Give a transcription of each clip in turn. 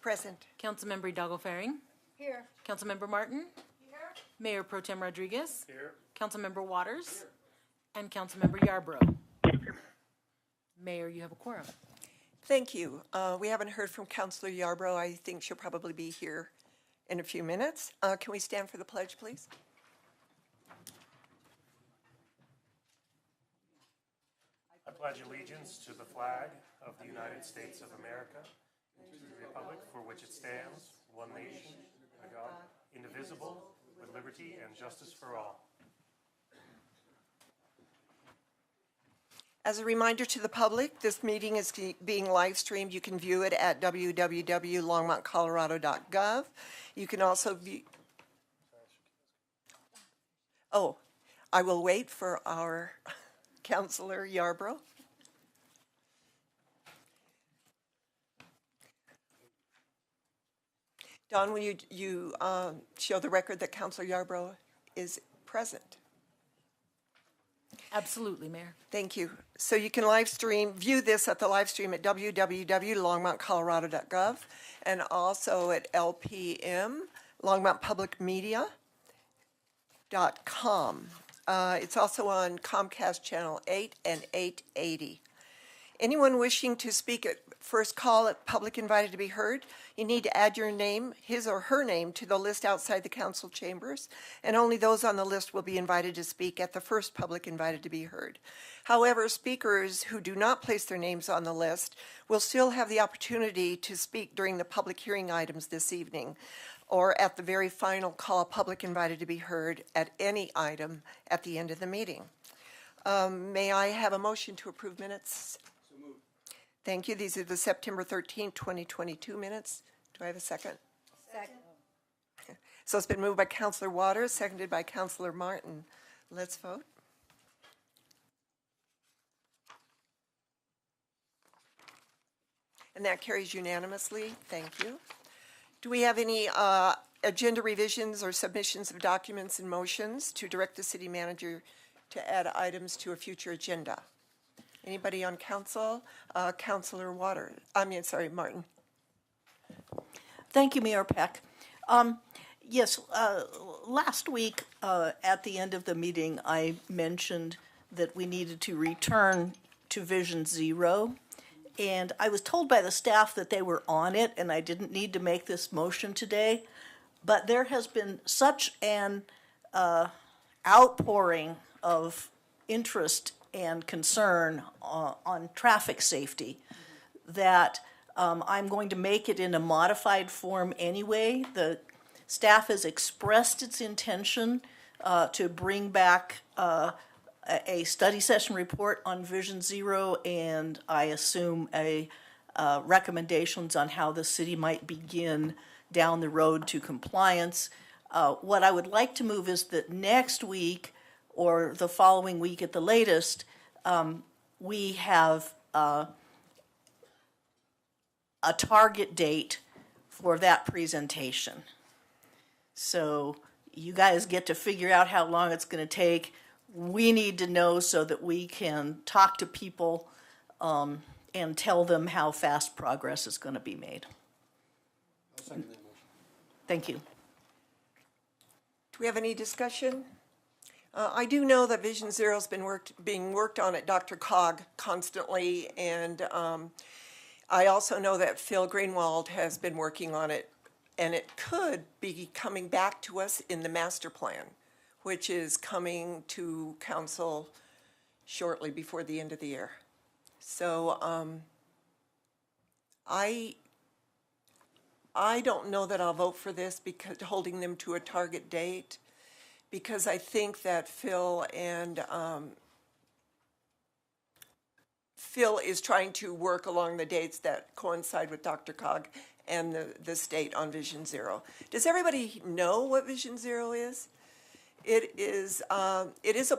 Present. Councilmember Hidalgo Faring. Here. Councilmember Martin. Here. Mayor Pro Tem Rodriguez. Here. Councilmember Waters. Here. And Councilmember Yarbrough. Mayor, you have a quorum. Thank you. We haven't heard from Councilor Yarbrough. I think she'll probably be here in a few minutes. Can we stand for the pledge, please? I pledge allegiance to the flag of the United States of America and to the republic for which it stands, one nation, under God, indivisible, with liberty and justice for all. As a reminder to the public, this meeting is being live streamed. You can view it at www.longmontcolorado.gov. You can also view. Oh, I will wait for our Councilor Yarbrough. Don, will you show the record that Councilor Yarbrough is present? Absolutely, Mayor. Thank you. So you can view this at the live stream at www.longmontcolorado.gov and also at LPM, longmontpublicmedia.com. It's also on Comcast Channel 8 and 880. Anyone wishing to speak at first call at public invited to be heard, you need to add your name, his or her name, to the list outside the council chambers, and only those on the list will be invited to speak at the first public invited to be heard. However, speakers who do not place their names on the list will still have the opportunity to speak during the public hearing items this evening, or at the very final call public invited to be heard at any item at the end of the meeting. May I have a motion to approve minutes? Thank you. These are the September 13th, 2022 minutes. Do I have a second? Second. So it's been moved by Councilor Waters, seconded by Councilor Martin. Let's vote. And that carries unanimously. Thank you. Do we have any agenda revisions or submissions of documents and motions to direct the city manager to add items to a future agenda? Anybody on council? Councilor Martin. Thank you, Mayor Peck. Yes, last week at the end of the meeting, I mentioned that we needed to return to Vision Zero. And I was told by the staff that they were on it and I didn't need to make this motion today. But there has been such an outpouring of interest and concern on traffic safety that I'm going to make it in a modified form anyway. The staff has expressed its intention to bring back a study session report on Vision Zero, and I assume recommendations on how the city might begin down the road to compliance. What I would like to move is that next week or the following week at the latest, we have a target date for that presentation. So you guys get to figure out how long it's going to take. We need to know so that we can talk to people and tell them how fast progress is going to be made. I'll second that motion. Thank you. Do we have any discussion? I do know that Vision Zero has been being worked on at DRCOG constantly, and I also know that Phil Greenwald has been working on it, and it could be coming back to us in the master plan, which is coming to council shortly before the end of the year. So I don't know that I'll vote for this because holding them to a target date, because I think that Phil is trying to work along the dates that coincide with DRCOG and the state on Vision Zero. Does everybody know what Vision Zero is? It is a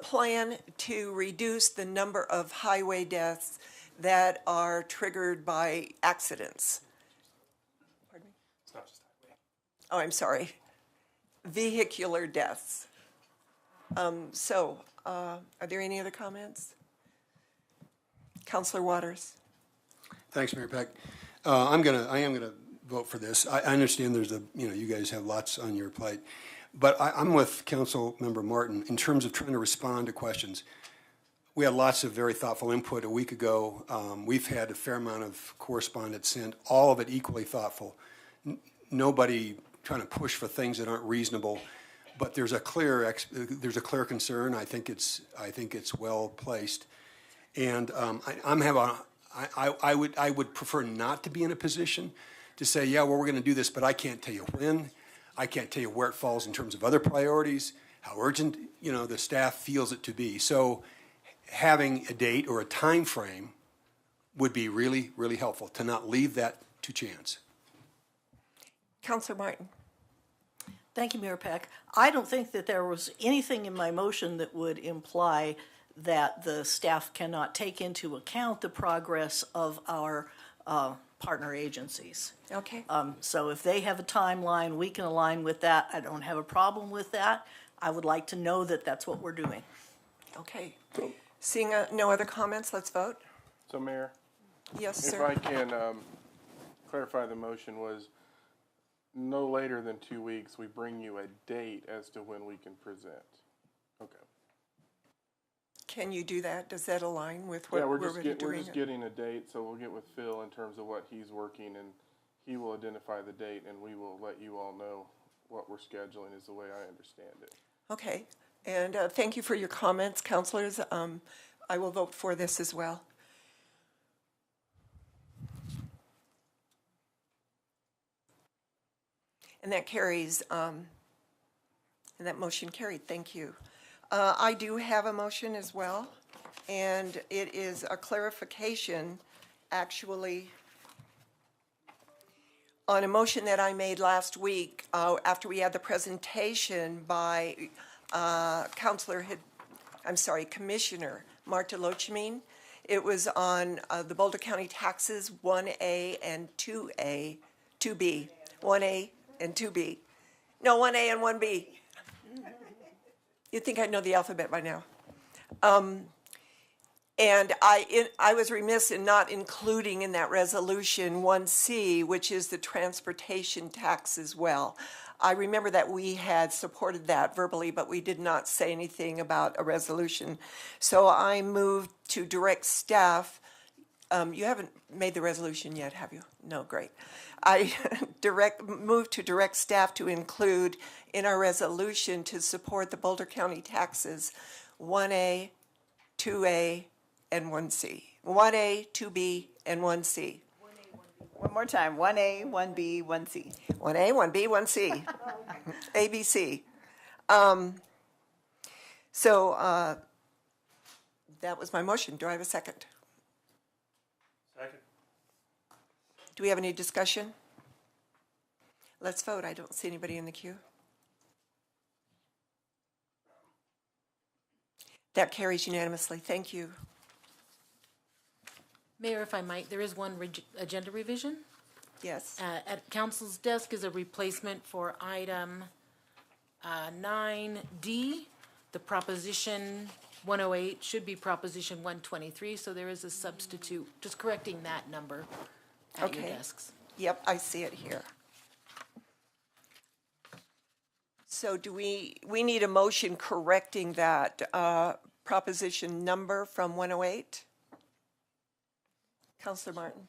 plan to reduce the number of highway deaths that are triggered by accidents. Pardon me? It's not just highway. Oh, I'm sorry. Vehicular deaths. Are there any other comments? Councilor Waters. Thanks, Mayor Peck. I am gonna vote for this. I understand there's you guys have lots on your plate. But I'm with Council Member Martin in terms of trying to respond to questions. We had lots of very thoughtful input a week ago. We've had a fair amount of correspondence sent, all of it equally thoughtful. Nobody trying to push for things that aren't reasonable. But there's a clear concern. I think it's well placed, and I would prefer not to be in a position to say, yeah, well, we're going to do this, but I can't tell you when. I can't tell you where it falls in terms of other priorities, how urgent the staff feels it to be. So having a date or a time frame would be really, really helpful to not leave that to chance. Councilor Martin. Thank you, Mayor Peck. I don't think that there was anything in my motion that would imply that the staff cannot take into account the progress of our partner agencies. Okay. So if they have a timeline, we can align with that. I don't have a problem with that. I would like to know that that's what we're doing. Okay. Seeing no other comments, let's vote. So, Mayor, Yes, if sir. I can clarify, the motion was no later than 2 weeks, we bring you a date as to when we can present. Okay. Can you do that? Does that align with what Yeah, we're we're already just doing? getting a date, so we'll get with Phil in terms of what he's working, and he will identify the date, and we will let you all know what we're scheduling is the way I understand it. Okay. And thank you for your comments, councilors. I will vote for this as well. And that carries, and that motion carried. Thank you. I do have a motion as well, and it is a clarification, actually, on a motion that I made last week after we had the presentation by Commissioner Marta Lochmin. It was on the Boulder County taxes 1A and 2A, 2B, 1A and 2B. No, 1A and 1B. You'd think I'd know the alphabet by now. And I was remiss in not including in that resolution 1C, which is the transportation tax as well. I remember that we had supported that verbally, but we did not say anything about a resolution. So I moved to direct staff. You haven't made the resolution yet, have you? No, great. I moved to direct staff to include in our resolution to support the Boulder County taxes 1A, 2A, and 1C. 1A, 2B, and 1C. One more time, 1A, 1B, 1C. 1A, 1B, 1C. ABC. So that was my motion. Do I have a second? Second. Do we have any discussion? Let's vote. I don't see anybody in the queue. That carries unanimously. Thank you. Mayor, if I might, there is one agenda revision. Yes. At council's desk is a replacement for item 9D. The proposition 108 should be proposition 123, so there is a substitute, just correcting that number at your Okay. desks. Yep, I see it here. So do we need a motion correcting that proposition number from 108? Councilor Martin?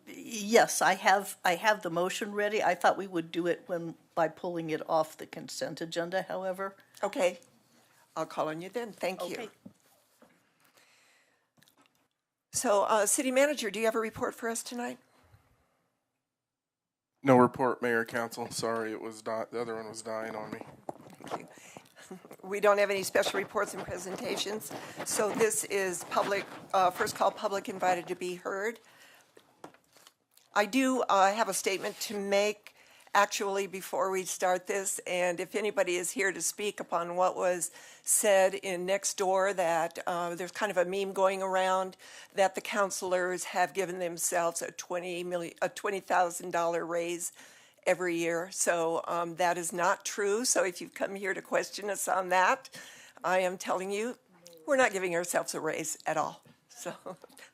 Yes, I have the motion ready. I thought we would do it by pulling it off the consent agenda, however. Okay, I'll call on you then. Thank you. Okay. So, City Manager, do you have a report for us tonight? No report, Mayor, Council. Sorry, the other one was dying on me. Thank you. We don't have any special reports and presentations, so this is public, first call, public invited to be heard. I do have a statement to make, actually, before we start this, and if anybody is here to speak upon what was said in next door, that there's kind of a meme going around that the councilors have given themselves a $20,000 raise every year. So that is not true. So if you've come here to question us on that, I am telling you, we're not giving ourselves a raise at all. So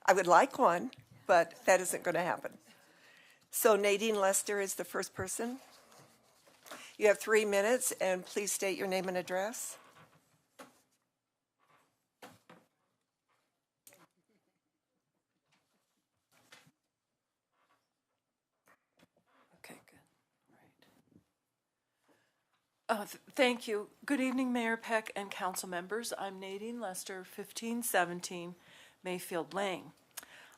I would like one, but that isn't going to happen. So Nadine Lester is the first person. You have 3 minutes, and please state your name and address. Okay, good. All right. Thank you. Good evening, Mayor Peck and council members. I'm Nadine Lester, 1517 Mayfield Lane.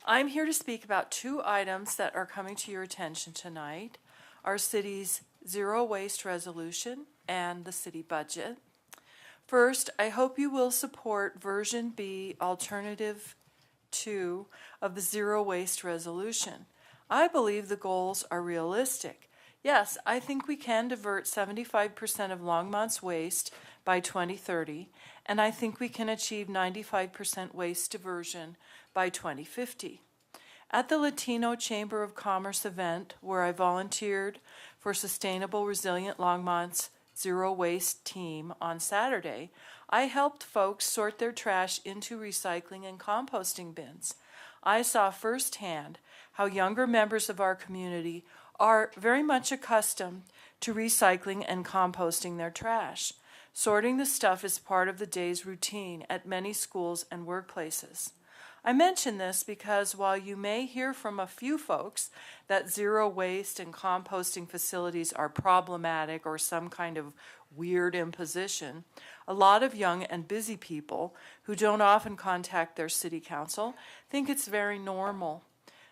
I'm here to speak about 2 items that are coming to your attention tonight: our city's zero waste resolution and the city budget. First, I hope you will support version B, alternative 2 of the zero waste resolution. I believe the goals are realistic. Yes, I think we can divert 75% of Longmont's waste by 2030, and I think we can achieve 95% waste diversion by 2050. At the Latino Chamber of Commerce event, where I volunteered for Sustainable Resilient Longmont's Zero Waste team on Saturday, I helped folks sort their trash into recycling and composting bins. I saw firsthand how younger members of our community are very much accustomed to recycling and composting their trash. Sorting the stuff is part of the day's routine at many schools and workplaces. I mention this because while you may hear from a few folks that zero waste and composting facilities are problematic or some kind of weird imposition, a lot of young and busy people who don't often contact their city council think it's very normal.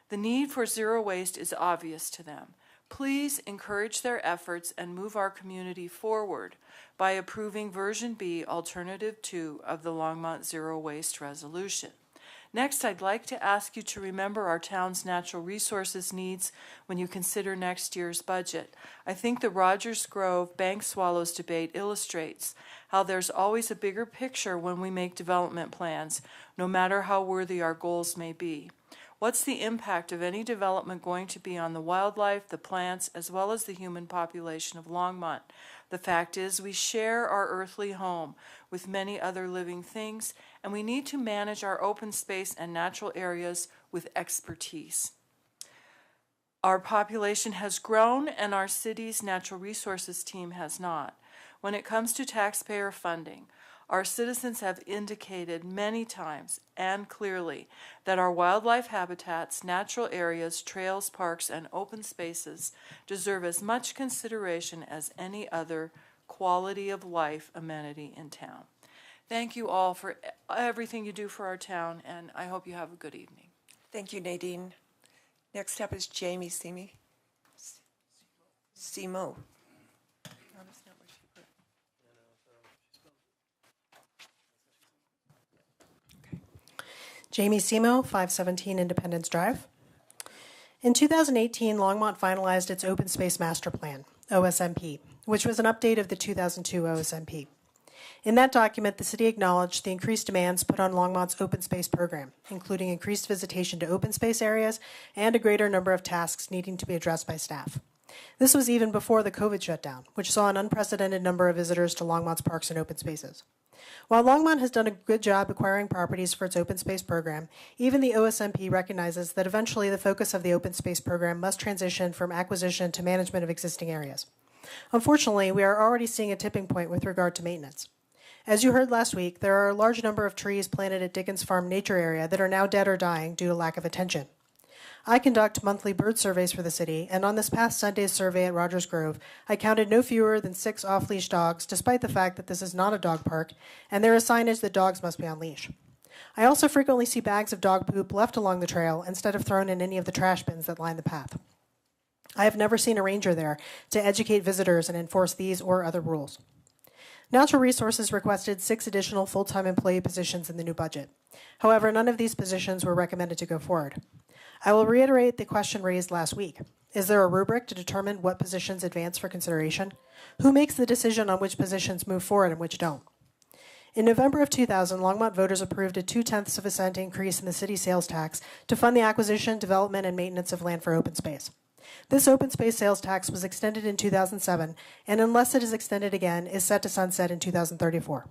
The need for zero waste is obvious to them. Please encourage their efforts and move our community forward by approving version B, alternative 2 of the Longmont Zero Waste Resolution. Next, I'd like to ask you to remember our town's natural resources needs when you consider next year's budget. I think the Rogers Grove Bank Swallows debate illustrates how there's always a bigger picture when we make development plans, no matter how worthy our goals may be. What's the impact of any development going to be on the wildlife, the plants, as well as the human population of Longmont? The fact is, we share our earthly home with many other living things, and we need to manage our open space and natural areas with expertise. Our population has grown, and our city's natural resources team has not. When it comes to taxpayer funding, our citizens have indicated many times and clearly that our wildlife habitats, natural areas, trails, parks, and open spaces deserve as much consideration as any other quality of life amenity in town. Thank you all for everything you do for our town, and I hope you have a good evening. Thank you, Nadine. Next up is Jamie Simo. Simo. Jamie Simo, 517 Independence Drive. In 2018, Longmont finalized its Open Space Master Plan, OSMP, which was an update of the 2002 OSMP. In that document, the city acknowledged the increased demands put on Longmont's open space program, including increased visitation to open space areas and a greater number of tasks needing to be addressed by staff. This was even before the COVID shutdown, which saw an unprecedented number of visitors to Longmont's parks and open spaces. While Longmont has done a good job acquiring properties for its open space program, even the OSMP recognizes that eventually the focus of the open space program must transition from acquisition to management of existing areas. Unfortunately, we are already seeing a tipping point with regard to maintenance. As you heard last week, there are a large number of trees planted at Dickens Farm Nature Area that are now dead or dying due to lack of attention. I conduct monthly bird surveys for the city, and on this past Sunday's survey at Rogers Grove, I counted no fewer than 6 off-leash dogs, despite the fact that this is not a dog park, and there is signage that dogs must be on leash. I also frequently see bags of dog poop left along the trail instead of thrown in any of the trash bins that line the path. I have never seen a ranger there to educate visitors and enforce these or other rules. Natural Resources requested 6 additional full-time employee positions in the new budget. However, none of these positions were recommended to go forward. I will reiterate the question raised last week. Is there a rubric to determine what positions advance for consideration? Who makes the decision on which positions move forward and which don't? In November of 2000, Longmont voters approved a 0.2% increase in the city sales tax to fund the acquisition, development, and maintenance of land for open space. This open space sales tax was extended in 2007, and unless it is extended again, is set to sunset in 2034.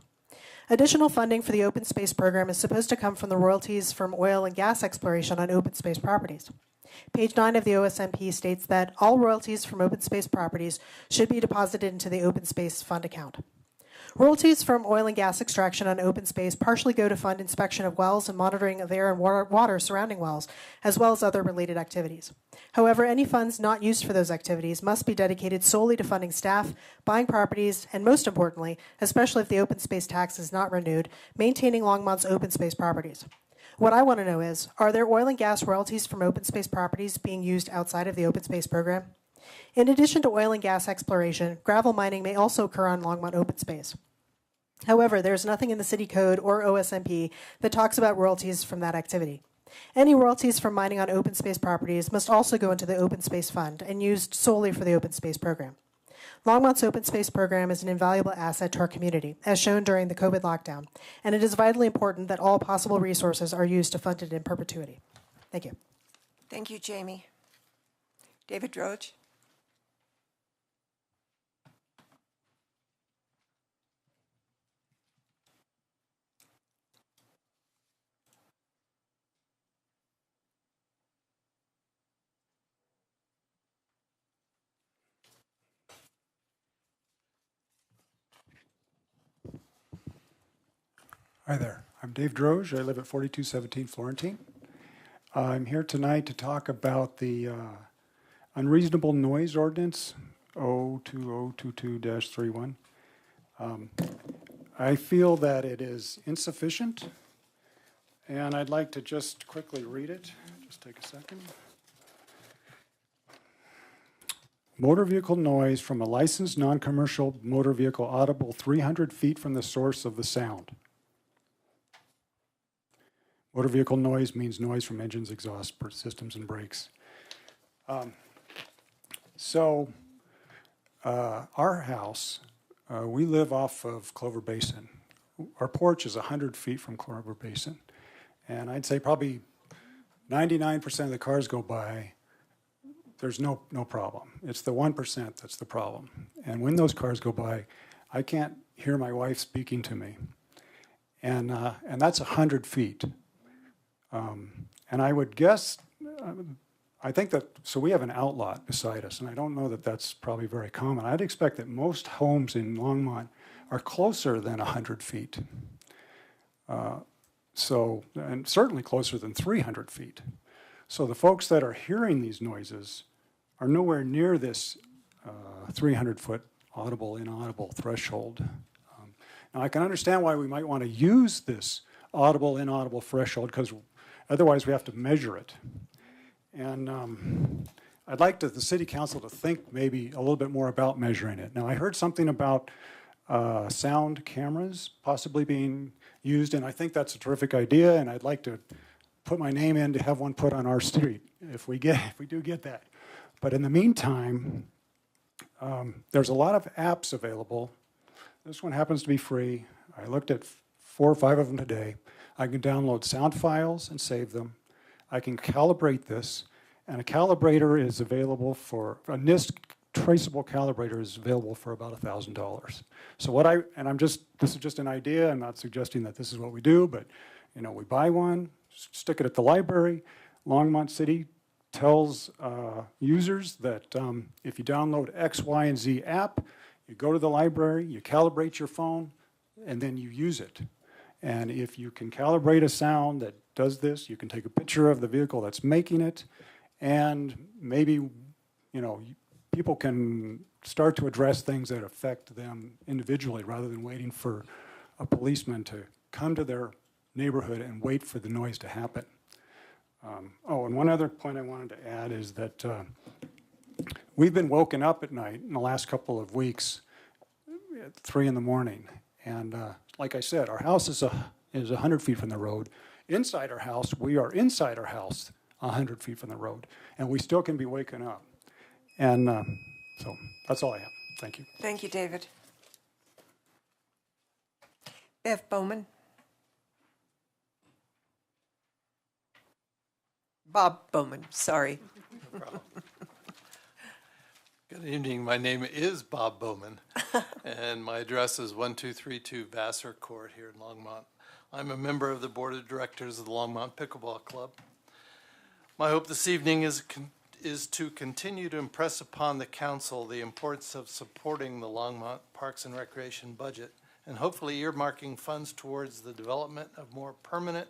Additional funding for the open space program is supposed to come from the royalties from oil and gas exploration on open space properties. Page 9 of the OSMP states that all royalties from open space properties should be deposited into the open space fund account. Royalties from oil and gas extraction on open space partially go to fund inspection of wells and monitoring of air and water surrounding wells, as well as other related activities. However, any funds not used for those activities must be dedicated solely to funding staff, buying properties, and most importantly, especially if the open space tax is not renewed, maintaining Longmont's open space properties. What I want to know is, are there oil and gas royalties from open space properties being used outside of the open space program? In addition to oil and gas exploration, gravel mining may also occur on Longmont open space. However, there is nothing in the city code or OSMP that talks about royalties from that activity. Any royalties from mining on open space properties must also go into the open space fund and used solely for the open space program. Longmont's open space program is an invaluable asset to our community, as shown during the COVID lockdown, and it is vitally important that all possible resources are used to fund it in perpetuity. Thank you. Thank you, Jamie. David Droge? Hi there. I'm Dave Droge. I live at 4217 Florentine. I'm here tonight to talk about the unreasonable noise ordinance 02022-31. I feel that it is insufficient, and I'd like to just quickly read it. Just take a second. Motor vehicle noise from a licensed non-commercial motor vehicle audible 300 feet from the source of the sound. Motor vehicle noise means noise from engines, exhaust systems, and brakes. Our house, we live off of Clover Basin. Our porch is 100 feet from Clover Basin. And I'd say probably 99% of the cars go by, there's no problem. It's the 1% that's the problem. And when those cars go by, I can't hear my wife speaking to me. And that's 100 feet. And I would guess, I think that, so we have an outlot beside us, and I don't know that that's probably very common. I'd expect that most homes in Longmont are closer than 100 feet. And certainly closer than 300 feet. So the folks that are hearing these noises are nowhere near this 300-foot audible, inaudible threshold. Now I can understand why we might want to use this audible, inaudible threshold, because otherwise we have to measure it. And I'd like the city council to think maybe a little bit more about measuring it. Now I heard something about sound cameras possibly being used, and I think that's a terrific idea, and I'd like to put my name in to have one put on our street if we do get that. But in the meantime, there's a lot of apps available. This one happens to be free. I looked at 4 or 5 of them today. I can download sound files and save them. I can calibrate this, and a calibrator is available for, a NIST traceable calibrator is available for about $1,000. So this is just an idea, I'm not suggesting that this is what we do, but we buy one, stick it at the library. Longmont City tells users that if you download X, Y, and Z app, you go to the library, you calibrate your phone, and then you use it. And if you can calibrate a sound that does this, you can take a picture of the vehicle that's making it, and maybe, people can start to address things that affect them individually rather than waiting for a policeman to come to their neighborhood and wait for the noise to happen. And one other point I wanted to add is that we've been woken up at night in the last couple of weeks at 3 in the morning. And like I said, our house is 100 feet from the road. Inside our house, we are inside our house 100 feet from the road. And we still can be waken up. And so that's all I have. Thank you. Thank you, David. Bev Bowman. Bob Bowman, sorry. No problem. Good evening. My name is Bob Bowman, and my address is 1232 Vassar Court here in Longmont. I'm a member of the Board of Directors of the Longmont Pickleball Club. My hope this evening is to continue to impress upon the council the importance of supporting the Longmont Parks and Recreation budget and hopefully earmarking funds towards the development of more permanent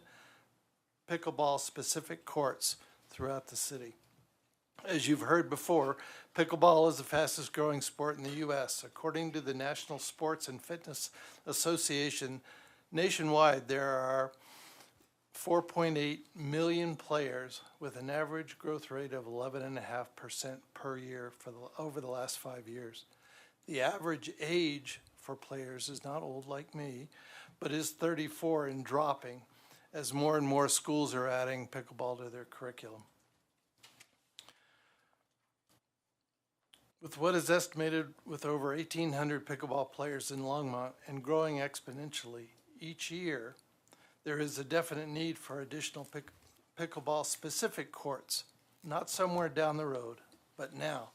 pickleball-specific courts throughout the city. As you've heard before, pickleball is the fastest growing sport in the U.S. According to the National Sports and Fitness Association, nationwide there are 4.8 million players with an average growth rate of 11.5% per year over the last 5 years. The average age for players is not old like me, but is 34 and dropping as more and more schools are adding pickleball to their curriculum. With what is estimated with over 1,800 pickleball players in Longmont and growing exponentially each year, there is a definite need for additional pickleball-specific courts, not somewhere down the road, but now.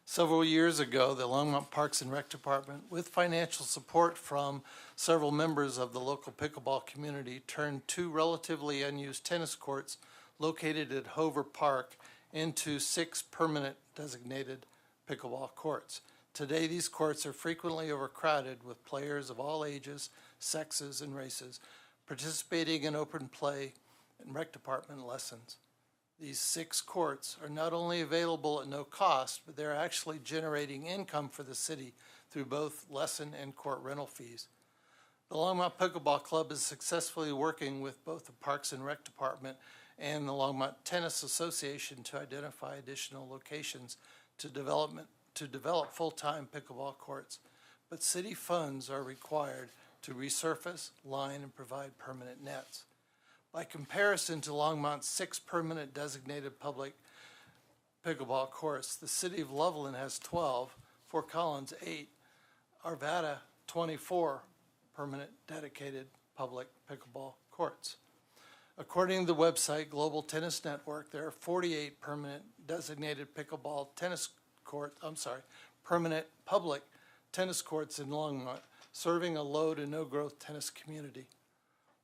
Several years ago, the Longmont Parks and Rec Department, with financial support from several members of the local pickleball community, turned 2 relatively unused tennis courts located at Hover Park into 6 permanent designated pickleball courts. Today, these courts are frequently overcrowded with players of all ages, sexes, and races participating in open play and rec department lessons. These 6 courts are not only available at no cost, but they're actually generating income for the city through both lesson and court rental fees. The Longmont Pickleball Club is successfully working with both the Parks and Rec Department and the Longmont Tennis Association to identify additional locations to develop full-time pickleball courts, but city funds are required to resurface, line, and provide permanent nets. By comparison to Longmont's 6 permanent designated public pickleball courts, the city of Loveland has 12, Fort Collins 8, Arvada 24 permanent dedicated public pickleball courts. According to the website Global Tennis Network, there are 48 permanent designated permanent public tennis courts in Longmont, serving a low to no growth tennis community.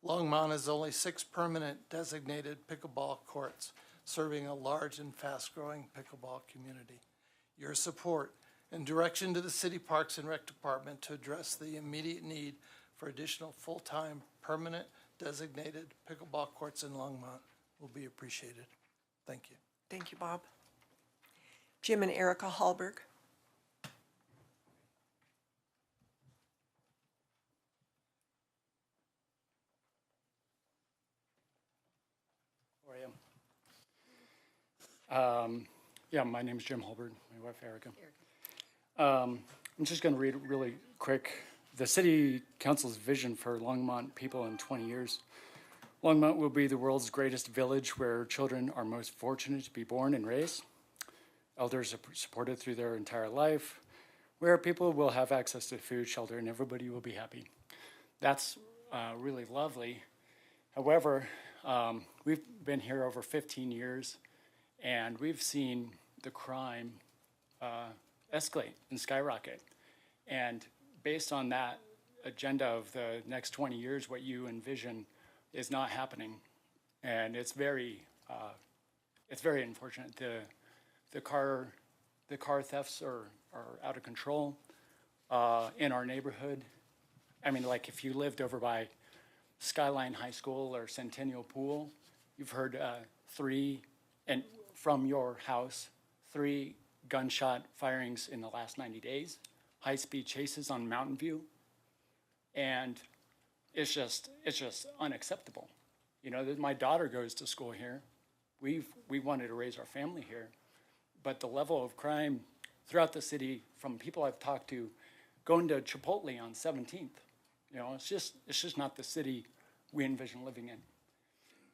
Longmont has only 6 permanent designated pickleball courts, serving a large and fast-growing pickleball community. Your support and direction to the City Parks and Rec Department to address the immediate need for additional full-time permanent designated pickleball courts in Longmont will be appreciated. Thank you. Thank you, Bob. Jim and Erica Hallberg. Yeah, my name is Jim Holbert, my wife Erica. I'm just going to read really quick the City Council's vision for Longmont people in 20 years. Longmont will be the world's greatest village where children are most fortunate to be born and raised. Elders are supported through their entire life, where people will have access to food, shelter, and everybody will be happy. That's really lovely. However, we've been here over 15 years, and we've seen the crime escalate and skyrocket. And based on that agenda of the next 20 years, what you envision is not happening. And it's very unfortunate. The car thefts are out of control in our neighborhood. I mean, like if you lived over by Skyline High School or Centennial Pool, you've heard 3, and from your house, 3 gunshot firings in the last 90 days, high-speed chases on Mountain View, and it's just unacceptable. You know, my daughter goes to school here. We wanted to raise our family here, but the level of crime throughout the city, from people I've talked to, going to Chipotle on 17th, you know, it's just not the city we envision living in.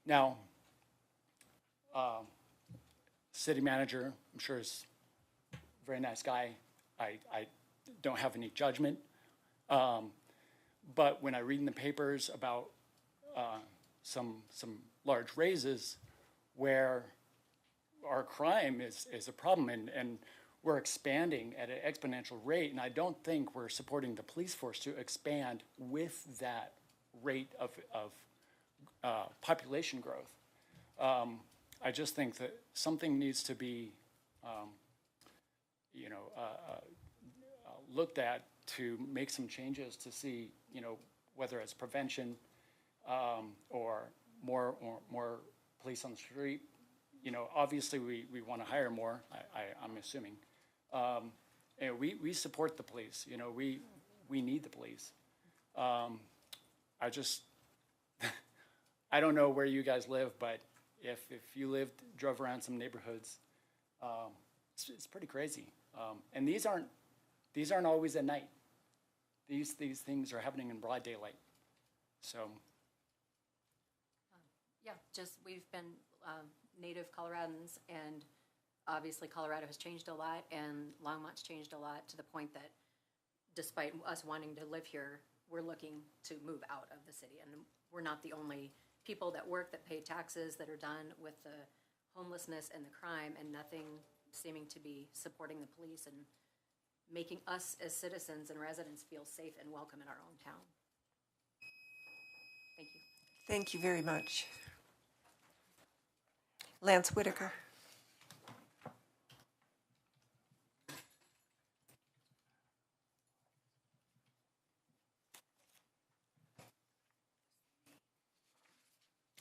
Now, city manager, I'm sure is a very nice guy. I don't have any judgment. But when I read in the papers about some large raises where our crime is a problem, and we're expanding at an exponential rate, and I don't think we're supporting the police force to expand with that rate of population growth. I just think that something needs to be, looked at to make some changes to see, whether it's prevention or more police on the street. Obviously we want to hire more. I'm assuming. We support the police. We need the police. I don't know where you guys live, but if you drove around some neighborhoods, it's pretty crazy. And these aren't always at night. These things are happening in broad daylight. So. Yeah, we've been native Coloradans, and obviously Colorado has changed a lot, and Longmont's changed a lot to the point that despite us wanting to live here, we're looking to move out of the city. And we're not the only people that work, that pay taxes, that are done with the homelessness and the crime, and nothing seeming to be supporting the police and making us as citizens and residents feel safe and welcome in our own town. Thank you. Thank you very much. Lance Whitaker.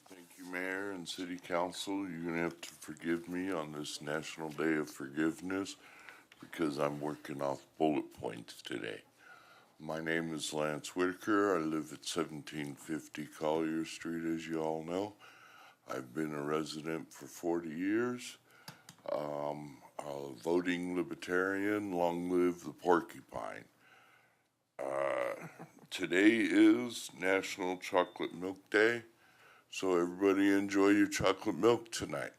Thank you, Mayor and City Council. You're going to have to forgive me on this National Day of Forgiveness because I'm working off bullet points today. My name is Lance Whitaker. I live at 1750 Collier Street, as you all know. I've been a resident for 40 years. A voting libertarian. Long live the porcupine. Today is National Chocolate Milk Day, so everybody enjoy your chocolate milk tonight.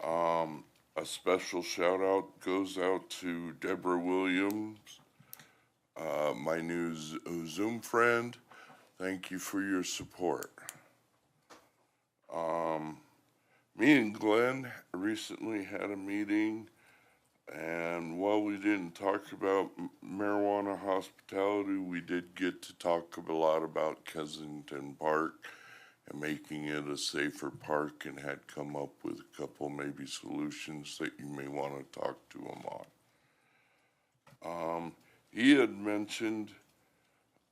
A special shout out goes out to Deborah Williams, my new Zoom friend. Thank you for your support. Me and Glenn recently had a meeting, and while we didn't talk about marijuana hospitality, we did get to talk a lot about Kensington Park and making it a safer park, and had come up with a couple maybe solutions that you may want to talk to him on. He had mentioned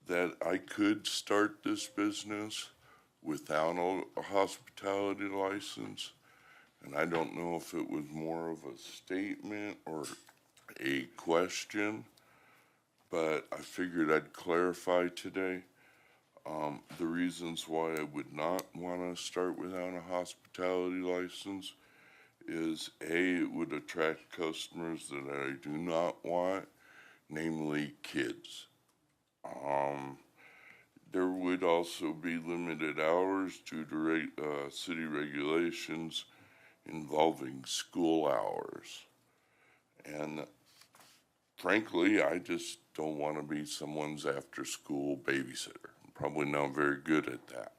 that I could start this business without a hospitality license, and I don't know if it was more of a statement or a question, but I figured I'd clarify today. The reasons why I would not want to start without a hospitality license is A, it would attract customers that I do not want, namely kids. There would also be limited hours due to city regulations involving school hours. And frankly, I just don't want to be someone's after-school babysitter. I'm probably not very good at that.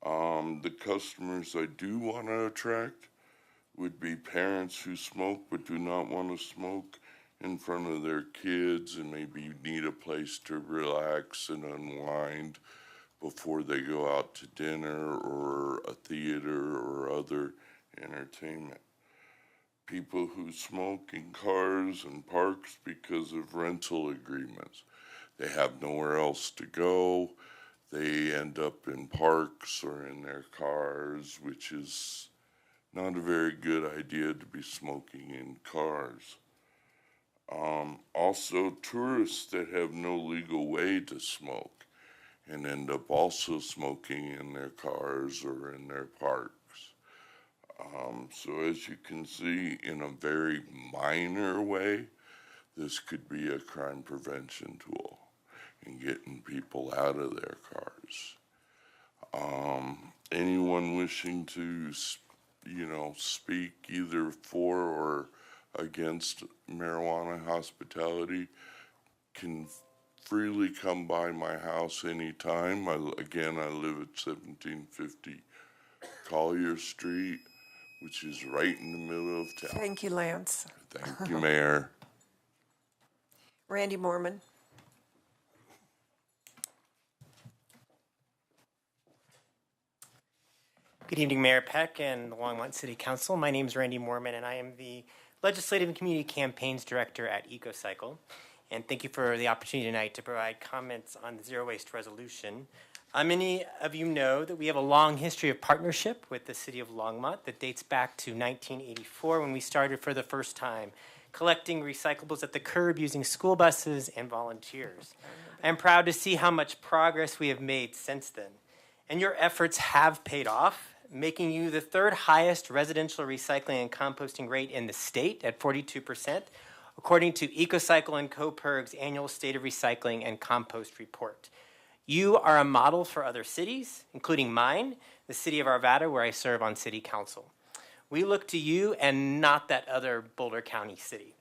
The customers I do want to attract would be parents who smoke but do not want to smoke in front of their kids, and maybe need a place to relax and unwind before they go out to dinner or a theater or other entertainment. People who smoke in cars and parks because of rental agreements. They have nowhere else to go. They end up in parks or in their cars, which is not a very good idea to be smoking in cars. Also, tourists that have no legal way to smoke and end up also smoking in their cars or in their parks. So as you can see, in a very minor way, this could be a crime prevention tool in getting people out of their cars. Anyone wishing to, speak either for or against marijuana hospitality can freely come by my house anytime. I live at 1750 Collier Street. which is right in the middle of town. Thank you, Lance. Thank you, Mayor. Randy Mormon. Good evening, Mayor Peck and the Longmont City Council. My name is Randy Mormon, and I am the Legislative and Community Campaigns Director at EcoCycle. And thank you for the opportunity tonight to provide comments on the Zero Waste Resolution. Many of you know that we have a long history of partnership with the City of Longmont that dates back to 1984 when we started for the first time collecting recyclables at the curb using school buses and volunteers. I am proud to see how much progress we have made since then. And your efforts have paid off, making you the third highest residential recycling and composting rate in the state at 42%, according to EcoCycle and Coperg's annual State of Recycling and Compost report. You are a model for other cities, including mine, the city of Arvada, where I serve on city council. We look to you and not that other Boulder County city.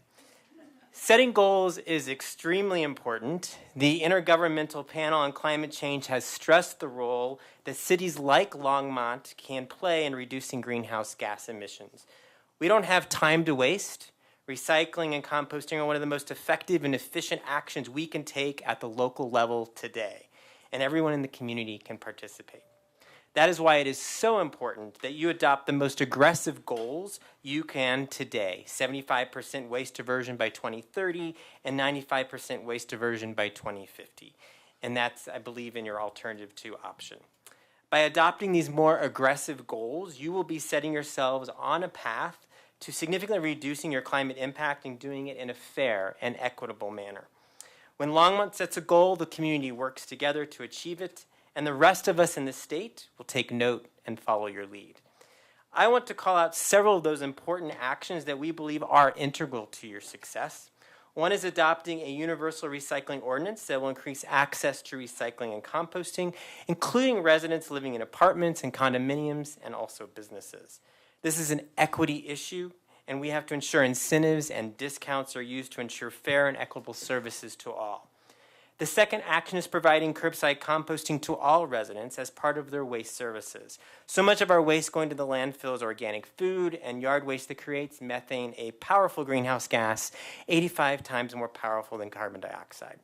Setting goals is extremely important. The Intergovernmental Panel on Climate Change has stressed the role that cities like Longmont can play in reducing greenhouse gas emissions. We don't have time to waste. Recycling and composting are one of the most effective and efficient actions we can take at the local level today, and everyone in the community can participate. That is why it is so important that you adopt the most aggressive goals you can today. 75% waste diversion by 2030 and 95% waste diversion by 2050. And that's, I believe, in your alternative 2 option. By adopting these more aggressive goals, you will be setting yourselves on a path to significantly reducing your climate impact and doing it in a fair and equitable manner. When Longmont sets a goal, the community works together to achieve it, and the rest of us in the state will take note and follow your lead. I want to call out several of those important actions that we believe are integral to your success. One is adopting a universal recycling ordinance that will increase access to recycling and composting, including residents living in apartments and condominiums and also businesses. This is an equity issue, and we have to ensure incentives and discounts are used to ensure fair and equitable services to all. The second action is providing curbside composting to all residents as part of their waste services. So much of our waste going to the landfill is organic food and yard waste that creates methane, a powerful greenhouse gas, 85 times more powerful than carbon dioxide.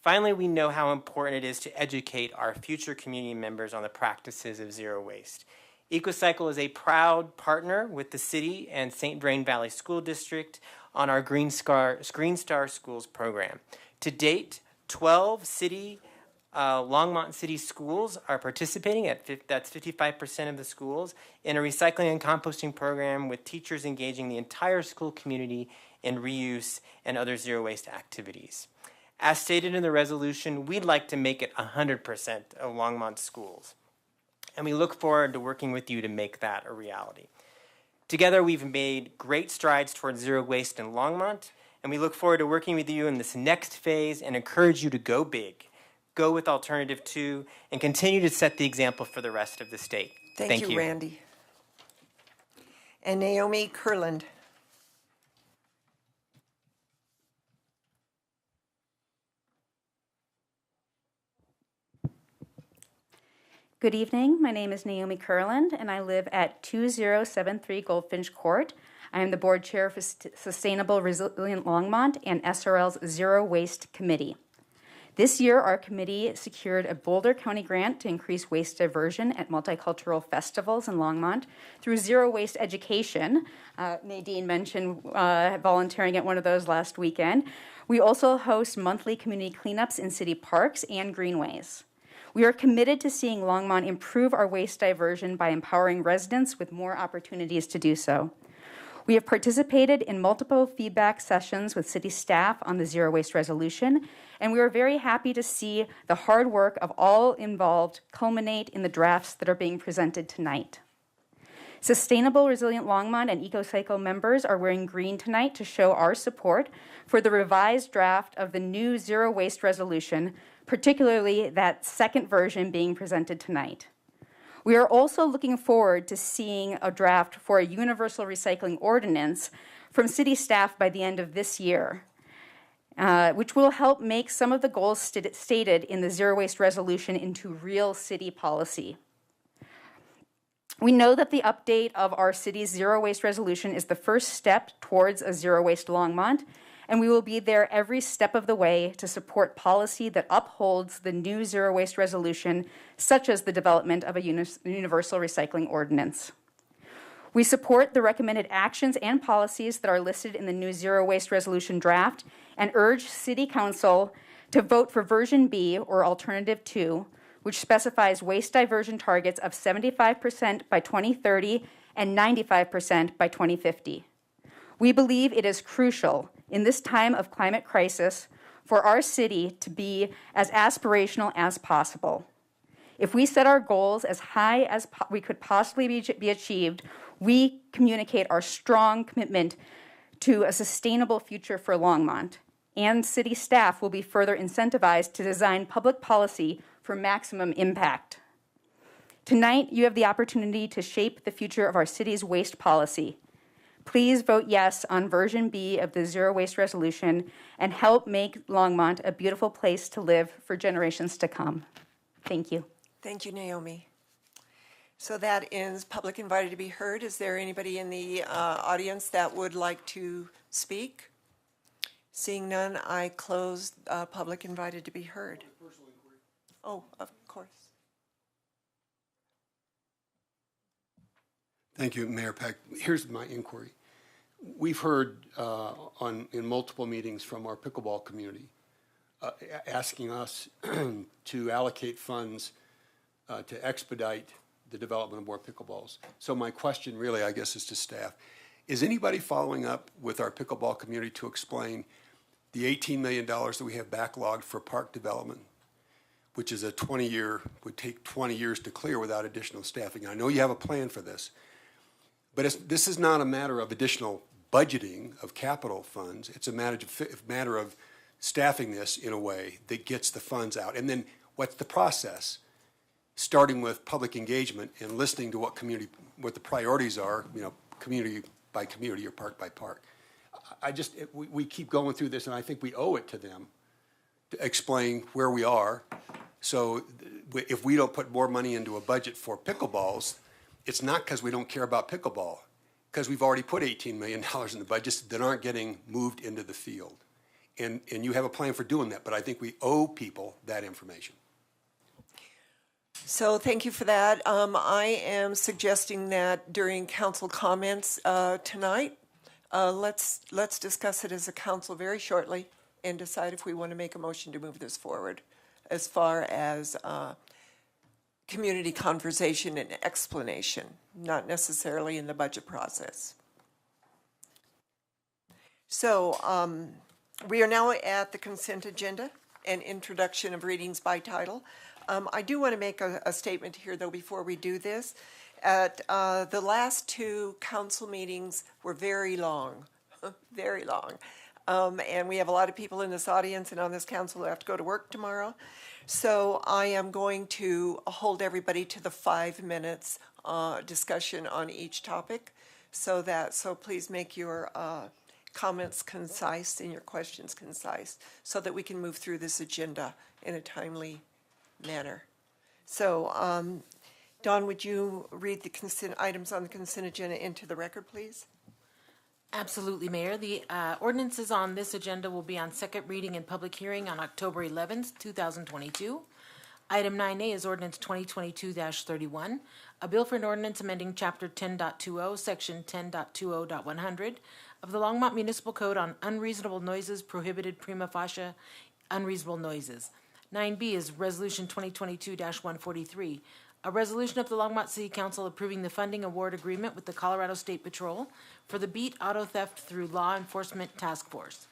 Finally, we know how important it is to educate our future community members on the practices of zero waste. EcoCycle is a proud partner with the city and St. Vrain Valley School District on our Green Star Schools program. To date, 12 Longmont City schools are participating, that's 55% of the schools, in a recycling and composting program with teachers engaging the entire school community in reuse and other zero waste activities. As stated in the resolution, we'd like to make it 100% of Longmont schools, and we look forward to working with you to make that a reality. Together, we've made great strides towards zero waste in Longmont, and we look forward to working with you in this next phase and encourage you to go big, go with Alternative 2, and continue to set the example for the rest of the state. Thank you, Randy. And Naomi Kurland. Good evening. My name is Naomi Kurland, and I live at 2073 Goldfinch Court. I am the board chair for Sustainable Resilient Longmont and SRL's Zero Waste Committee. This year, our committee secured a Boulder County grant to increase waste diversion at multicultural festivals in Longmont through zero waste education. Nadine mentioned volunteering at one of those last weekend. We also host monthly community cleanups in city parks and greenways. We are committed to seeing Longmont improve our waste diversion by empowering residents with more opportunities to do so. We have participated in multiple feedback sessions with city staff on the zero waste resolution, and we are very happy to see the hard work of all involved culminate in the drafts that are being presented tonight. Sustainable Resilient Longmont and EcoCycle members are wearing green tonight to show our support for the revised draft of the new zero waste resolution, particularly that second version being presented tonight. We are also looking forward to seeing a draft for a universal recycling ordinance from city staff by the end of this year, which will help make some of the goals stated in the zero waste resolution into real city policy. We know that the update of our city's zero waste resolution is the first step towards a zero waste Longmont, and we will be there every step of the way to support policy that upholds the new zero waste resolution, such as the development of a universal recycling ordinance. We support the recommended actions and policies that are listed in the new zero waste resolution draft and urge City Council to vote for version B, or alternative 2, which specifies waste diversion targets of 75% by 2030 and 95% by 2050. We believe it is crucial in this time of climate crisis for our city to be as aspirational as possible. If we set our goals as high as we could possibly be achieved, we communicate our strong commitment to a sustainable future for Longmont, and city staff will be further incentivized to design public policy for maximum impact. Tonight, you have the opportunity to shape the future of our city's waste policy. Please vote yes on version B of the zero waste resolution and help make Longmont a beautiful place to live for generations to come. Thank you. Thank you, Naomi. So that ends public invited to be heard. Is there anybody in the audience that would like to speak? Seeing none, I close public invited to be heard. Oh, of course. Thank you, Mayor Peck. Here's my inquiry. We've heard in multiple meetings from our pickleball community asking us to allocate funds to expedite the development of more pickleballs. So my question really, I guess, is to staff. Is anybody following up with our pickleball community to explain the $18 million that we have backlogged for park development, which is would take 20 years to clear without additional staffing? I know you have a plan for this, but this is not a matter of additional budgeting of capital funds. It's a matter of staffing this in a way that gets the funds out. And then what's the process? Starting with public engagement and listening to what the priorities are, community by community or park by park. We keep going through this, and I think we owe it to them to explain where we are. So if we don't put more money into a budget for pickleballs, it's not because we don't care about pickleball, because we've already put $18 million in the budgets that aren't getting moved into the field. And you have a plan for doing that, but I think we owe people that information. So thank you for that. I am suggesting that during council comments tonight, let's discuss it as a council very shortly and decide if we want to make a motion to move this forward as far as community conversation and explanation, not necessarily in the budget process. So we are now at the consent agenda and introduction of readings by title. I do want to make a statement here, though, before we do this. The last two council meetings were very long, very long. And we have a lot of people in this audience and on this council who have to go to work tomorrow. So I am going to hold everybody to the 5 minutes discussion on each topic. So please make your comments concise and your questions concise so that we can move through this agenda in a timely manner. So, Dawn, would you read the consent items on the consent agenda into the record, please? Absolutely, Mayor. The ordinances on this agenda will be on second reading and public hearing on October 11th, 2022. Item 9A is ordinance 2022-31, a bill for an ordinance amending Chapter 10.20, Section 10.20.100 of the Longmont Municipal Code on unreasonable noises, prohibited prima facie unreasonable noises. 9B is Resolution 2022-143, a resolution of the Longmont City Council approving the funding award agreement with the Colorado State Patrol for the Beat Auto Theft Through Law Enforcement Task Force.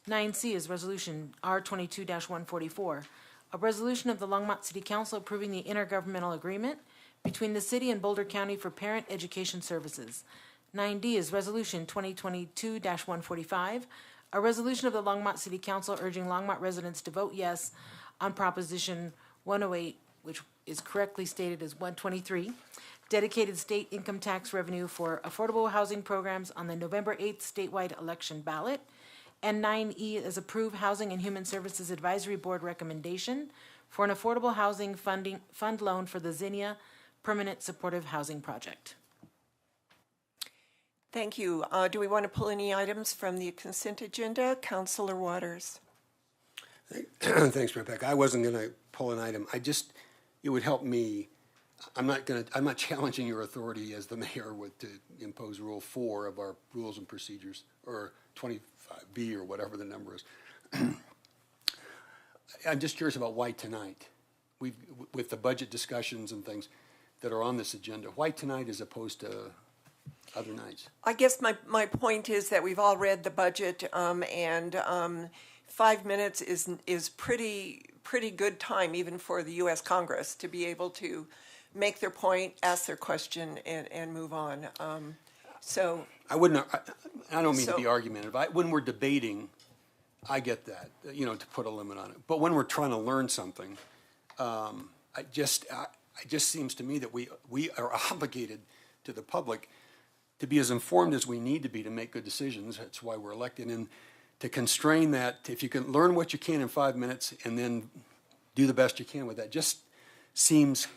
9C is Resolution R22-144, a resolution of the Longmont City Council approving the intergovernmental agreement between the city and Boulder County for parent education services. 9D is Resolution 2022-145, a resolution of the Longmont City Council urging Longmont residents to vote yes on Proposition 108, which is correctly stated as 123, dedicated state income tax revenue for affordable housing programs on the November 8th statewide election ballot. And 9E is approve Housing and Human Services Advisory Board recommendation for an affordable housing fund loan for the Zinnia permanent supportive housing project. Thank you. Do we want to pull any items from the consent agenda? Councilor Waters. Thanks, Mayor Peck. I wasn't going to pull an item. It would help me. I'm not challenging your authority as the mayor to impose Rule 4 of our rules and procedures, or 25B or whatever the number is. I'm just curious about why tonight, with the budget discussions and things that are on this agenda, why tonight as opposed to other nights? I guess my point is that we've all read the budget, and 5 minutes is pretty good time even for the U.S. Congress to be able to make their point, ask their question, and move on. So I don't mean to be argumentative. When we're debating, I get that, to put a limit on it. But when we're trying to learn something, it just seems to me that we are obligated to the public to be as informed as we need to be to make good decisions. That's why we're elected. And to constrain that, if you can learn what you can in 5 minutes and then do the best you can with that, just seems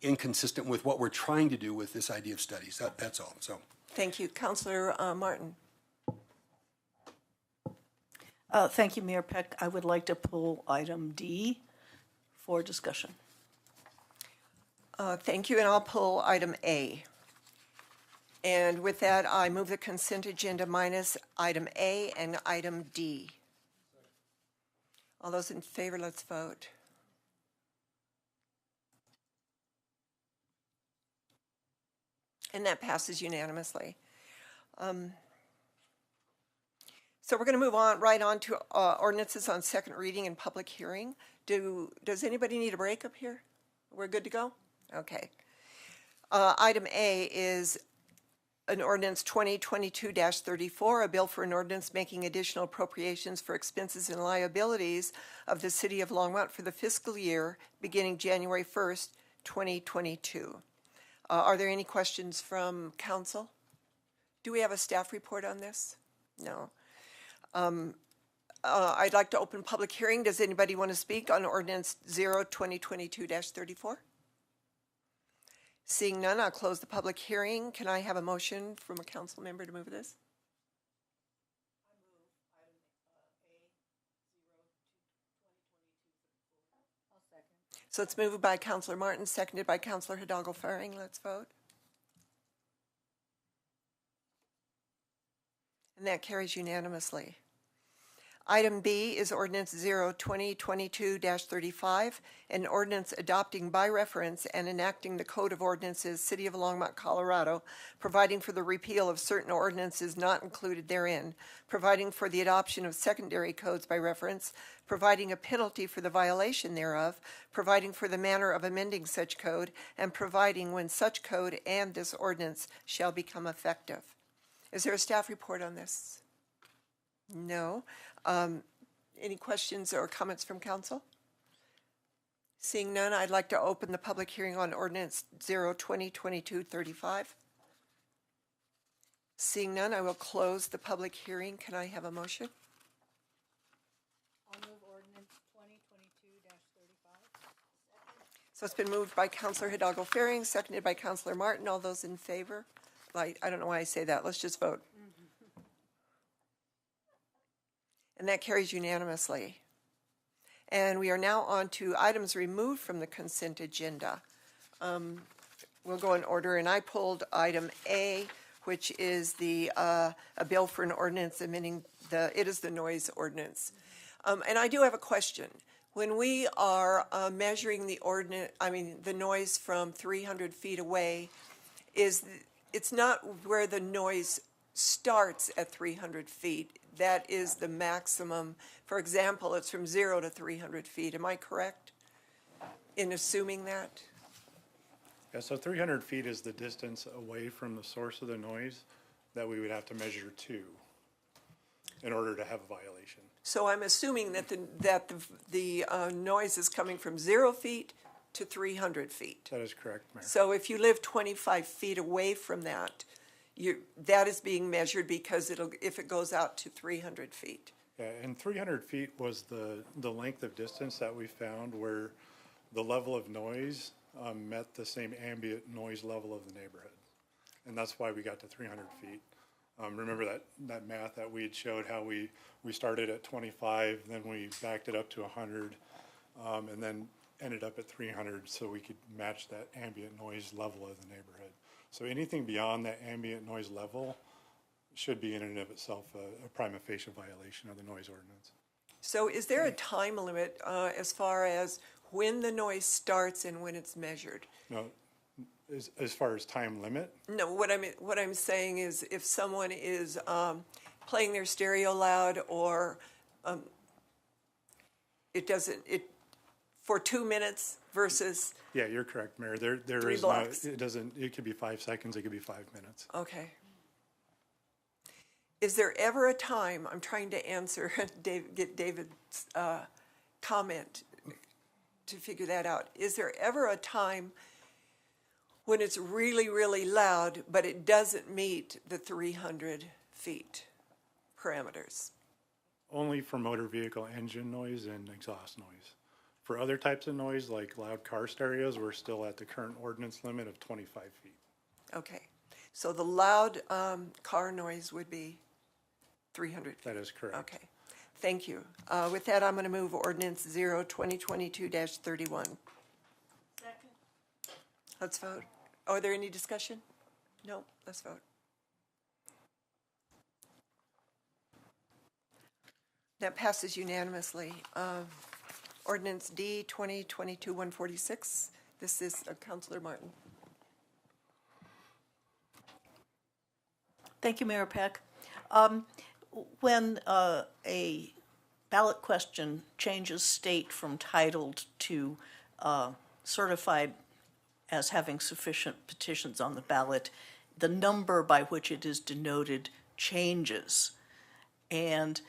inconsistent with what we're trying to do with this idea of studies. That's all. So, thank you. Councilor Martin. Thank you, Mayor Peck. I would like to pull item D for discussion. Thank you, and I'll pull item A. And with that, I move the consent agenda minus item A and item D. All those in favor, let's vote. And that passes unanimously. So we're going to move on right on to ordinances on second reading and public hearing. Does anybody need a break up here? We're good to go? Okay. Item A is an ordinance 2022-34, a bill for an ordinance making additional appropriations for expenses and liabilities of the City of Longmont for the fiscal year beginning January 1st, 2022. Are there any questions from council? Do we have a staff report on this? No. I'd like to open public hearing. Does anybody want to speak on ordinance 2022-34? Seeing none, I'll close the public hearing. Can I have a motion from a council member to move this? So it's moved by Councilor Martin, seconded by Councilor Hidalgo-Faring. Let's vote. And that carries unanimously. Item B is ordinance 2022-35, an ordinance adopting by reference and enacting the Code of Ordinances, City of Longmont, Colorado, providing for the repeal of certain ordinances not included therein, providing for the adoption of secondary codes by reference, providing a penalty for the violation thereof, providing for the manner of amending such code, and providing when such code and this ordinance shall become effective. Is there a staff report on this? No. Any questions or comments from council? Seeing none, I'd like to open the public hearing on ordinance 2022-35. Seeing none, I will close the public hearing. Can I have a motion? I'll move ordinance 2022-35. So it's been moved by Councilor Hidalgo-Faring, seconded by Councilor Martin. All those in favor? I don't know why I say that. Let's just vote. And that carries unanimously. And we are now on to items removed from the consent agenda. We'll go in order, and I pulled item A, which is a bill for an ordinance amending it is the noise ordinance. And I do have a question. When we are measuring the noise from 300 feet away, it's not where the noise starts at 300 feet. That is the maximum. For example, it's from 0 to 300 feet. Am I correct in assuming that? Yeah, so 300 feet is the distance away from the source of the noise that we would have to measure to in order to have a violation. So I'm assuming that the noise is coming from 0 feet to 300 feet. That is correct, Mayor. So if you live 25 feet away from that, that is being measured because if it goes out to 300 feet. Yeah, and 300 feet was the length of distance that we found where the level of noise met the same ambient noise level of the neighborhood. And that's why we got to 300 feet. Remember that math that we had showed how we started at 25, then we backed it up to 100, and then ended up at 300 so we could match that ambient noise level of the neighborhood. So anything beyond that ambient noise level should be in and of itself a prima facie violation of the noise ordinance. So is there a time limit as far as when the noise starts and when it's measured? No, as far as time limit? No, what I'm saying is if someone is playing their stereo loud or for 2 minutes versus. Yeah, you're correct, Mayor. There 3 is blocks. it could be 5 seconds, it could be 5 minutes. Okay. Is there ever a time, I'm trying to answer, get David's comment to figure that out. Is there ever a time when it's really, really loud, but it doesn't meet the 300 feet parameters? Only for motor vehicle engine noise and exhaust noise. For other types of noise, like loud car stereos, we're still at the current ordinance limit of 25 feet. Okay. So the loud car noise would be 300 feet? That is correct. Okay. Thank you. With that, I'm going to move ordinance 0-2022-31. Second. Let's vote. Are there any discussion? No? Let's vote. That passes unanimously. Ordinance D 2022-146. This is Councilor Martin. Thank you, Mayor Peck. When a ballot question changes state from titled to certified as having sufficient petitions on the ballot, the number by which it is denoted changes. And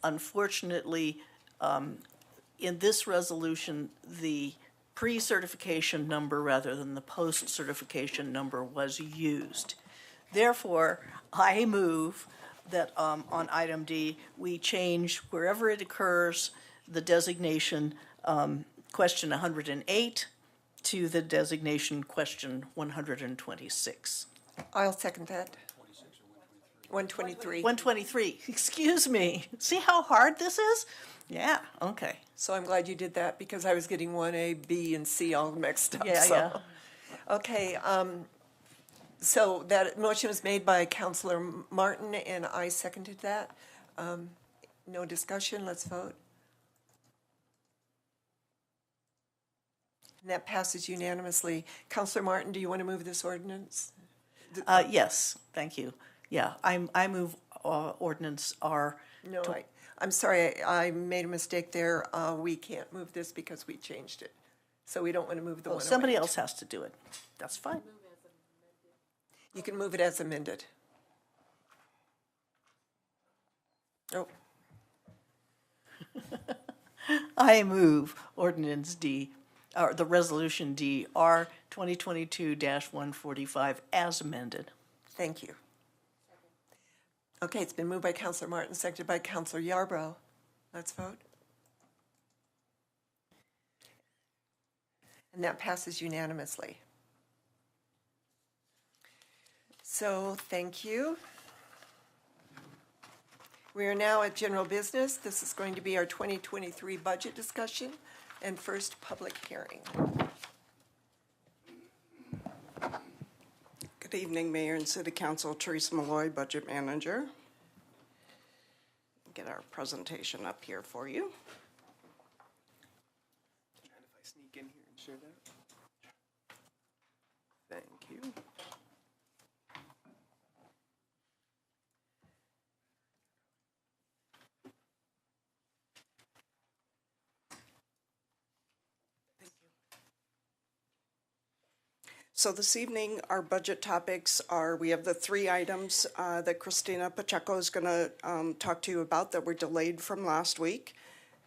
unfortunately, in this resolution, the pre-certification number rather than the post-certification number was used. Therefore, I move that on item D, we change wherever it occurs, the designation question 108 to the designation question 126. I'll second that. 123. 123, excuse me. See how hard this is? Yeah, okay. So I'm glad you did that because I was getting 1A, B, and C all mixed up. Yeah, so. yeah. Okay, so that motion was made by Councilor Martin, and I seconded that. No discussion, let's vote. And that passes unanimously. Councilor Martin, do you want to move this ordinance? Yes, thank you. Yeah, I move ordinance R. No, I'm sorry, I made a mistake there. We can't move this because we changed it. So we don't want to move the 108. Somebody else has to do it. That's fine. You can move it as amended. Oh. I move ordinance D, or the resolution D, R 2022-145 as amended. Thank you. Okay, it's been moved by Councilor Martin, seconded by Councilor Yarbrough. Let's vote. And that passes unanimously. So, thank you. We are now at general business. This is going to be our 2023 budget discussion and first public hearing. Good evening, Mayor and City Council. Teresa Malloy, Budget Manager. Get our presentation up here for you. If I sneak in here and share that. Thank you. So this evening, our budget topics are, we have the 3 items that Christina Pacheco is going to talk to you about that were delayed from last week.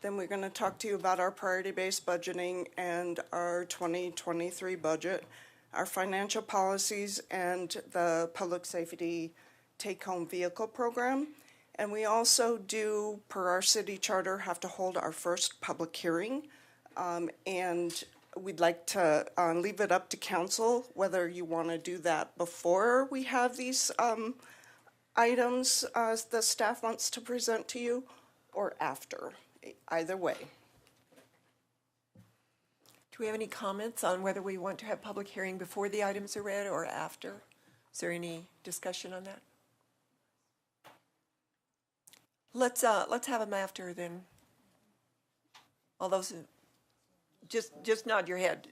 Then we're going to talk to you about our priority-based budgeting and our 2023 budget, our financial policies, and the public safety take-home vehicle program. And we also do, per our city charter, have to hold our first public hearing and we'd like to leave it up to council whether you want to do that before we have these items the staff wants to present to you, or after. Either way. Do we have any comments on whether we want to have public hearing before the items are read or after? Is there any discussion on that? Let's have them after then. All those, just nod your head.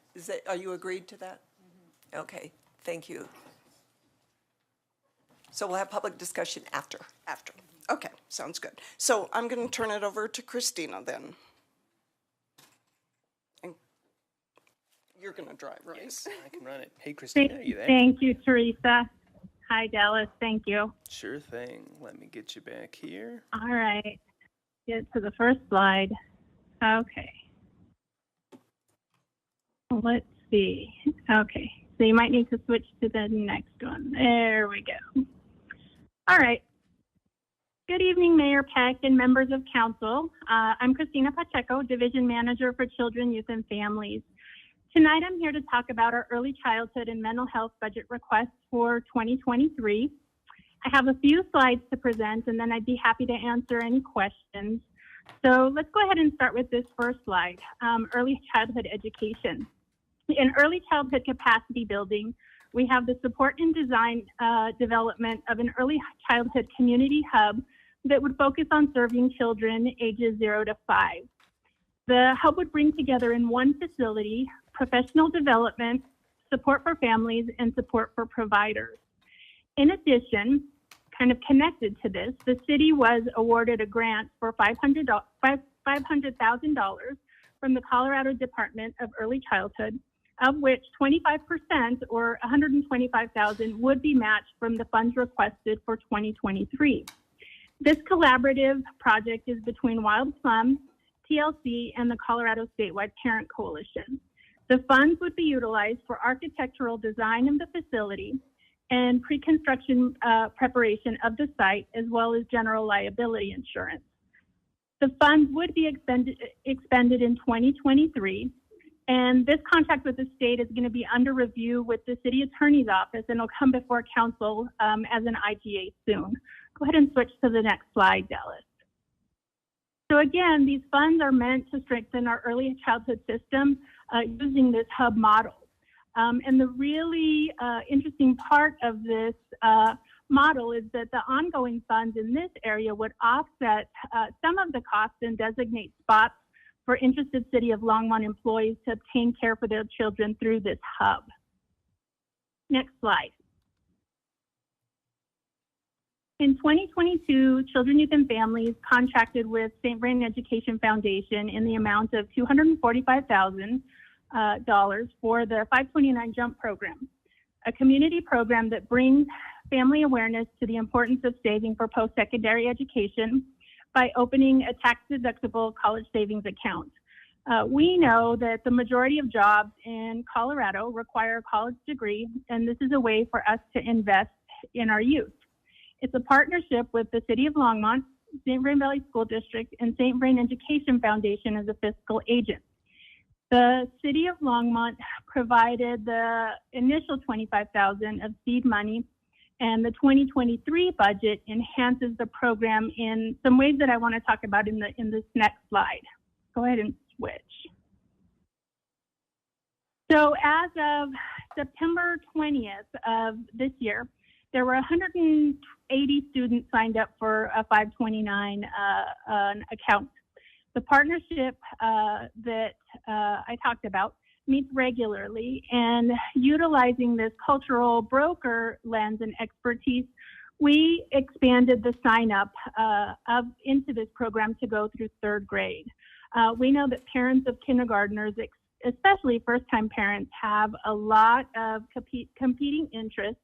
Are you agreed to that? Mm-hmm. Okay, thank you. So we'll have public discussion after. After. Okay, sounds good. So I'm going to turn it over to Christina then. And you're going to drive, right? Yes, I can run it. Hey, Christina, are you there? Thank you, Teresa. Hi, Dallas. Thank you. Sure thing. Let me get you back here. All right. Get to the first slide. Okay. Let's see. Okay. So you might need to switch to the next one. There we go. All right. Good evening, Mayor Peck and members of council. I'm Christina Pacheco, Division Manager for Children, Youth, and Families. Tonight, I'm here to talk about our early childhood and mental health budget requests for 2023. I have a few slides to present, and then I'd be happy to answer any questions. So let's go ahead and start with this first slide, early childhood education. In early childhood capacity building, we have the support and design development of an early childhood community hub that would focus on serving children ages 0 to 5. The hub would bring together in one facility professional development, support for families, and support for providers. In addition, kind of connected to this, the city was awarded a grant for $500,000 from the Colorado Department of Early Childhood, of which 25% or $125,000 would be matched from the funds requested for 2023. This collaborative project is between Wild Plum, TLC, and the Colorado Statewide Parent Coalition. The funds would be utilized for architectural design of the facility and pre-construction preparation of the site, as well as general liability insurance. The funds would be expended in 2023, and this contract with the state is going to be under review with the city attorney's office, and it'll come before council as an IGA soon. Go ahead and switch to the next slide, Dallas. So again, these funds are meant to strengthen our early childhood system using this hub model. And the really interesting part of this model is that the ongoing funds in this area would offset some of the costs and designate spots for interested City of Longmont employees to obtain care for their children through this hub. Next slide. In 2022, Children, Youth, and Families contracted with St. Brennan Education Foundation in the amount of $245,000 for the 529 JUMP program, a community program that brings family awareness to the importance of saving for post-secondary education by opening a tax-deductible college savings account. We know that the majority of jobs in Colorado require a college degree, and this is a way for us to invest in our youth. It's a partnership with the City of Longmont, St. Vrain Valley School District, and St. Vrain Education Foundation as a fiscal agent. The City of Longmont provided the initial $25,000 of seed money, and the 2023 budget enhances the program in some ways that I want to talk about in this next slide. Go ahead and switch. So as of September 20th of this year, there were 180 students signed up for a 529 account. The partnership that I talked about meets regularly, and utilizing this cultural broker lens and expertise, we expanded the sign up into this program to go through 3rd grade. We know that parents of kindergartners, especially first-time parents, have a lot of competing interests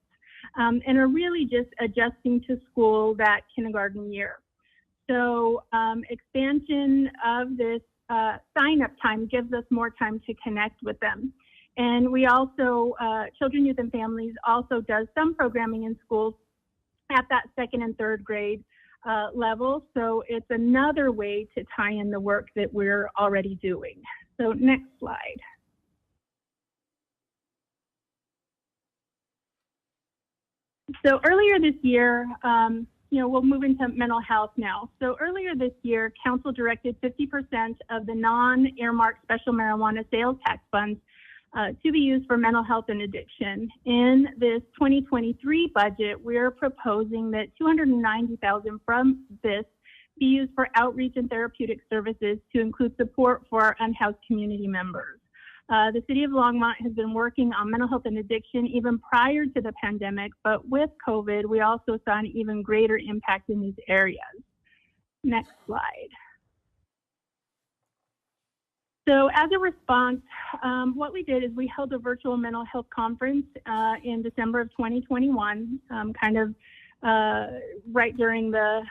and are really just adjusting to school that kindergarten year. So expansion of this sign-up time gives us more time to connect with them. And we also, Children, Youth, and Families also does some programming in schools at that 2nd and 3rd grade level. So it's another way to tie in the work that we're already doing. So next slide. So earlier this year, we'll move into mental health now. So earlier this year, council directed 50% of the non-earmarked special marijuana sales tax funds to be used for mental health and addiction. In this 2023 budget, we're proposing that $290,000 from this be used for outreach and therapeutic services to include support for our unhoused community members. The City of Longmont has been working on mental health and addiction even prior to the pandemic, but with COVID, we also saw an even greater impact in these areas. Next slide. So as a response, what we did is we held a virtual mental health conference in December of 2021, right during the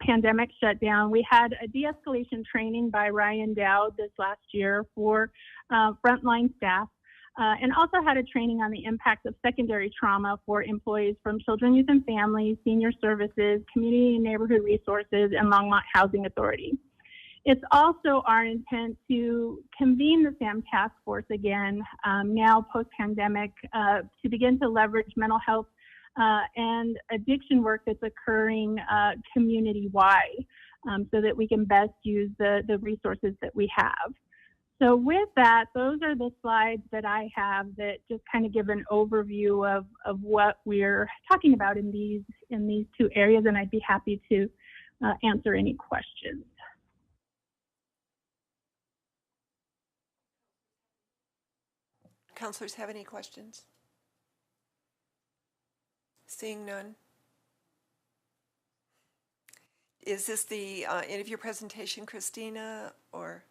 pandemic shutdown. We had a de-escalation training by Ryan Dowd this last year for frontline staff, and also had a training on the impact of secondary trauma for employees from Children, Youth, and Families, Senior Services, Community and Neighborhood Resources, and Longmont Housing Authority. It's also our intent to convene the SAM task force again, now post-pandemic, to begin to leverage mental health and addiction work that's occurring community-wide, so that we can best use the resources that we have. So with that, those are the slides that I have that just kind of give an overview of what we're talking about in these two areas, and I'd be happy to answer any questions. Councilors have any questions? Seeing none. Is this the end of your presentation, Christina, or?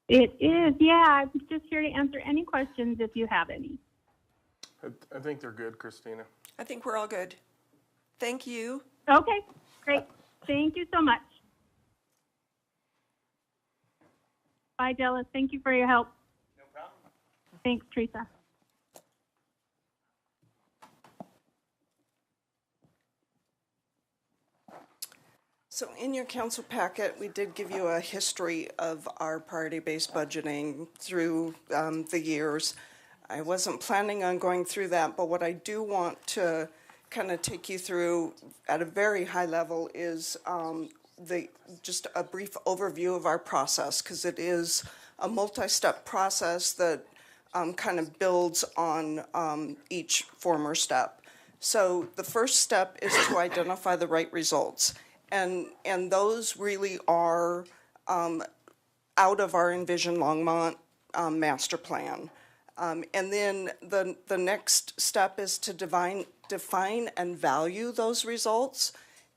It is, yeah. I'm just here to answer any questions if you have any. I think they're good, Christina. I think we're all good. Thank you. Okay, great. Thank you so much. Bye, Dallas. Thank you for your help. No problem. Thanks, Teresa. So in your council packet, we did give you a history of our priority-based budgeting through the years. I wasn't planning on going through that, but what I do want to kind of take you through at a very high level is just a brief overview of our process, because it is a multi-step process that kind of builds on each former step. So the first step is to identify the right results. And those really are out of our Envision Longmont master plan. And then the next step is to define and value those results.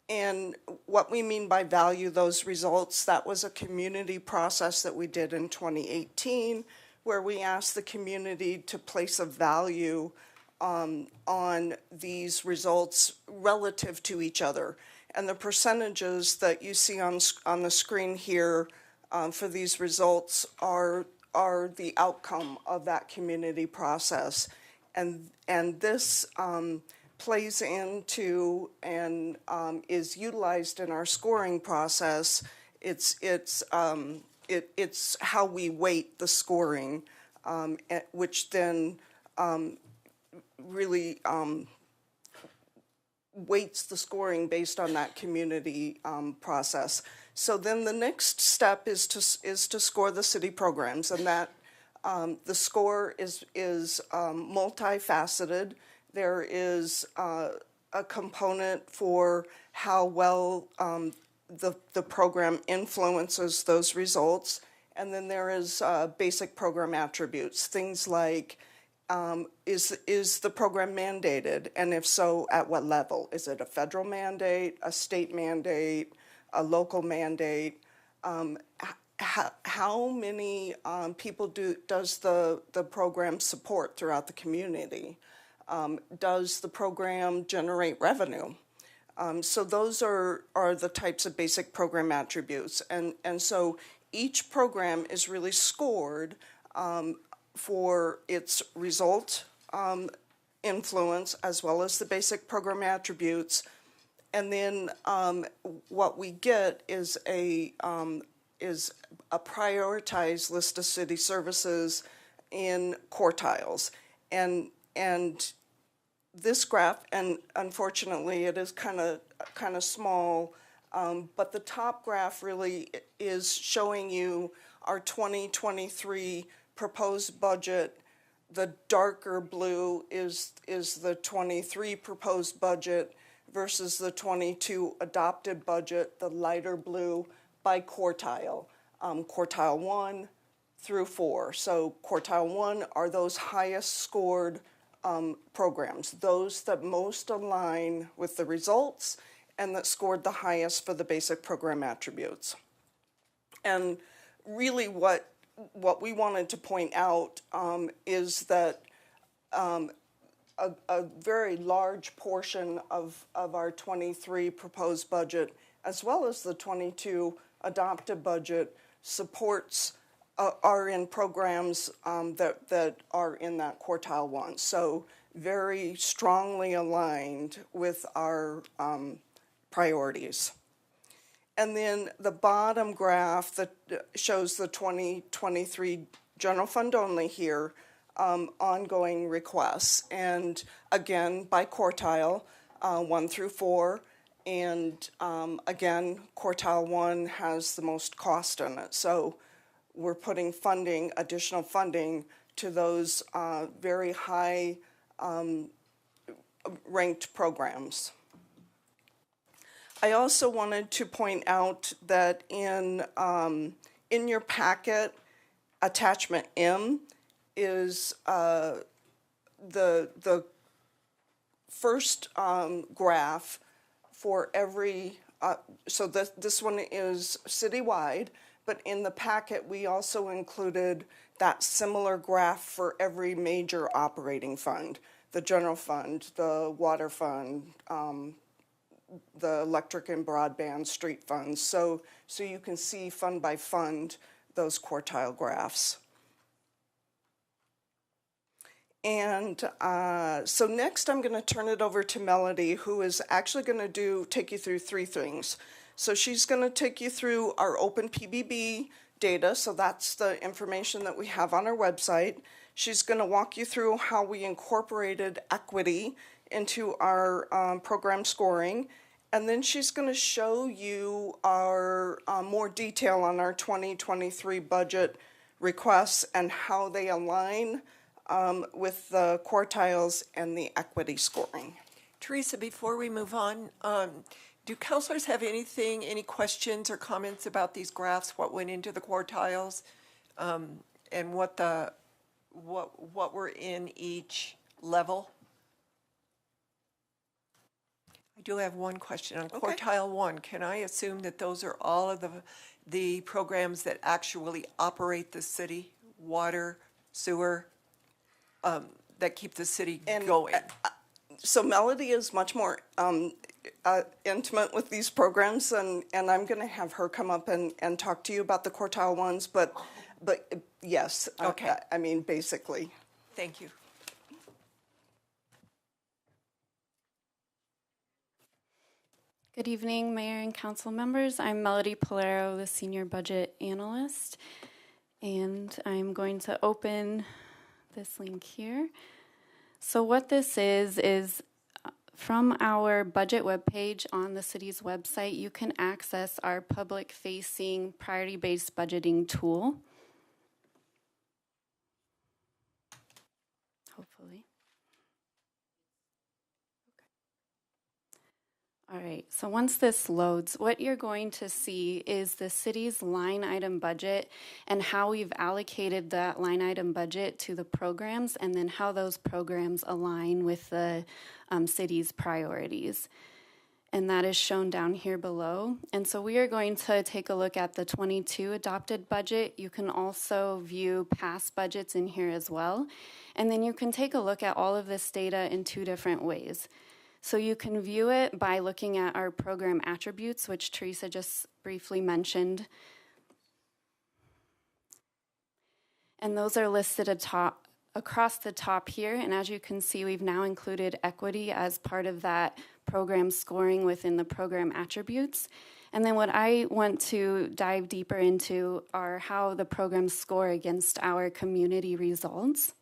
And what we mean by value those results, that was a community process that we did in 2018, where we asked the community to place a value on these results relative to each other. And the percentages that you see on the screen here for these results are the outcome of that community process. And this plays into and is utilized in our scoring process. It's how we weight the scoring, which then really weights the scoring based on that community process. So then the next step is to score the city programs, and that the score is multifaceted. There is a component for how well the program influences those results, and then there is basic program attributes, things like is the program mandated, and if so, at what level? Is it a federal mandate, a state mandate, a local mandate? How many people does the program support throughout the community? Does the program generate revenue? So those are the types of basic program attributes, and so each program is really scored for its result influence as well as the basic program attributes, and then what we get is a prioritized list of city services in quartiles, and this graph, and unfortunately it is kind of small, but the top graph really is showing you our 2023 proposed budget. The darker blue is the 23 proposed budget versus the 22 adopted budget, the lighter blue by quartile, quartile 1 through 4. So quartile 1 are those highest scored programs, those that most align with the results and that scored the highest for the basic program attributes. And really what we wanted to point out is that a very large portion of our 23 proposed budget, as well as the 22 adopted budget, supports are in programs that are in that quartile 1. So very strongly aligned with our priorities. And then the bottom graph that shows the 2023 general fund only here, ongoing requests. And again, by quartile, 1 through 4. And again, quartile 1 has the most cost in it. So we're putting funding, additional funding to those very high ranked programs. I also wanted to point out that in your packet, attachment M is the first graph for every, so this one is citywide, but in the packet we also included that similar graph for every major operating fund, the general fund, the water fund, the electric and broadband street funds. So you can see fund by fund those quartile graphs. And so next I'm going to turn it over to Melody, who is actually going to take you through 3 things. So she's going to take you through our open PBB data, so that's the information that we have on our website. She's going to walk you through how we incorporated equity into our program scoring, and then she's going to show you our more detail on our 2023 budget requests and how they align with the quartiles and the equity scoring. Teresa, before we move on, do counselors have any questions or comments about these graphs, what went into the quartiles, and what were in each level? I do have one question on quartile 1. Can I assume that those are all of the programs that actually operate the city, water, sewer, that keep the city going? So Melody is much more intimate with these programs, and I'm going to have her come up and talk to you about the quartile ones, but yes, okay. I mean, basically. Thank you. Good evening, Mayor and Council members. I'm Melody Polero, the Senior Budget Analyst, and I'm going to open this link here. So what this is from our budget webpage on the city's website, you can access our public-facing priority-based budgeting tool. Hopefully. All right, so once this loads, what you're going to see is the city's line item budget and how we've allocated that line item budget to the programs, and then how those programs align with the city's priorities. And that is shown down here below. And so we are going to take a look at the 22 adopted budget. You can also view past budgets in here as well. And then you can take a look at all of this data in 2 different ways. So you can view it by looking at our program attributes, which Teresa just briefly mentioned. And those are listed across the top here. And as you can see, we've now included equity as part of that program scoring within the program attributes. And then what I want to dive deeper into are how the programs score against our community results.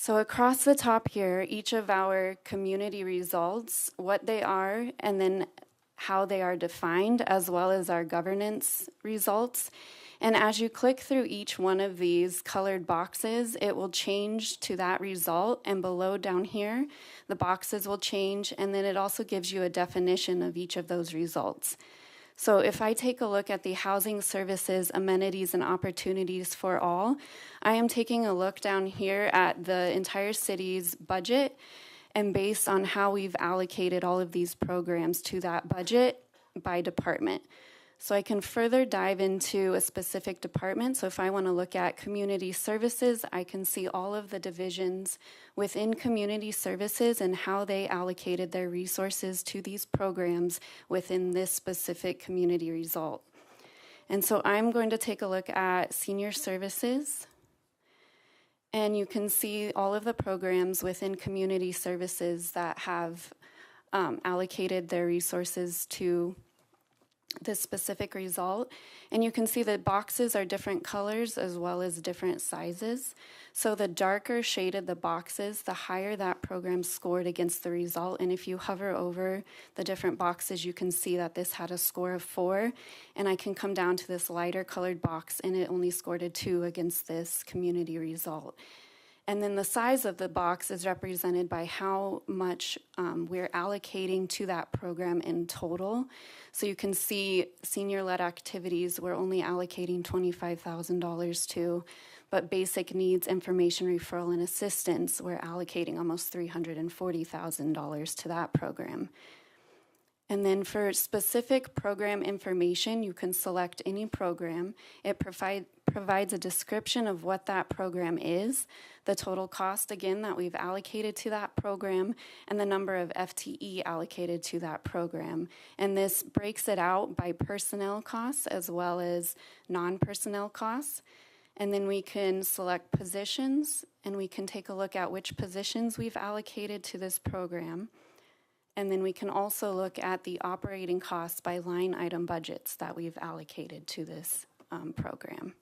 So across the top here, each of our community results, what they are, and then how they are defined, as well as our governance results. And as you click through each one of these colored boxes, it will change to that result. And below down here, the boxes will change. And then it also gives you a definition of each of those results. So if I take a look at the housing services, amenities, and opportunities for all, I am taking a look down here at the entire city's budget, and based on how we've allocated all of these programs to that budget by department. So I can further dive into a specific department. So if I want to look at community services, I can see all of the divisions within community services and how they allocated their resources to these programs within this specific community result. And so I'm going to take a look at senior services. And you can see all of the programs within community services that have allocated their resources to this specific result. And you can see the boxes are different colors as well as different sizes. So the darker shaded the boxes, the higher that program scored against the result. And if you hover over the different boxes, you can see that this had a score of 4. And I can come down to this lighter colored box and it only scored a 2 against this community result. And then the size of the box is represented by how much we're allocating to that program in total. So you can see senior-led activities we're only allocating $25,000 to, but basic needs, information, referral, and assistance, we're allocating almost $340,000 to that program. And then for specific program information, you can select any program. It provides a description of what that program is, the total cost, again, that we've allocated to that program, and the number of FTE allocated to that program. And this breaks it out by personnel costs as well as non-personnel costs. And then we can select positions, and we can take a look at which positions we've allocated to this program. And then we can also look at the operating costs by line item budgets that we've allocated to this program.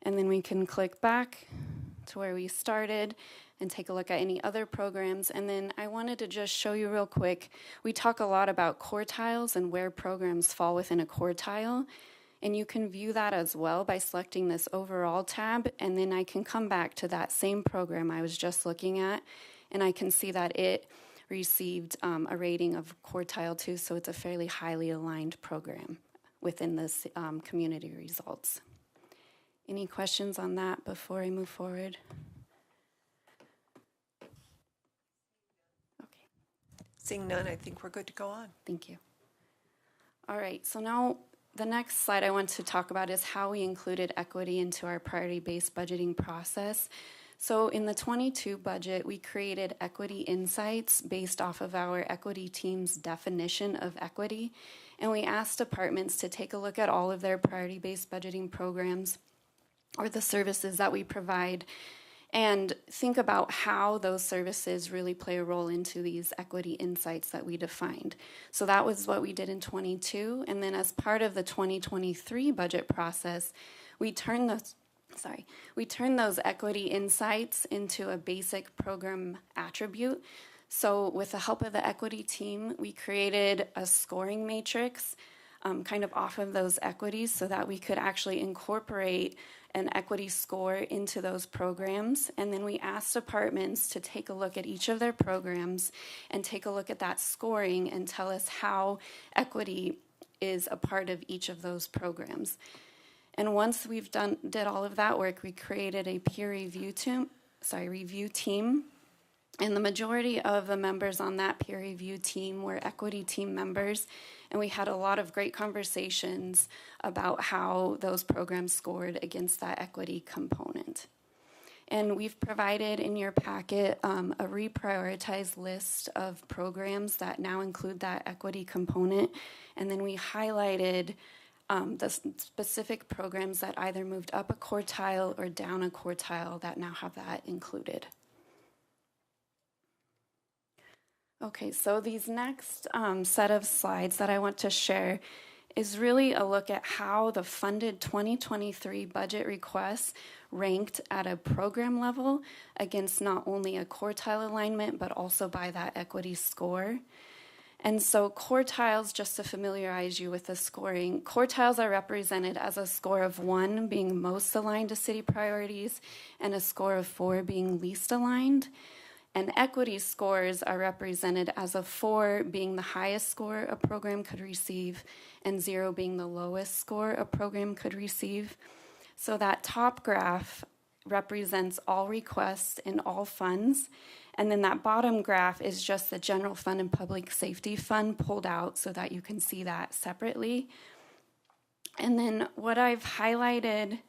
And then we can click back to where we started and take a look at any other programs. And then I wanted to just show you real quick, we talk a lot about quartiles and where programs fall within a quartile. And you can view that as well by selecting this overall tab. And then I can come back to that same program I was just looking at, and I can see that it received a rating of quartile 2, so it's a fairly highly aligned program within this community results. Any questions on that before I move forward? Okay. Seeing none, I think we're good to go on. Thank you. All right, so now the next slide I want to talk about is how we included equity into our priority-based budgeting process. So in the 22 budget, we created equity insights based off of our equity team's definition of equity. And we asked departments to take a look at all of their priority-based budgeting programs or the services that we provide and think about how those services really play a role into these equity insights that we defined. So that was what we did in 22. And then as part of the 2023 budget process, we turned those equity insights into a basic program attribute. So with the help of the equity team, we created a scoring matrix kind of off of those equities so that we could actually incorporate an equity score into those programs. And then we asked departments to take a look at each of their programs and take a look at that scoring and tell us how equity is a part of each of those programs. And once we've did all of that work, we created a peer review team. And the majority of the members on that peer review team were equity team members. And we had a lot of great conversations about how those programs scored against that equity component. And we've provided in your packet a reprioritized list of programs that now include that equity component. And then we highlighted the specific programs that either moved up a quartile or down a quartile that now have that included. Okay, so these next set of slides that I want to share is really a look at how the funded 2023 budget requests ranked at a program level against not only a quartile alignment, but also by that equity score. And so quartiles, just to familiarize you with the scoring, quartiles are represented as a score of 1 being most aligned to city priorities and a score of 4 being least aligned. And equity scores are represented as a 4 being the highest score a program could receive and 0 being the lowest score a program could receive. So that top graph represents all requests in all funds. And then that bottom graph is just the general fund and public safety fund pulled out so that you can see that separately. And then what I've highlighted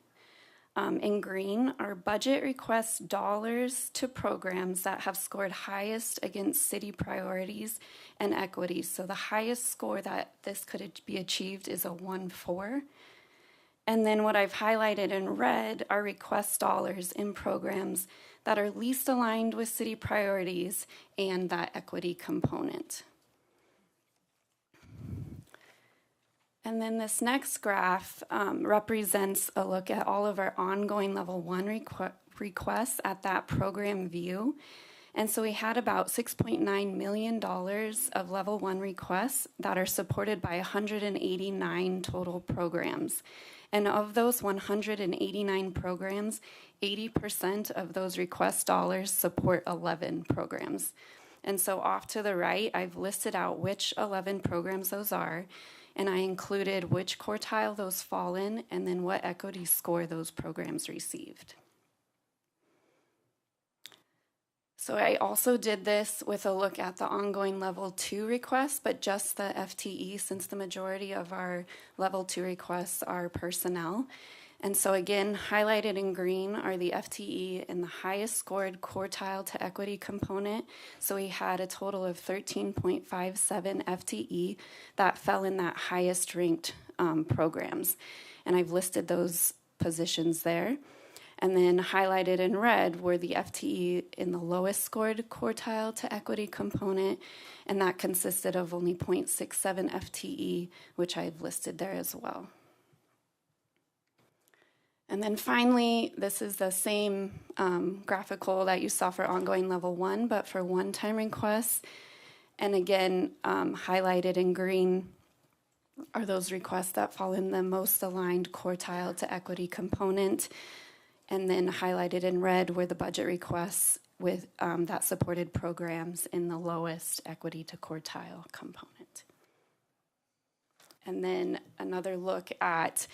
in green are budget request dollars to programs that have scored highest against city priorities and equities. So the highest score that this could be achieved is a 1-4. And then what I've highlighted in red are request dollars in programs that are least aligned with city priorities and that equity component. And then this next graph represents a look at all of our ongoing level 1 requests at that program view. And so we had about $6.9 million of level 1 requests that are supported by 189 total programs. And of those 189 programs, 80% of those request dollars support 11 programs. And so off to the right, I've listed out which 11 programs those are, and I included which quartile those fall in, and then what equity score those programs received. So I also did this with a look at the ongoing level 2 requests, but just the FTE, since the majority of our level 2 requests are personnel. And so again, highlighted in green are the FTE in the highest scored quartile to equity component. So we had a total of 13.57 FTE that fell in that highest ranked programs. And I've listed those positions there. And then highlighted in red were the FTE in the lowest scored quartile to equity component, and that consisted of only 0.67 FTE, which I've listed there as well. And then finally, this is the same graphical that you saw for ongoing level 1, but for one-time requests. And again, highlighted in green are those requests that fall in the most aligned quartile to equity component. And then highlighted in red were the budget requests with that supported programs in the lowest equity to quartile component. And then another look at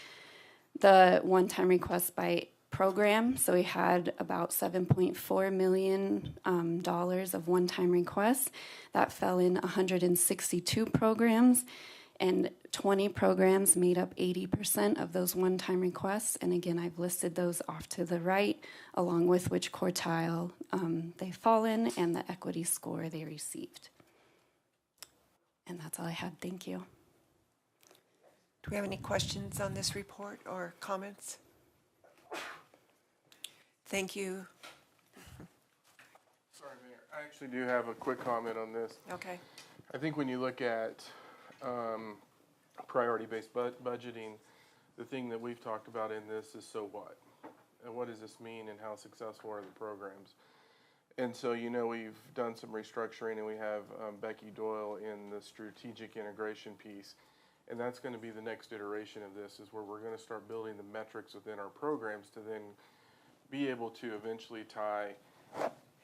the one-time requests by program. So we had about $7.4 million of one-time requests that fell in 162 programs, and 20 programs made up 80% of those one-time requests. And again, I've listed those off to the right, along with which quartile they fall in and the equity score they received. And that's all I had. Thank you. Do we have any questions on this report or comments? Thank you. Sorry, Mayor. I actually do have a quick comment on this. Okay. I think when you look at priority-based budgeting, the thing that we've talked about in this is so what? And what does this mean and how successful are the programs? And so, you know, we've done some restructuring and we have Becky Doyle in the strategic integration piece. And that's going to be the next iteration of this, is where we're going to start building the metrics within our programs to then be able to eventually tie,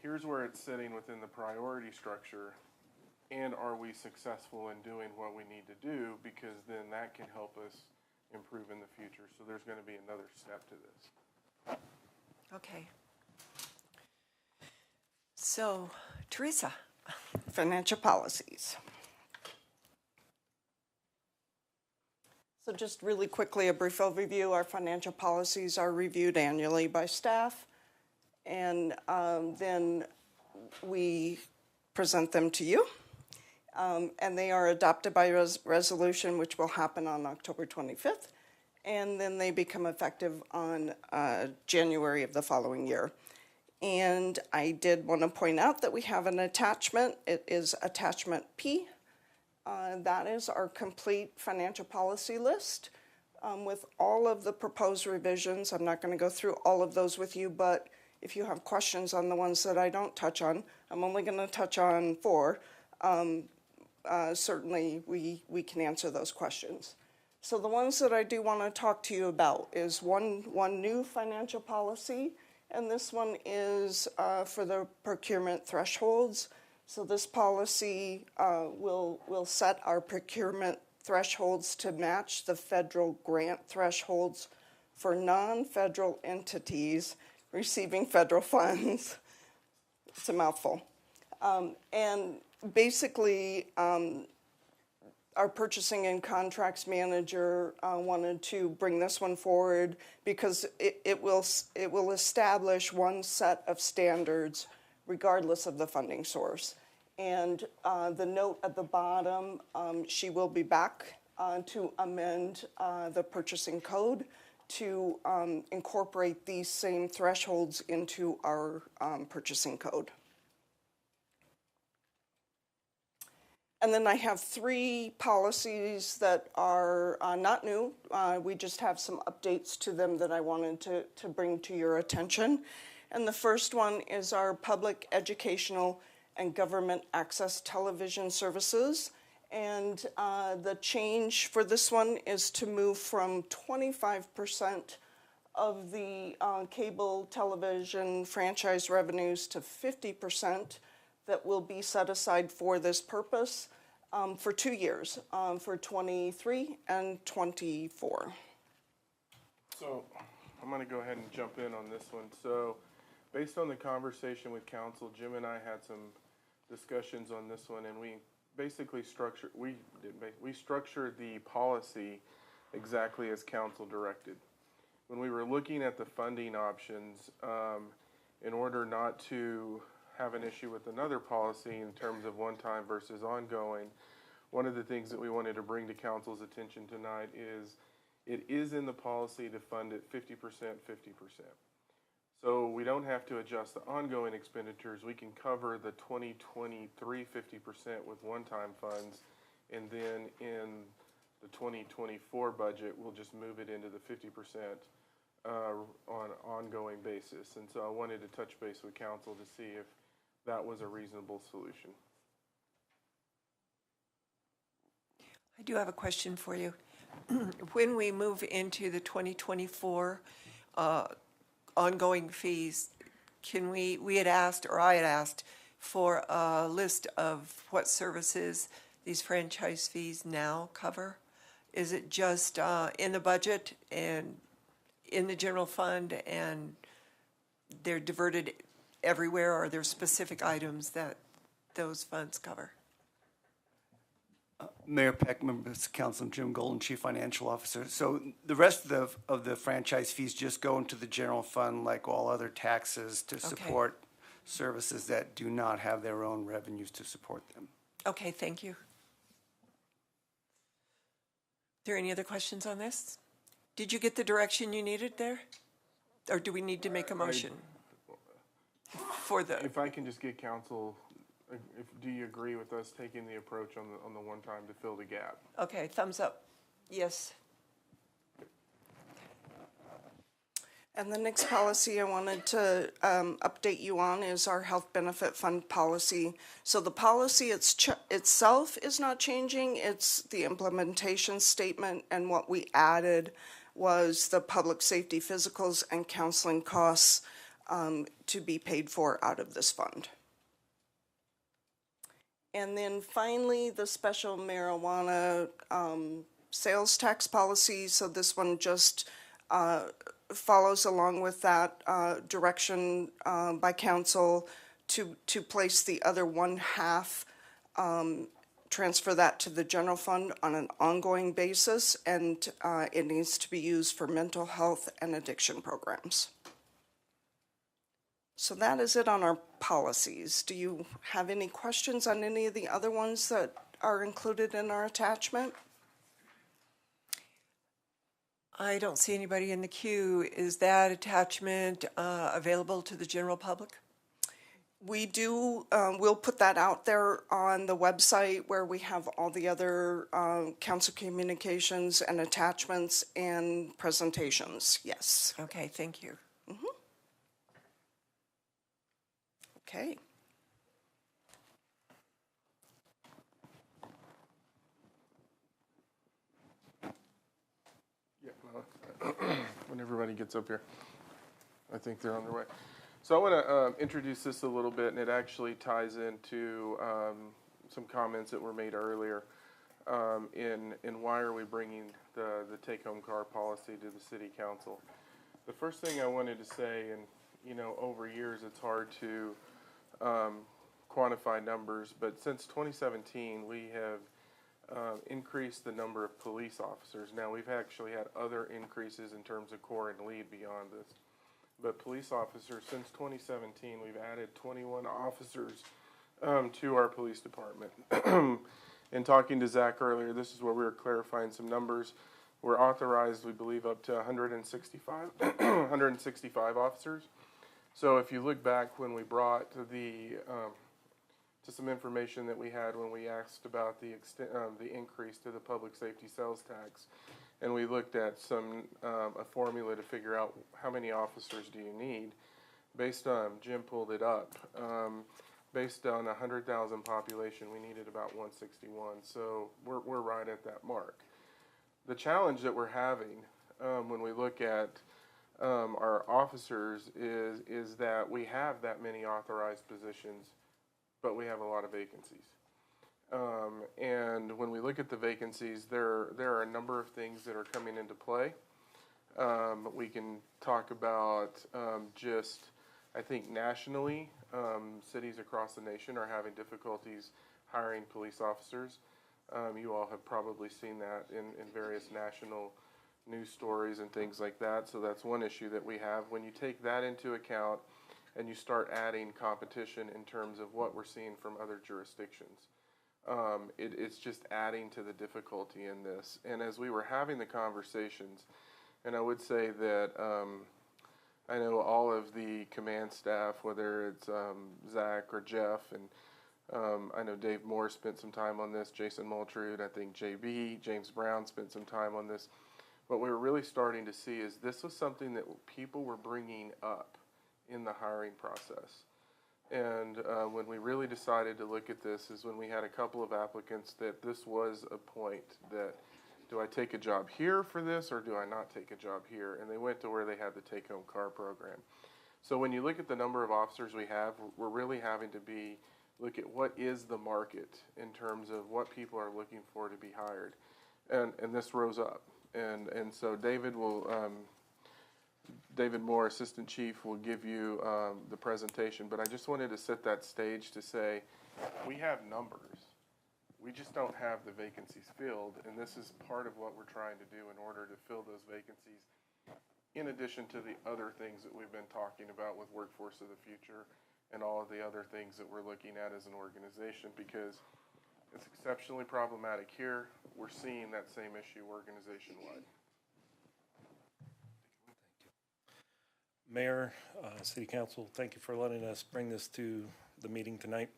here's where it's sitting within the priority structure, and are we successful in doing what we need to do, because then that can help us improve in the future. So there's going to be another step to this. Okay. So, Teresa. Financial policies. So just really quickly, a brief overview. Our financial policies are reviewed annually by staff, and then we present them to you. And they are adopted by resolution, which will happen on October 25th, and then they become effective on January of the following year. And I did want to point out that we have an attachment. It is attachment P. That is our complete financial policy list with all of the proposed revisions. I'm not going to go through all of those with you, but if you have questions on the ones that I don't touch on, I'm only going to touch on 4. Certainly, we can answer those questions. So the ones that I do want to talk to you about is one new financial policy, and this one is for the procurement thresholds. So this policy will set our procurement thresholds to match the federal grant thresholds for non-federal entities receiving federal funds. It's a mouthful. And basically, our purchasing and contracts manager wanted to bring this one forward because it will establish one set of standards regardless of the funding source. And the note at the bottom, she will be back to amend the purchasing code to incorporate these same thresholds into our purchasing code. And then I have 3 policies that are not new. We just have some updates to them that I wanted to bring to your attention. And the first one is our public educational and government access television services. And the change for this one is to move from 25% of the cable television franchise revenues to 50% that will be set aside for this purpose for 2 years, for 23 and 24. So I'm going to go ahead and jump in on this one. So based on the conversation with council, Jim and I had some discussions on this one, and we basically structured the policy exactly as council directed. When we were looking at the funding options, in order not to have an issue with another policy in terms of one-time versus ongoing, one of the things that we wanted to bring to council's attention tonight is it is in the policy to fund it 50%, 50%. So we don't have to adjust the ongoing expenditures. We can cover the 2023 50% with one-time funds, and then in the 2024 budget, we'll just move it into the 50% on an ongoing basis. And so I wanted to touch base with council to see if that was a reasonable solution. I do have a question for you. When we move into the 2024 ongoing fees, can we had asked, or I had asked, for a list of what services these franchise fees now cover? Is it just in the budget and in the general fund, and they're diverted everywhere, or are there specific items that those funds cover? Mayor Peck, members of council, Jim Golden, Chief Financial Officer. So the rest of the franchise fees just go into the general fund like all other taxes to support services that do not have their own revenues to support them. Okay, thank you. Are there any other questions on this? Did you get the direction you needed there? Or do we need to make a motion for the? If I can just get council, do you agree with us taking the approach on the one time to fill the gap? Okay, thumbs up. Yes. And the next policy I wanted to update you on is our health benefit fund policy. So the policy itself is not changing. It's the implementation statement, and what we added was the public safety physicals and counseling costs to be paid for out of this fund. And then finally, the special marijuana sales tax policy. So this one just follows along with that direction by council to place the other 1/2, transfer that to the general fund on an ongoing basis, and it needs to be used for mental health and addiction programs. So that is it on our policies. Do you have any questions on any of the other ones that are included in our attachment? I don't see anybody in the queue. Is that attachment available to the general public? We do, we'll put that out there on the website where we have all the other council communications and attachments and presentations, yes. Okay, thank you. Okay. Yeah, when everybody gets up here, I think they're on their way. So I want to introduce this a little bit, and it actually ties into some comments that were made earlier in why are we bringing the take-home car policy to the city council. The first thing I wanted to say, and you know, over years it's hard to quantify numbers, but since 2017 we have increased the number of police officers. Now we've actually had other increases in terms of corps and lead beyond this. But police officers, since 2017, we've added 21 officers to our police department. In talking to Zach earlier, this is where we were clarifying some numbers. We're authorized, we believe, up to 165 officers. So if you look back when we brought the to some information that we had when we asked about the increase to the public safety sales tax, and we looked at a formula to figure out how many officers do you need. Based on, Jim pulled it up, based on 100,000 population, we needed about 161. So we're right at that mark. The challenge that we're having when we look at our officers is that we have that many authorized positions, but we have a lot of vacancies. And when we look at the vacancies, there are a number of things that are coming into play. We can talk about just, I think nationally, cities across the nation are having difficulties hiring police officers. You all have probably seen that in various national news stories and things like that. So that's one issue that we have. When you take that into account and you start adding competition in terms of what we're seeing from other jurisdictions, it's just adding to the difficulty in this. And as we were having the conversations, and I would say that I know all of the command staff, whether it's Zach or Jeff, and I know Dave Moore spent some time on this, Jason Moultrude, I think JB, James Brown spent some time on this. What we were really starting to see is this was something that people were bringing up in the hiring process. And when we really decided to look at this is when we had a couple of applicants that this was a point that, do I take a job here for this or do I not take a job here? And they went to where they had the take-home car program. So when you look at the number of officers we have, we're really having to look at what is the market in terms of what people are looking for to be hired. And this rose up. And so David Moore, Assistant Chief, will give you the presentation, but I just wanted to set that stage to say we have numbers. We just don't have the vacancies filled, and this is part of what we're trying to do in order to fill those vacancies, in addition to the other things that we've been talking about with Workforce of the Future and all of the other things that we're looking at as an organization, because it's exceptionally problematic here. We're seeing that same issue organization-wide. Mayor, City Council, thank you for letting us bring this to the meeting tonight.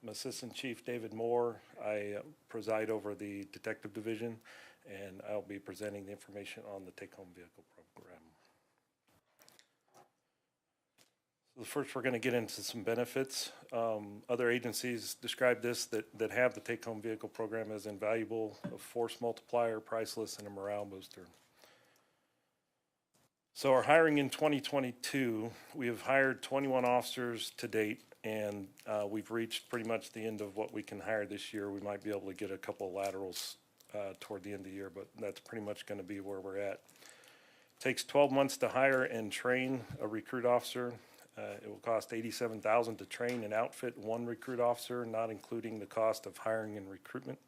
I'm Assistant Chief David Moore. I preside over the Detective Division, and I'll be presenting the information on the take-home vehicle program. So first, we're going to get into some benefits. Other agencies describe this that have the take-home vehicle program as invaluable, a force multiplier, priceless, and a morale booster. So our hiring in 2022, we have hired 21 officers to date, and we've reached pretty much the end of what we can hire this year. We might be able to get a couple of laterals toward the end of the year, but that's pretty much going to be where we're at. It takes 12 months to hire and train a recruit officer. It will cost $87,000 to train and outfit one recruit officer, not including the cost of hiring and recruitment.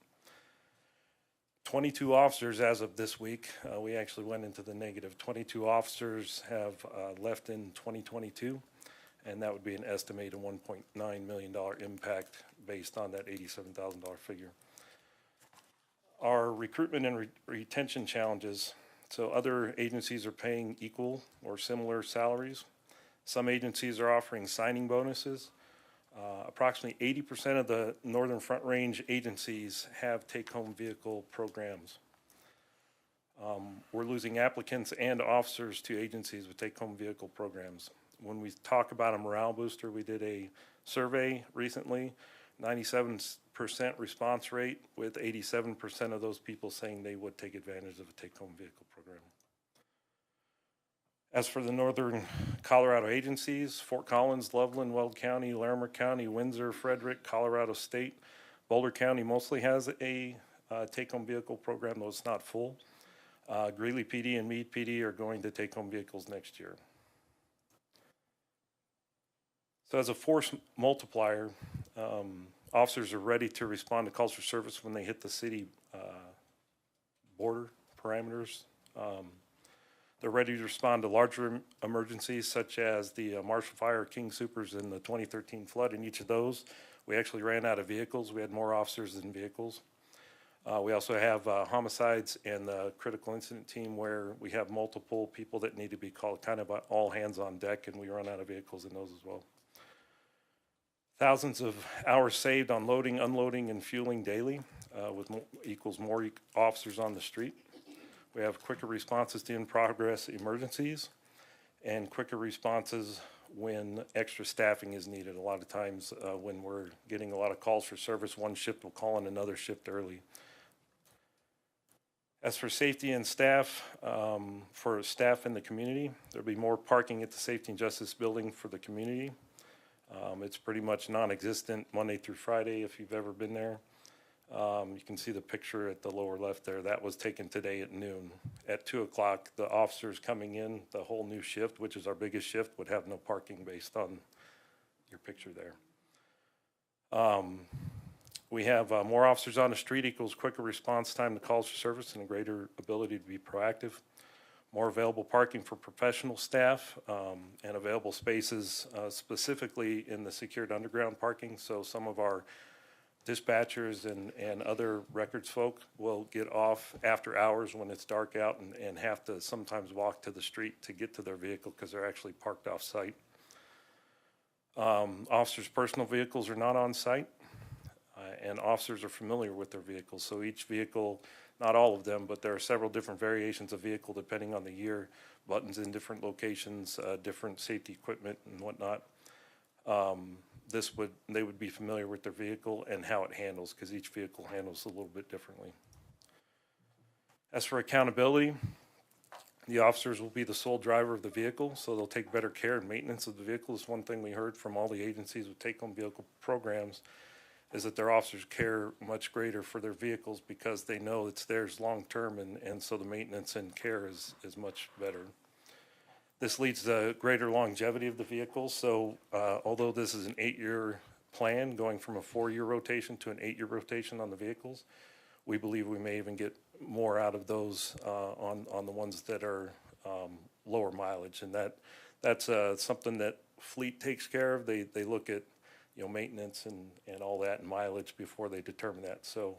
22 officers as of this week. We actually went into the negative. 22 officers have left in 2022, and that would be an estimated $1.9 million impact based on that $87,000 figure. Our recruitment and retention challenges. So other agencies are paying equal or similar salaries. Some agencies are offering signing bonuses. Approximately 80% of the Northern Front Range agencies have take-home vehicle programs. We're losing applicants and officers to agencies with take-home vehicle programs. When we talk about a morale booster, we did a survey recently, 97% response rate, with 87% of those people saying they would take advantage of a take-home vehicle program. As for the Northern Colorado agencies, Fort Collins, Loveland, Weld County, Larimer County, Windsor, Frederick, Colorado State, Boulder County mostly has a take-home vehicle program, though it's not full. Greeley PD and Meade PD are going to take-home vehicles next year. So as a force multiplier, officers are ready to respond to calls for service when they hit the city border parameters. They're ready to respond to larger emergencies such as the Marshall Fire, King Supers, and the 2013 flood. In each of those, we actually ran out of vehicles. We had more officers than vehicles. We also have homicides and the critical incident team where we have multiple people that need to be called, kind of all hands on deck, and we run out of vehicles in those as well. Thousands of hours saved on loading, unloading, and fueling daily, equals more officers on the street. We have quicker responses to in-progress emergencies and quicker responses when extra staffing is needed. A lot of times when we're getting a lot of calls for service, one shift will call in another shift early. As for safety and staff, for staff in the community, there'll be more parking at the Safety and Justice Building for the community. It's pretty much non-existent Monday through Friday if you've ever been there. You can see the picture at the lower left there. That was taken today at noon. At 2 o'clock, the officers coming in, the whole new shift, which is our biggest shift, would have no parking based on your picture there. We have more officers on the street equals quicker response time to calls for service and a greater ability to be proactive. More available parking for professional staff and available spaces specifically in the secured underground parking. So some of our dispatchers and other records folk will get off after hours when it's dark out and have to sometimes walk to the street to get to their vehicle because they're actually parked off site. Officers' personal vehicles are not on site, and officers are familiar with their vehicles. So each vehicle, not all of them, but there are several different variations of vehicle depending on the year, buttons in different locations, different safety equipment and whatnot. They would be familiar with their vehicle and how it handles, because each vehicle handles a little bit differently. As for accountability, the officers will be the sole driver of the vehicle, so they'll take better care and maintenance of the vehicle. Is one thing we heard from all the agencies with take-home vehicle programs, is that their officers care much greater for their vehicles because they know it's theirs long-term, and so the maintenance and care is much better. This leads to greater longevity of the vehicle. So although this is an 8-year plan, going from a 4-year rotation to an 8-year rotation on the vehicles, we believe we may even get more out of those on the ones that are lower mileage. And that's something that fleet takes care of. They look at maintenance and all that and mileage before they determine that. So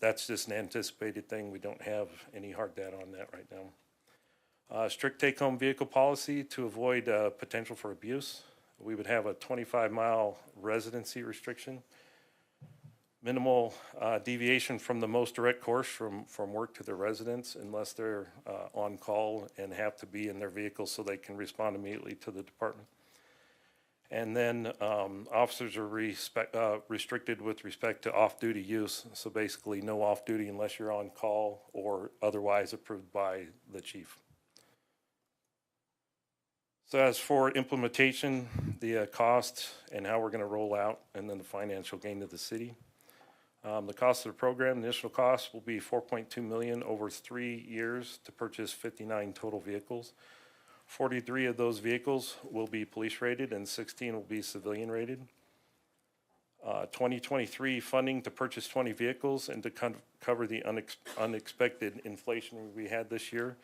that's just an anticipated thing. We don't have any hard data on that right now. Strict take-home vehicle policy to avoid potential for abuse. We would have a 25-mile residency restriction. Minimal deviation from the most direct course from work to their residence unless they're on call and have to be in their vehicle so they can respond immediately to the department. And then officers are restricted with respect to off-duty use. So basically no off-duty unless you're on call or otherwise approved by the chief. So as for implementation, the cost and how we're going to roll out, and then the financial gain to the city. The cost of the program, the initial cost will be $4.2 million over 3 years to purchase 59 total vehicles. 43 of those vehicles will be police rated and 16 will be civilian rated. 2023 funding to purchase 20 vehicles and to cover the unexpected inflation we had this year.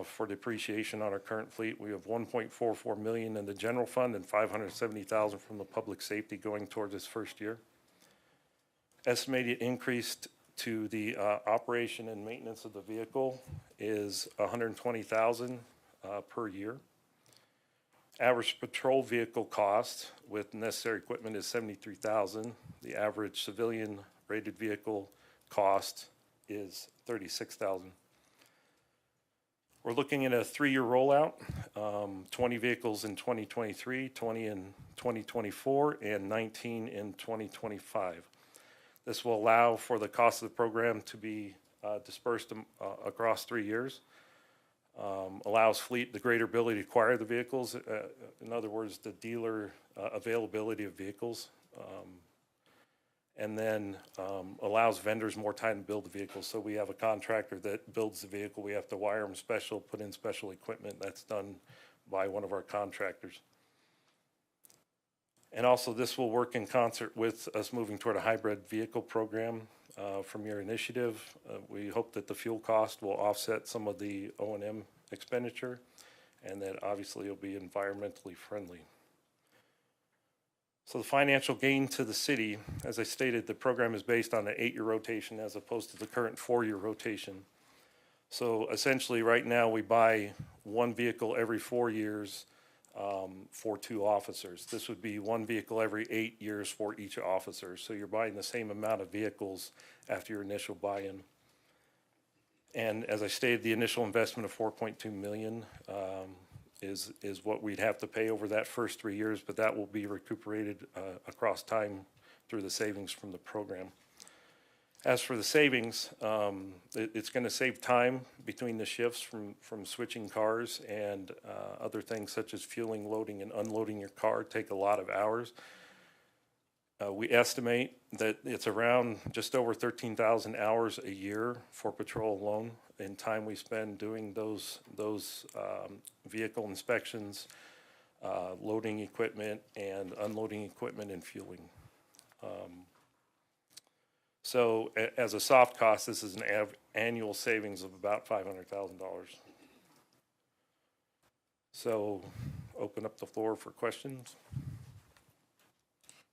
For depreciation on our current fleet, we have $1.44 million in the general fund and $570,000 from the public safety going towards this first year. Estimated increase to the operation and maintenance of the vehicle is $120,000 per year. Average patrol vehicle cost with necessary equipment is $73,000. The average civilian rated vehicle cost is $36,000. We're looking at a 3-year rollout, 20 vehicles in 2023, 20 in 2024, and 19 in 2025. This will allow for the cost of the program to be dispersed across 3 years. Allows fleet the greater ability to acquire the vehicles. In other words, the dealer availability of vehicles. And then allows vendors more time to build the vehicles. So we have a contractor that builds the vehicle. We have to wire them special, put in special equipment. That's done by one of our contractors. And also this will work in concert with us moving toward a hybrid vehicle program from your initiative. We hope that the fuel cost will offset some of the O&M expenditure, and that obviously it'll be environmentally friendly. So the financial gain to the city, as I stated, the program is based on an 8-year rotation as opposed to the current 4-year rotation. So essentially right now we buy one vehicle every 4 years for 2 officers. This would be one vehicle every 8 years for each officer. So you're buying the same amount of vehicles after your initial buy-in. And as I stated, the initial investment of $4.2 million is what we'd have to pay over that first 3 years, but that will be recuperated across time through the savings from the program. As for the savings, it's going to save time between the shifts from switching cars, and other things such as fueling, loading, and unloading your car take a lot of hours. We estimate that it's around just over 13,000 hours a year for patrol alone in time we spend doing those vehicle inspections, loading equipment, and unloading equipment and fueling. So as a soft cost, this is an annual savings of about $500,000. So open up the floor for questions.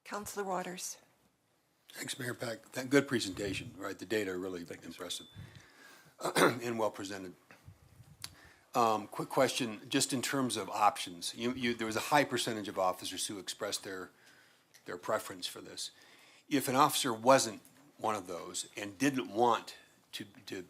Councilor Waters. Thanks, Mayor Peck. Good presentation, right? The data are really impressive and well presented. Quick question, just in terms of options. There was a high percentage of officers who expressed their preference for this. If an officer wasn't one of those and didn't want to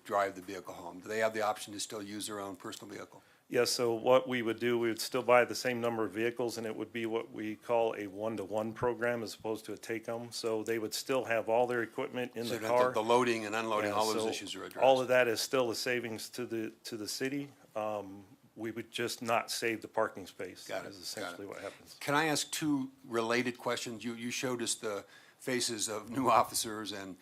drive the vehicle home, do they have the option to still use their own personal vehicle? Yes, so what we would do, we would still buy the same number of vehicles, and it would be what we call a one-to-one program as opposed to a take-home. So they would still have all their equipment in the car. The loading and unloading, Yeah, all those so issues are addressed. all of that is still a savings to the city. We would just not save the parking space. Got it, Is essentially what happens. Can I ask 2 related questions? You showed us the faces of new officers and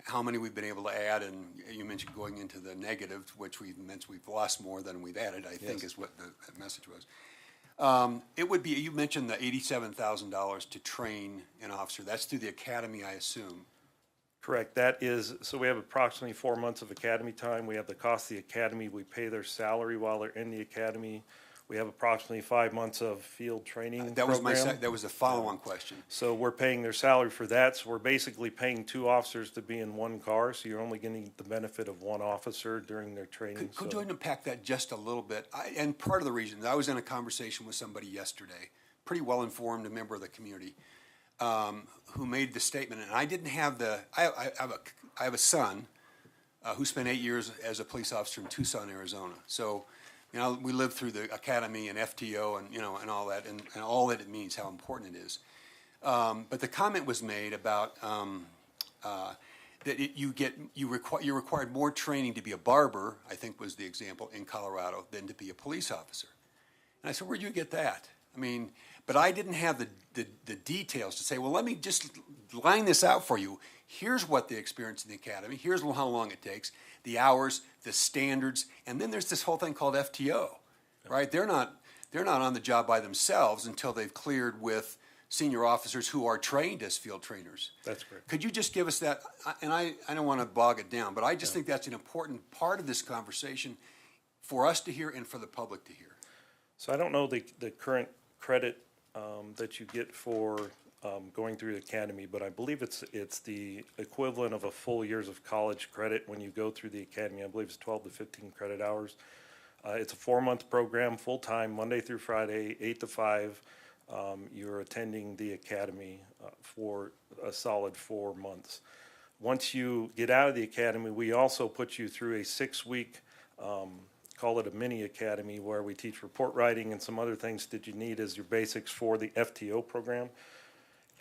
how many we've been able to add, and you mentioned going into the negative, which we've lost more than we've added, I think is what the message was. It would be, you mentioned the $87,000 to train an officer. That's through the academy, I assume. Correct. That is, so we have approximately 4 months of academy time. We have the cost of the academy. We pay their salary while they're in the academy. We have approximately 5 months of field training That was program. that was a follow-on question. So we're paying their salary for that. So we're basically paying 2 officers to be in one car. So you're only getting the benefit of 1 officer during their training. Could you unpack that just a little bit? And part of the reason, I was in a conversation with somebody yesterday, pretty well-informed, a member of the community, who made the statement, and I didn't have I have a son who spent 8 years as a police officer in Tucson, Arizona. So, we lived through the academy and FTO and, and all that, and all that it means, how important it is. But the comment was made about that you're required more training to be a barber, I think was the example, in Colorado than to be a police officer. And I said, where'd you get that? I mean, but I didn't have the details to say, well, let me just line this out for you. Here's what they experience in the academy. Here's how long it takes, the hours, the standards, and then there's this whole thing called FTO, right? They're not on the job by themselves until they've cleared with senior officers who are trained as field trainers. That's correct. Could you just give us that? And I don't want to bog it down, but I just think that's an important part of this conversation for us to hear and for the public to hear. So I don't know the current credit that you get for going through the academy, but I believe it's the equivalent of a full years of college credit when you go through the academy. I believe it's 12 to 15 credit hours. It's a 4-month program, full-time, Monday through Friday, 8 to 5. You're attending the academy for a solid 4 months. Once you get out of the academy, we also put you through a 6-week, call it a mini academy, where we teach report writing and some other things that you need as your basics for the FTO program.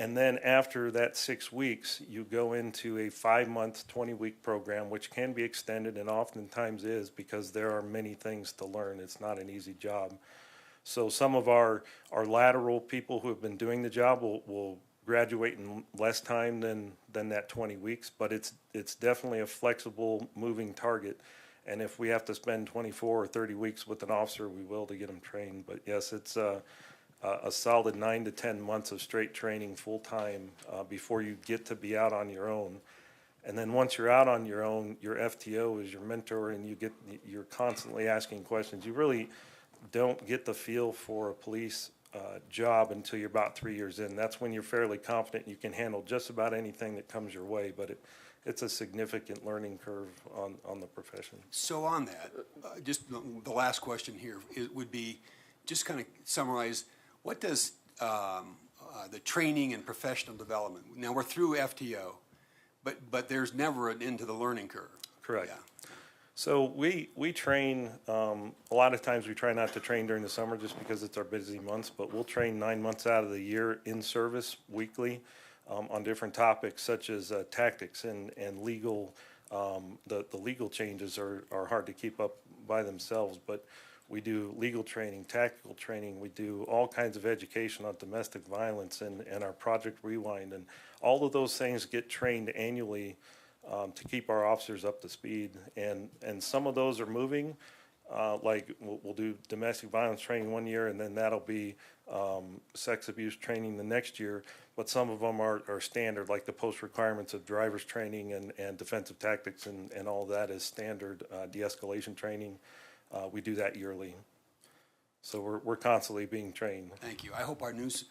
And then after that 6 weeks, you go into a 5-month, 20-week program, which can be extended and oftentimes is, because there are many things to learn. It's not an easy job. So some of our lateral people who have been doing the job will graduate in less time than that 20 weeks, but it's definitely a flexible moving target. And if we have to spend 24 or 30 weeks with an officer, we will to get them trained. But yes, it's a solid 9 to 10 months of straight training full-time before you get to be out on your own. And then once you're out on your own, your FTO is your mentor, and you're constantly asking questions. You really don't get the feel for a police job until you're about 3 years in. That's when you're fairly confident you can handle just about anything that comes your way, but it's a significant learning curve on the profession. So on that, just the last question here would be, just kind of summarize, what does the training and professional development, now we're through FTO, but there's never an end to the learning curve. Correct. Yeah. So we train, a lot of times we try not to train during the summer just because it's our busy months, but we'll train 9 months out of the year in service weekly on different topics such as tactics and legal. The legal changes are hard to keep up by themselves, but we do legal training, tactical training. We do all kinds of education on domestic violence and our Project Rewind. And all of those things get trained annually to keep our officers up to speed. And some of those are moving. Like we'll do domestic violence training one year, and then that'll be sex abuse training the next year. But some of them are standard, like the post requirements of driver's training and defensive tactics and all that is standard de-escalation training. We do that yearly. So we're constantly being trained. Thank you. I hope our news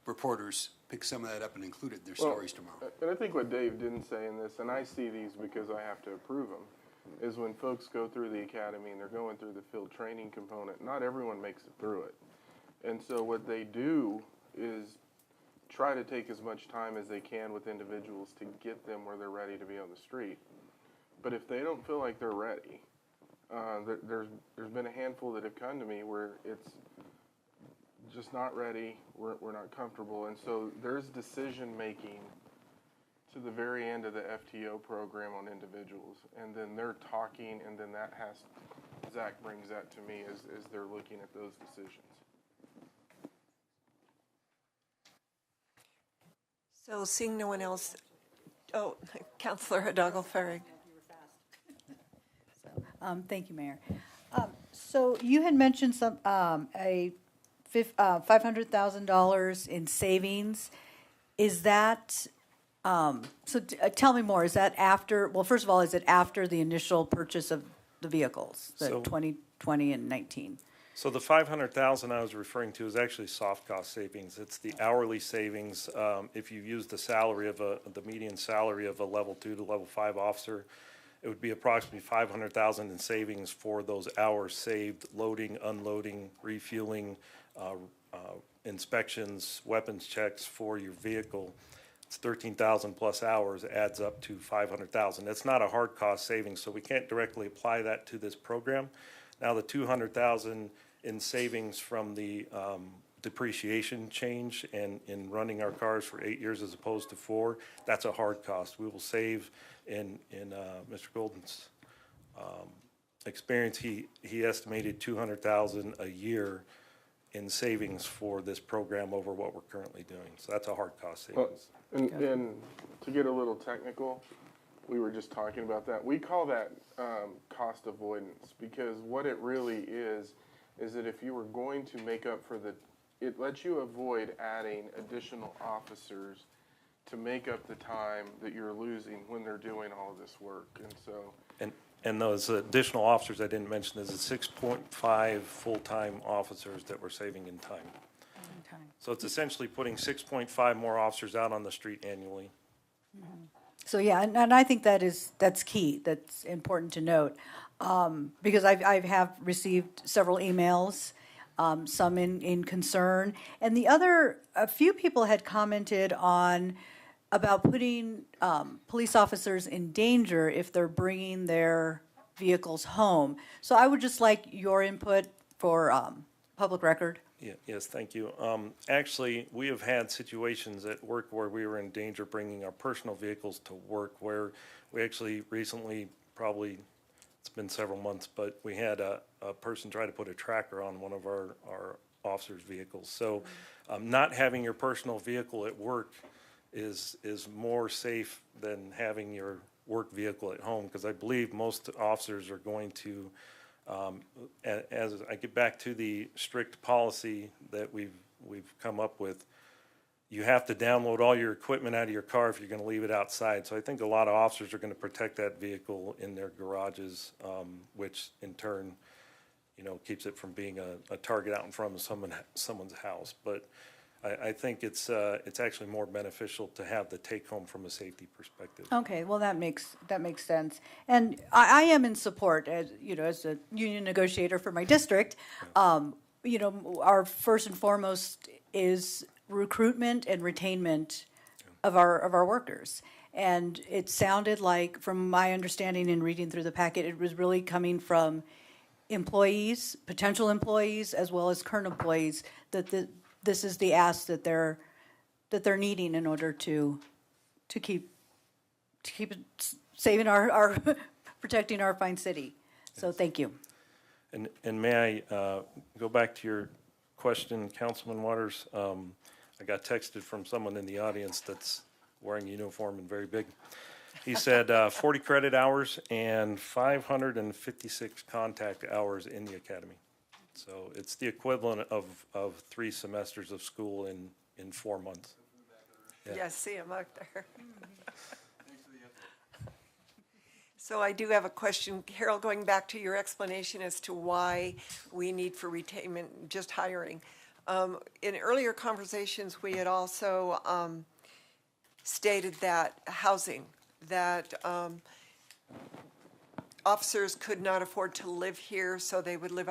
reporters pick some of that up and include it in their stories tomorrow. And I think what Dave didn't say in this, and I see these because I have to approve them, is when folks go through the academy and they're going through the field training component, not everyone makes it through it. And so what they do is try to take as much time as they can with individuals to get them where they're ready to be on the street. But if they don't feel like they're ready, there's been a handful that have come to me where it's just not ready, we're not comfortable, and so there's decision making to the very end of the FTO program on individuals, and then they're talking, and then Zach brings that to me as they're looking at those decisions. So seeing no one else, Councillor Hidalgo-Farrig. Thank you, Mayor. So you had mentioned some $500,000 in savings. Is that tell me more? Is that after? Well, first of all, is it after the initial purchase of the vehicles, the 2020 and 19? So the $500,000 I was referring to is actually soft cost savings. It's the hourly savings. If you use the salary of the median salary of a level 2 to level 5 officer, it would be approximately $500,000 in savings for those hours saved, loading, unloading, refueling, inspections, weapons checks for your vehicle. It's 13,000 plus hours, adds up to 500,000. That's not a hard cost savings, so we can't directly apply that to this program. Now the 200,000 in savings from the depreciation change and in running our cars for 8 years as opposed to 4, that's a hard cost. We will save in Mr. Golden's experience, he estimated 200,000 a year in savings for this program over what we're currently doing. So that's a hard cost savings. And to get a little technical, we were just talking about that. We call that cost avoidance, because what it really is that if you were going to make up for it lets you avoid adding additional officers to make up the time that you're losing when they're doing all of this work. And so. And those additional officers I didn't mention, there's a 6.5 full-time officers that we're saving in time. So it's essentially putting 6.5 more officers out on the street annually. So yeah, and I think that's key. That's important to note. because I have received several emails, some in concern. And a few people had commented about putting police officers in danger if they're bringing their vehicles home. So I would just like your input for public record. Yeah, yes, thank you. Actually, we have had situations at work where we were in danger bringing our personal vehicles to work, where we actually recently, probably, it's been several months, but we had a person try to put a tracker on one of our officers' vehicles. So not having your personal vehicle at work is more safe than having your work vehicle at home, because I believe most officers are going to, as I get back to the strict policy that we've come up with, you have to download all your equipment out of your car if you're going to leave it outside. So I think a lot of officers are going to protect that vehicle in their garages, which in turn, keeps it from being a target out in front of someone's house. But I think it's actually more beneficial to have the take home from a safety perspective. Okay, well, that makes sense. And I am in support, as a union negotiator for my district. Our first and foremost is recruitment and retainment of our workers. And it sounded like, from my understanding in reading through the packet, it was really coming from employees, potential employees, as well as current employees, that this is the ask that they're needing in order to keep saving our protecting our fine city. So thank you. And may I go back to your question, Councilman Waters? I got texted from someone in the audience that's wearing a uniform and very big. He said 40 credit hours and 556 contact hours in the academy. So it's the equivalent of 3 semesters of school in 4 months. Yeah, I see him out there. So I do have a question, Carol, going back to your explanation as to why we need for retainment, just hiring. In earlier conversations, we had also stated that housing, that officers could not afford to live here, so they would move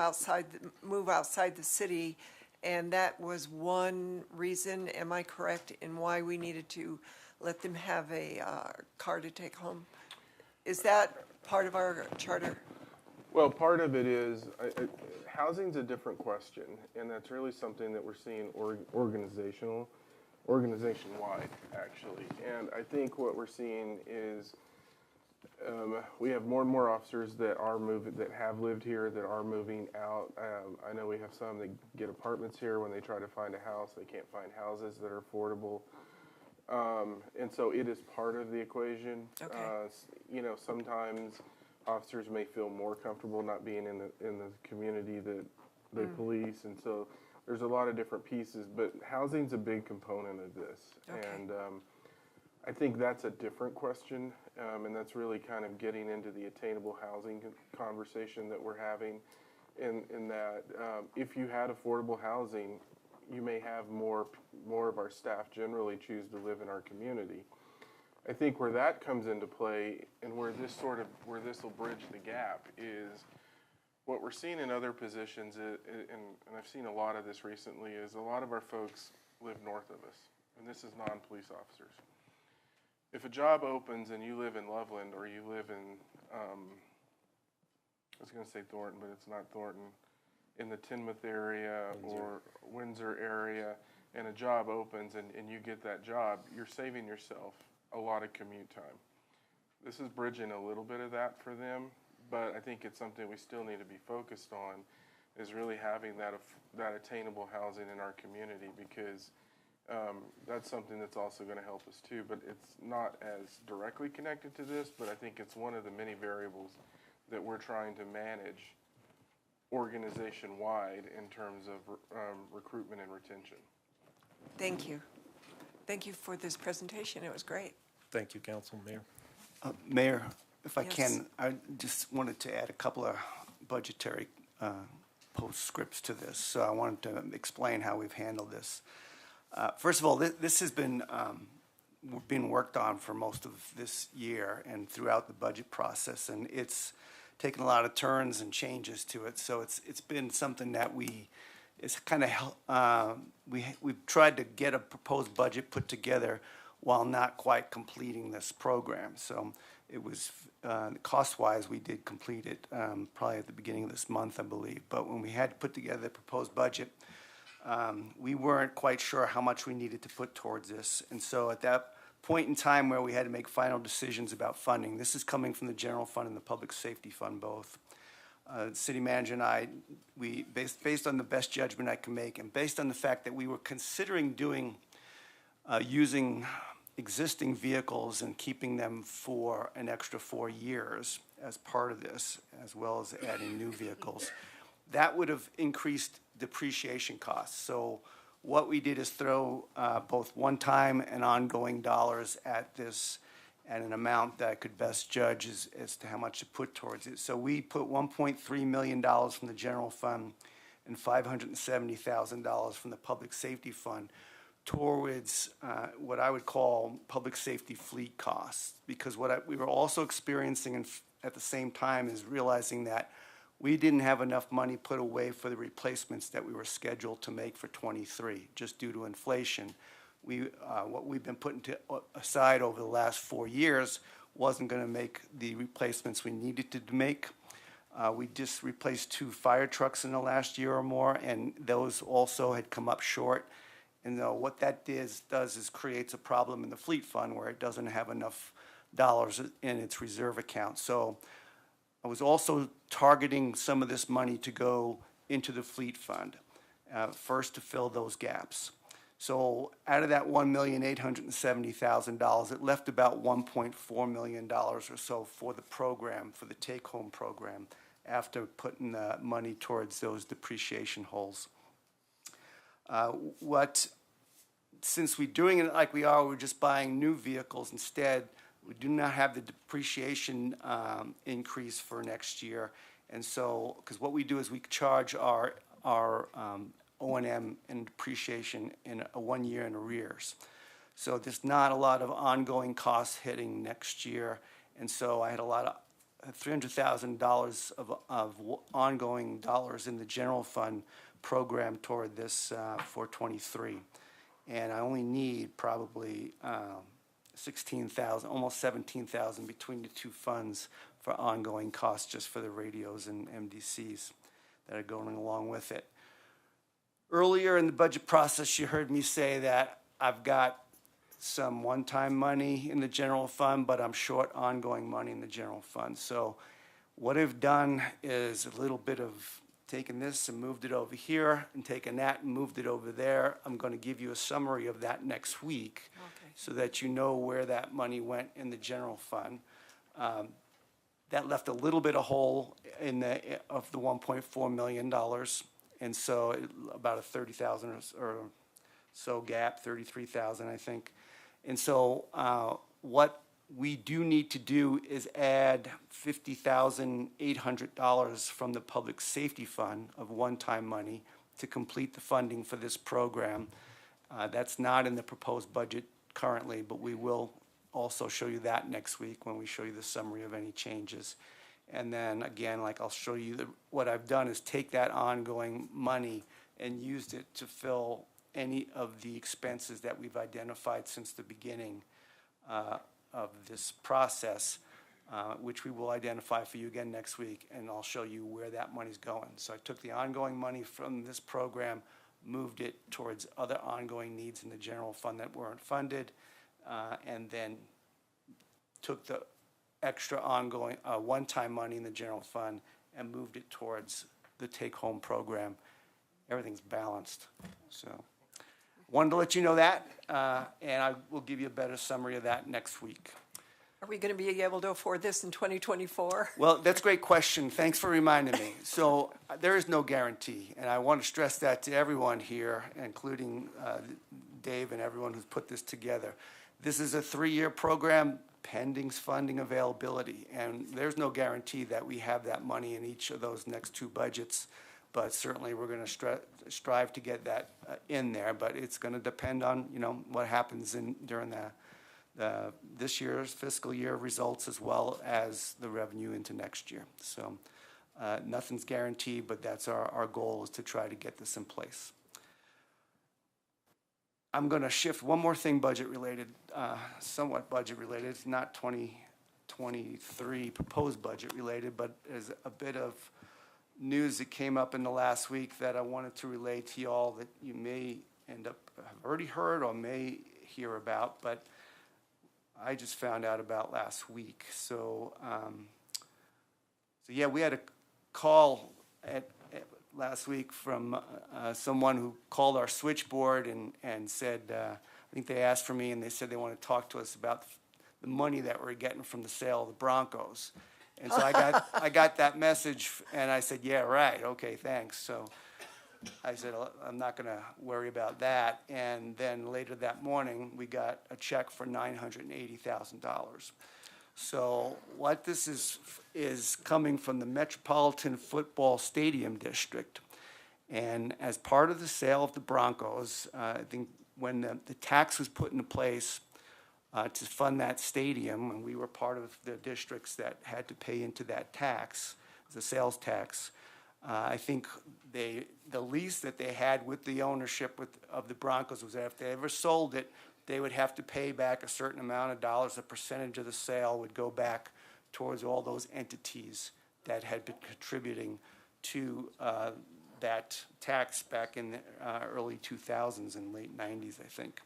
outside the city. And that was one reason, am I correct, in why we needed to let them have a car to take home? Is that part of our charter? Well, part of it is, housing's a different question, and that's really something that we're seeing organization-wide, actually. And I think what we're seeing is we have more and more officers that have lived here, that are moving out. I know we have some that get apartments here. When they try to find a house, they can't find houses that are affordable. And so it is part of the equation. Okay. Sometimes officers may feel more comfortable not being in the community that they police, and so there's a lot of different pieces, but housing's a big component of this. Okay. And I think that's a different question, and that's really kind of getting into the attainable housing conversation that we're having, in that if you had affordable housing, you may have more of our staff generally choose to live in our community. I think where that comes into play, and where this will bridge the gap, is what we're seeing in other positions, and I've seen a lot of this recently, is a lot of our folks live north of us, and this is non-police officers. If a job opens and you live in Loveland, or you live in, I was going to say Thornton, but it's not Thornton, in the Tinmouth area or Windsor area, and a job opens and you get that job, you're saving yourself a lot of commute time. This is bridging a little bit of that for them, but I think it's something we still need to be focused on, is really having that attainable housing in our community, because that's something that's also going to help us too. But it's not as directly connected to this, but I think it's one of the many variables that we're trying to manage organization-wide in terms of recruitment and retention. Thank you. Thank you for this presentation. It was great. Thank you, Council Mayor. Mayor, if I Yes. can, I just wanted to add a couple of budgetary postscripts to this. So I wanted to explain how we've handled this. First of all, this has been being worked on for most of this year and throughout the budget process, and it's taken a lot of turns and changes to it. So it's been something that it's kind of, we've tried to get a proposed budget put together while not quite completing this program. So it was, cost-wise, we did complete it probably at the beginning of this month, I believe. But when we had to put together the proposed budget, we weren't quite sure how much we needed to put towards this. And so at that point in time where we had to make final decisions about funding, this is coming from the general fund and the public safety fund both. The city manager and I, based on the best judgment I can make, and based on the fact that we were considering using existing vehicles and keeping them for an extra 4 years as part of this, as well as adding new vehicles, that would have increased depreciation costs. So what we did is throw both one-time and ongoing dollars at this at an amount that I could best judge as to how much to put towards it. So we put $1.3 million from the general fund and $570,000 from the public safety fund towards what I would call public safety fleet costs. Because what we were also experiencing at the same time is realizing that we didn't have enough money put away for the replacements that we were scheduled to make for '23, just due to inflation. What we've been putting aside over the last 4 years wasn't going to make the replacements we needed to make. We just replaced 2 fire trucks in the last year or more, and those also had come up short. And what that does is creates a problem in the fleet fund where it doesn't have enough dollars in its reserve account. So I was also targeting some of this money to go into the fleet fund, first to fill those gaps. So out of that $1,870,000, it left about $1.4 million or so for the program, for the take-home program, after putting the money towards those depreciation holes. Since we're doing it like we are, we're just buying new vehicles instead. We do not have the depreciation increase for next year. And so, because what we do is we charge our O&M and depreciation in a 1 year in arrears. So there's not a lot of ongoing costs hitting next year. And so I had a lot of $300,000 of ongoing dollars in the general fund program toward this for '23. And I only need probably $16,000, almost $17,000 between the two funds for ongoing costs just for the radios and MDCs that are going along with it. Earlier in the budget process, you heard me say that I've got some one-time money in the general fund, but I'm short ongoing money in the general fund. So what I've done is a little bit of taken this and moved it over here and taken that and moved it over there. I'm going to give you a summary of that next week so that you know where that money went in the general fund. That left a little bit of hole in of the $1.4 million. And so about a $30,000 or so gap, $33,000, I think. And so what we do need to do is add $50,800 from the public safety fund of one-time money to complete the funding for this program. That's not in the proposed budget currently, but we will also show you that next week when we show you the summary of any changes. And then again, like I'll show you what I've done is take that ongoing money and used it to fill any of the expenses that we've identified since the beginning of this process, which we will identify for you again next week, and I'll show you where that money's going. So I took the ongoing money from this program, moved it towards other ongoing needs in the general fund that weren't funded, and then took the extra ongoing one-time money in the general fund and moved it towards the take-home program. Everything's balanced. So wanted to let you know that, and I will give you a better summary of that next week. Are we going to be able to afford this in 2024? Well, that's a great question. Thanks for reminding me. So there is no guarantee, and I want to stress that to everyone here, including Dave and everyone who's put this together. This is a 3-year program pending funding availability, and there's no guarantee that we have that money in each of those next 2 budgets, but certainly we're going to strive to get that in there, but it's going to depend on, what happens during this year's fiscal year results as well as the revenue into next year. So nothing's guaranteed, but that's our goal, is to try to get this in place. I'm going to shift one more thing budget related, somewhat budget related. It's not 2023 proposed budget related, but there's a bit of news that came up in the last week that I wanted to relay to you all that you may have already heard or may hear about, but I just found out about last week. So yeah, we had a call last week from someone who called our switchboard and said, I think they asked for me, and they said they want to talk to us about the money that we're getting from the sale of the Broncos. And so I got that message, and I said, yeah, right, okay, thanks. So I said, I'm not going to worry about that. And then later that morning, we got a check for $980,000. So what this is coming from the Metropolitan Football Stadium District. And as part of the sale of the Broncos, I think when the tax was put into place to fund that stadium, and we were part of the districts that had to pay into that tax, the sales tax, I think the lease that they had with the ownership of the Broncos was that if they ever sold it, they would have to pay back a certain amount of dollars. A percentage of the sale would go back towards all those entities that had been contributing to that tax back in the early 2000s and late 90s, I think.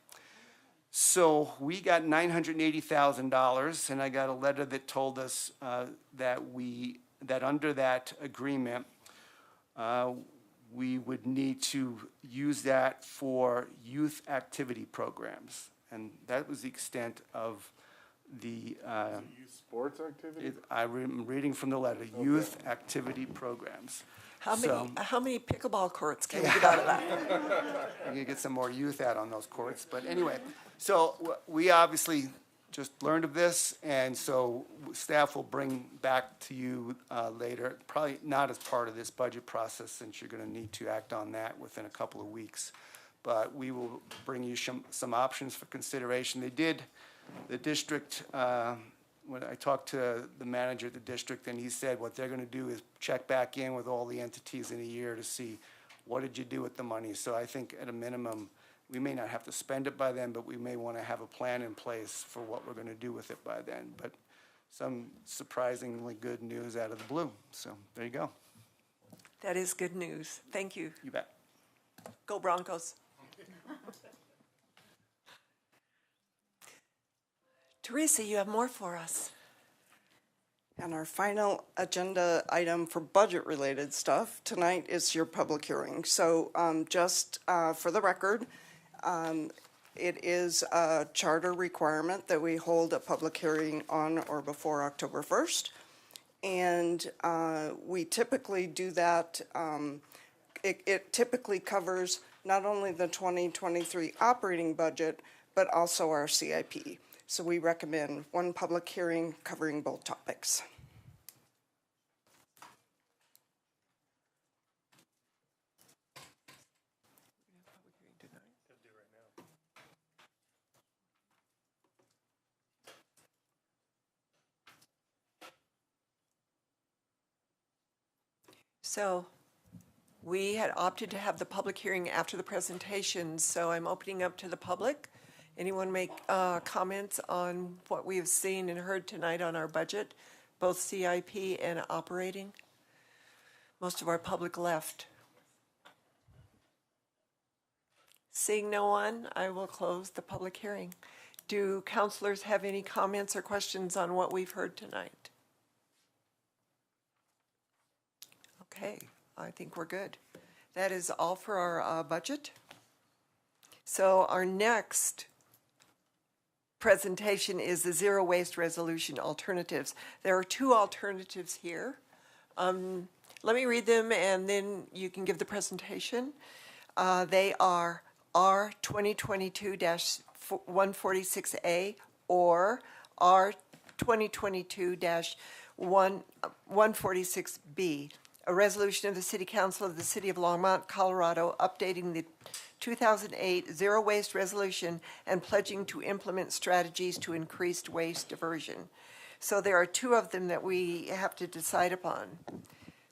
So we got $980,000, and I got a letter that told us that under that agreement, we would need to use that for youth activity programs. And that was the extent of the... youth sports activity? I'm reading from the letter, okay. Youth activity programs. How many pickleball courts can we get out of that? We're going to get some more youth out on those courts. But anyway, so we obviously just learned of this, and so staff will bring back to you later, probably not as part of this budget process, since you're going to need to act on that within a couple of weeks. But we will bring you some options for consideration. The district, when I talked to the manager of the district, and he said what they're going to do is check back in with all the entities in a year to see what did you do with the money. So I think at a minimum, we may not have to spend it by then, but we may want to have a plan in place for what we're going to do with it by then. But some surprisingly good news out of the blue. So there you go. That is good news. Thank you. You bet. Go Broncos. Teresa, you have more for us. And our final agenda item for budget-related stuff tonight is your public hearing. So just for the record, it is a charter requirement that we hold a public hearing on or before October 1st. And we typically do that. It typically covers not only the 2023 operating budget, but also our CIP. So we recommend one public hearing covering both topics. So we had opted to have the public hearing after the presentation, so I'm opening up to the public. Anyone make comments on what we have seen and heard tonight on our budget, both CIP and operating? Most of our public left. Seeing no one, I will close the public hearing. Do councilors have any comments or questions on what we've heard tonight? Okay, I think we're good. That is all for our budget. So our next presentation is the Zero Waste Resolution Alternatives. There are two alternatives here. Let me read them and then you can give the presentation. They are R 2022-146A or R 2022-146B. A resolution of the City Council of the City of Longmont, Colorado, updating the 2008 Zero Waste Resolution and pledging to implement strategies to increase waste diversion. So there are two of them that we have to decide upon.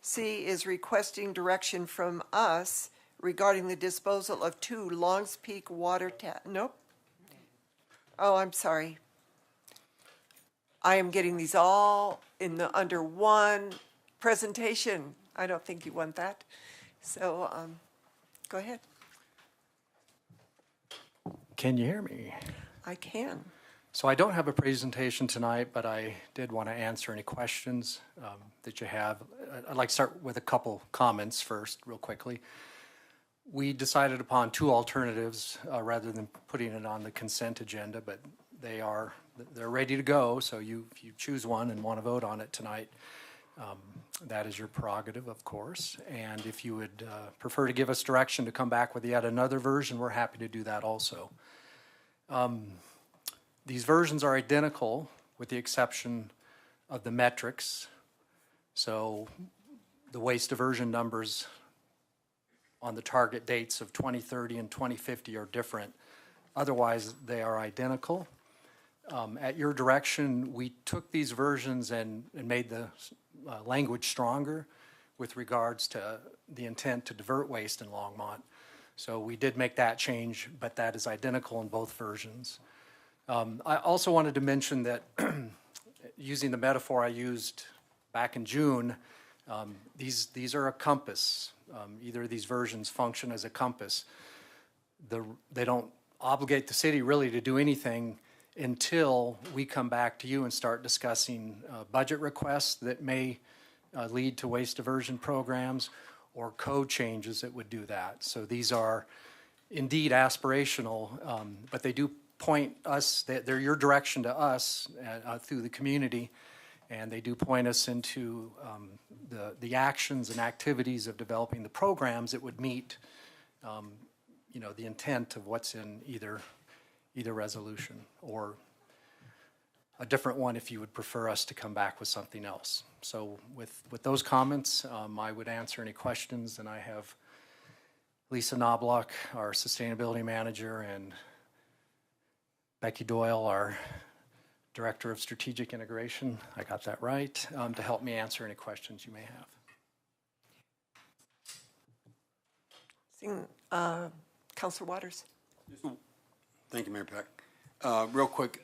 C is requesting direction from us regarding the disposal of 2 Longs Peak water nope. Oh, I'm sorry. I am getting these all under one presentation. I don't think you want that. So, go ahead. Can you hear me? I can. So I don't have a presentation tonight, but I did want to answer any questions that you have. I'd like to start with a couple comments first, real quickly. We decided upon 2 alternatives rather than putting it on the consent agenda, but they're ready to go. So if you choose one and want to vote on it tonight, that is your prerogative, of course. And if you would prefer to give us direction to come back with yet another version, we're happy to do that also. These versions are identical with the exception of the metrics. So the waste diversion numbers on the target dates of 2030 and 2050 are different. Otherwise, they are identical. At your direction, we took these versions and made the language stronger with regards to the intent to divert waste in Longmont. So we did make that change, but that is identical in both versions. I also wanted to mention that using the metaphor I used back in June, these are a compass. Either of these versions function as a compass. They don't obligate the city really to do anything until we come back to you and start discussing budget requests that may lead to waste diversion programs or code changes that would do that. So these are indeed aspirational, but they do point us, they're your direction to us through the community, and they do point us into the actions and activities of developing the programs that would meet the intent of what's in either resolution, or a different one if you would prefer us to come back with something else. So with those comments, I would answer any questions, and I have Lisa Knobloch, our sustainability manager, and Becky Doyle, our Director of Strategic Integration, I got that right, to help me answer any questions you may have. Councilor Waters. Thank you, Mayor Peck. Real quick,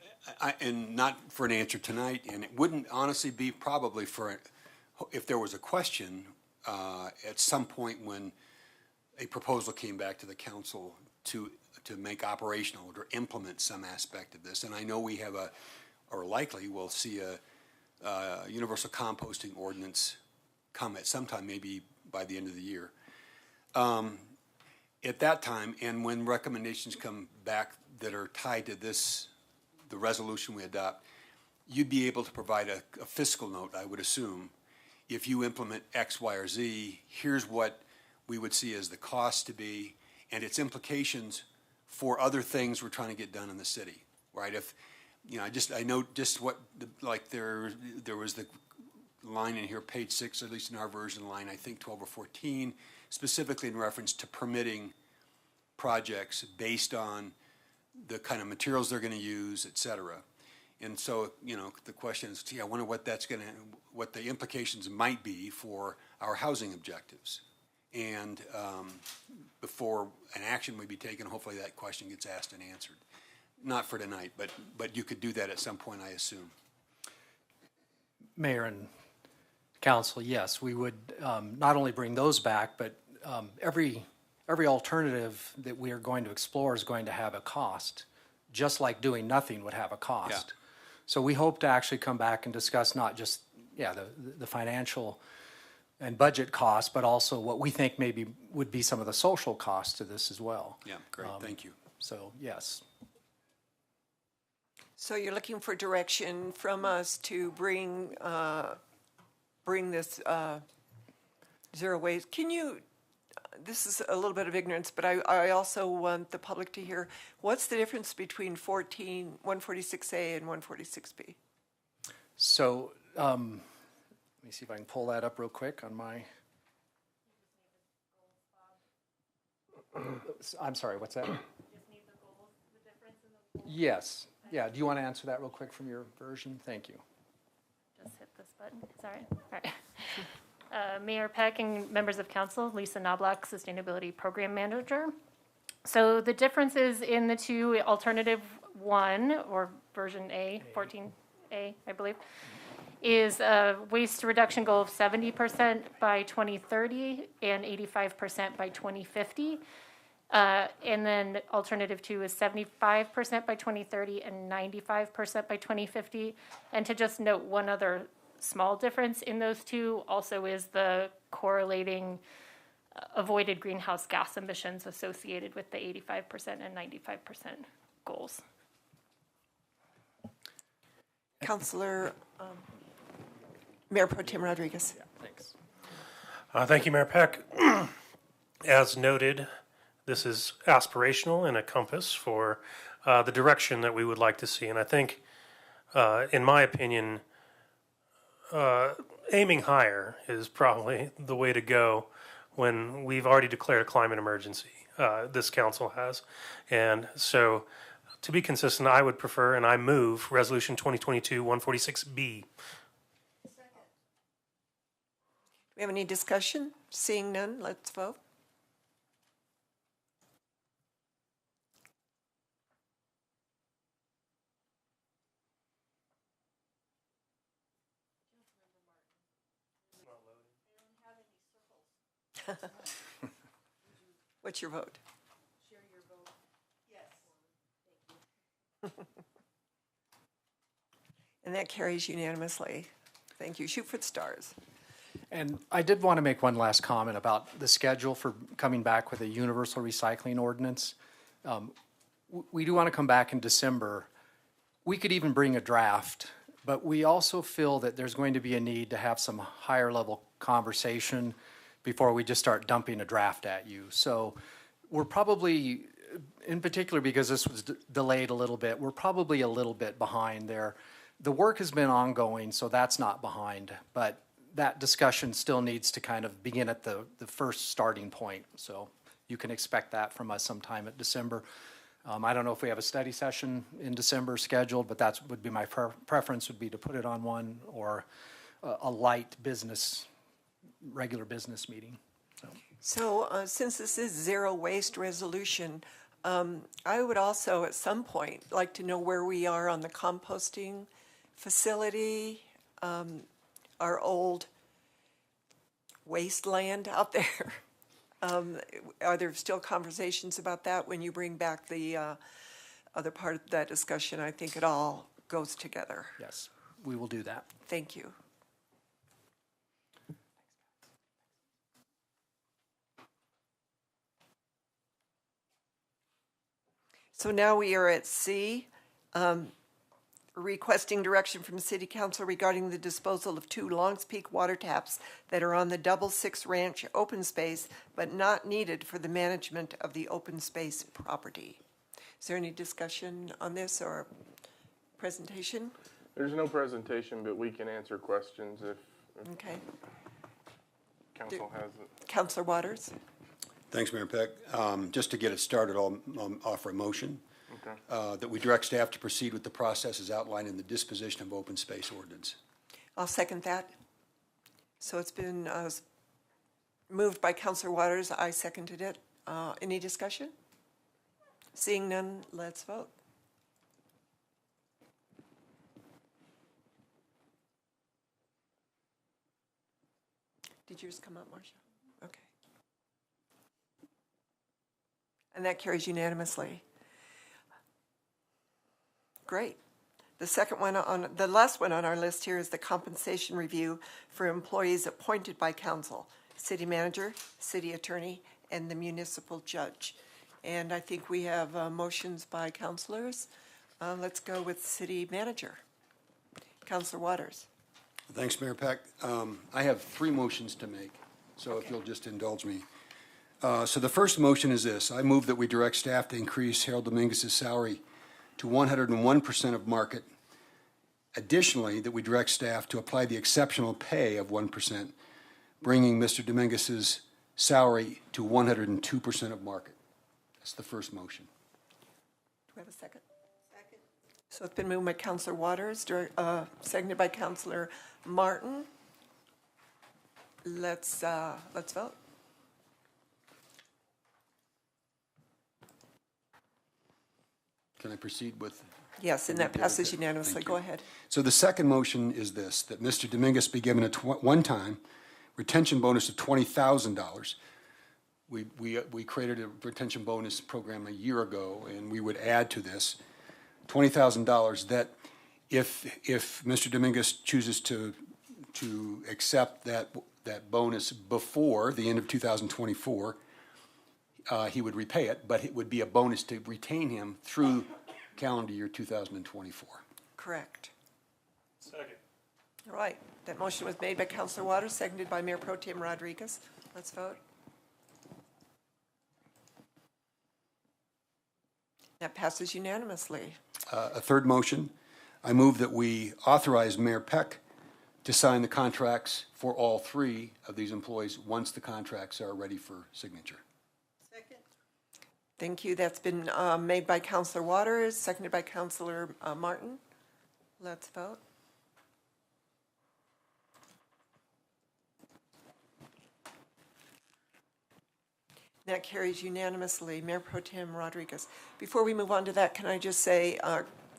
and not for an answer tonight, and it wouldn't honestly be probably if there was a question at some point when a proposal came back to the council to make operational or implement some aspect of this. And I know we have or likely we'll see a universal composting ordinance come at some time, maybe by the end of the year. At that time, and when recommendations come back that are tied to the resolution we adopt, you'd be able to provide a fiscal note, I would assume. If you implement X, Y, or Z, here's what we would see as the cost to be and its implications for other things we're trying to get done in the city, right? If, I know just what, there was the line in here, page 6, at least in our version, line, I think 12 or 14, specifically in reference to permitting projects based on the kind of materials they're going to use, et cetera. And so, the question is, I wonder what the implications might be for our housing objectives. And before an action would be taken, hopefully that question gets asked and answered. Not for tonight, but you could do that at some point, I assume. Mayor and Council, yes, we would not only bring those back, but every alternative that we are going to explore is going to have a cost, just like doing nothing would have a cost. Yeah. So we hope to actually come back and discuss not just the financial and budget costs, but also what we think maybe would be some of the social costs to this as well. Yeah, great, thank you. So, yes. So you're looking for direction from us to bring this zero waste. Can you, this is a little bit of ignorance, but I also want the public to hear, what's the difference between 146A and 146B? So, let me see if I can pull that up real quick on my. I'm sorry, what's that? Yes, yeah, do you want to answer that real quick from your version? Thank you. Just hit this button, sorry. All right. Mayor Peck and members of council, Lisa Knobloch, Sustainability Program Manager. So the differences in the two, alternative 1, or version A, 14A, I believe, is a waste reduction goal of 70% by 2030 and 85% by 2050. And then alternative 2 is 75% by 2030 and 95% by 2050. And to just note one other small difference in those two also is the correlating avoided greenhouse gas emissions associated with the 85% and 95% goals. Councilor, Mayor Pro Tem Rodriguez. Yeah, thanks. Thank you, Mayor Peck. As noted, this is aspirational and a compass for the direction that we would like to see. And I think, in my opinion, aiming higher is probably the way to go when we've already declared a climate emergency. This council has. And so, to be consistent, I would prefer, and I move, Resolution 2022-146B. Do we have any discussion? Seeing none, let's vote. What's your vote? Share your vote. Yes. And that carries unanimously. Thank you. Shoot for the stars. And I did want to make one last comment about the schedule for coming back with a universal recycling ordinance. We do want to come back in December. We could even bring a draft, but we also feel that there's going to be a need to have some higher level conversation before we just start dumping a draft at you. So we're probably, in particular because this was delayed a little bit, we're probably a little bit behind there. The work has been ongoing, so that's not behind, but that discussion still needs to kind of begin at the first starting point. So you can expect that from us sometime at December. I don't know if we have a study session in December scheduled, but that would be my preference would be to put it on one or a light business, regular business meeting. So since this is zero waste resolution, I would also at some point like to know where we are on the composting facility, our old wasteland out there. Are there still conversations about that when you bring back the other part of that discussion? I think it all goes together. Yes, we will do that. Thank you. So now we are at C, requesting direction from City Council regarding the disposal of 2 Longs Peak water taps that are on the Double Six Ranch open space, but not needed for the management of the open space property. Is there any discussion on this or presentation? There's no presentation, but we can answer questions if Okay. council has it. Councilor Waters? Thanks, Mayor Peck. Just to get it started, I'll offer a motion Okay. that we direct staff to proceed with the process as outlined in the disposition of open space ordinance. I'll second that. So it's been moved by Councilor Waters. I seconded it. Any discussion? Seeing none, let's vote. Did yours come up, Marcia? Okay. And that carries unanimously. Great. The second one the last one on our list here is the compensation review for employees appointed by council, city manager, city attorney, and the municipal judge. And I think we have motions by councilors. Let's go with city manager. Councilor Waters. Thanks, Mayor Peck. I have 3 motions to make, so if you'll just indulge me. So the first motion is this. I move that we direct staff to increase Harold Dominguez's salary to 101% of market. Additionally, that we direct staff to apply the exceptional pay of 1%, bringing Mr. Dominguez's salary to 102% of market. That's the first motion. Do we have a second? Second. So it's been moved by Counselor Waters, seconded by Counselor Martin. Let's vote. Can I proceed with? Yes, and that passes unanimously. Thank Go you. ahead. So the second motion is this, that Mr. Dominguez be given a one-time retention bonus of $20,000. We created a retention bonus program a year ago, and we would add to this $20,000 that if Mr. Dominguez chooses to accept that bonus before the end of 2024, he would repay it, but it would be a bonus to retain him through calendar year 2024. Correct. Second. All right. That motion was made by Counselor Waters, seconded by Mayor Pro Tem Rodriguez. Let's vote. That passes unanimously. A third motion, I move that we authorize Mayor Peck to sign the contracts for all three of these employees once the contracts are ready for signature. Thank you. That's been made by Counselor Waters, seconded by Counselor Martin. Let's vote. That carries unanimously. Mayor Pro Tem Rodriguez. Before we move on to that, can I just say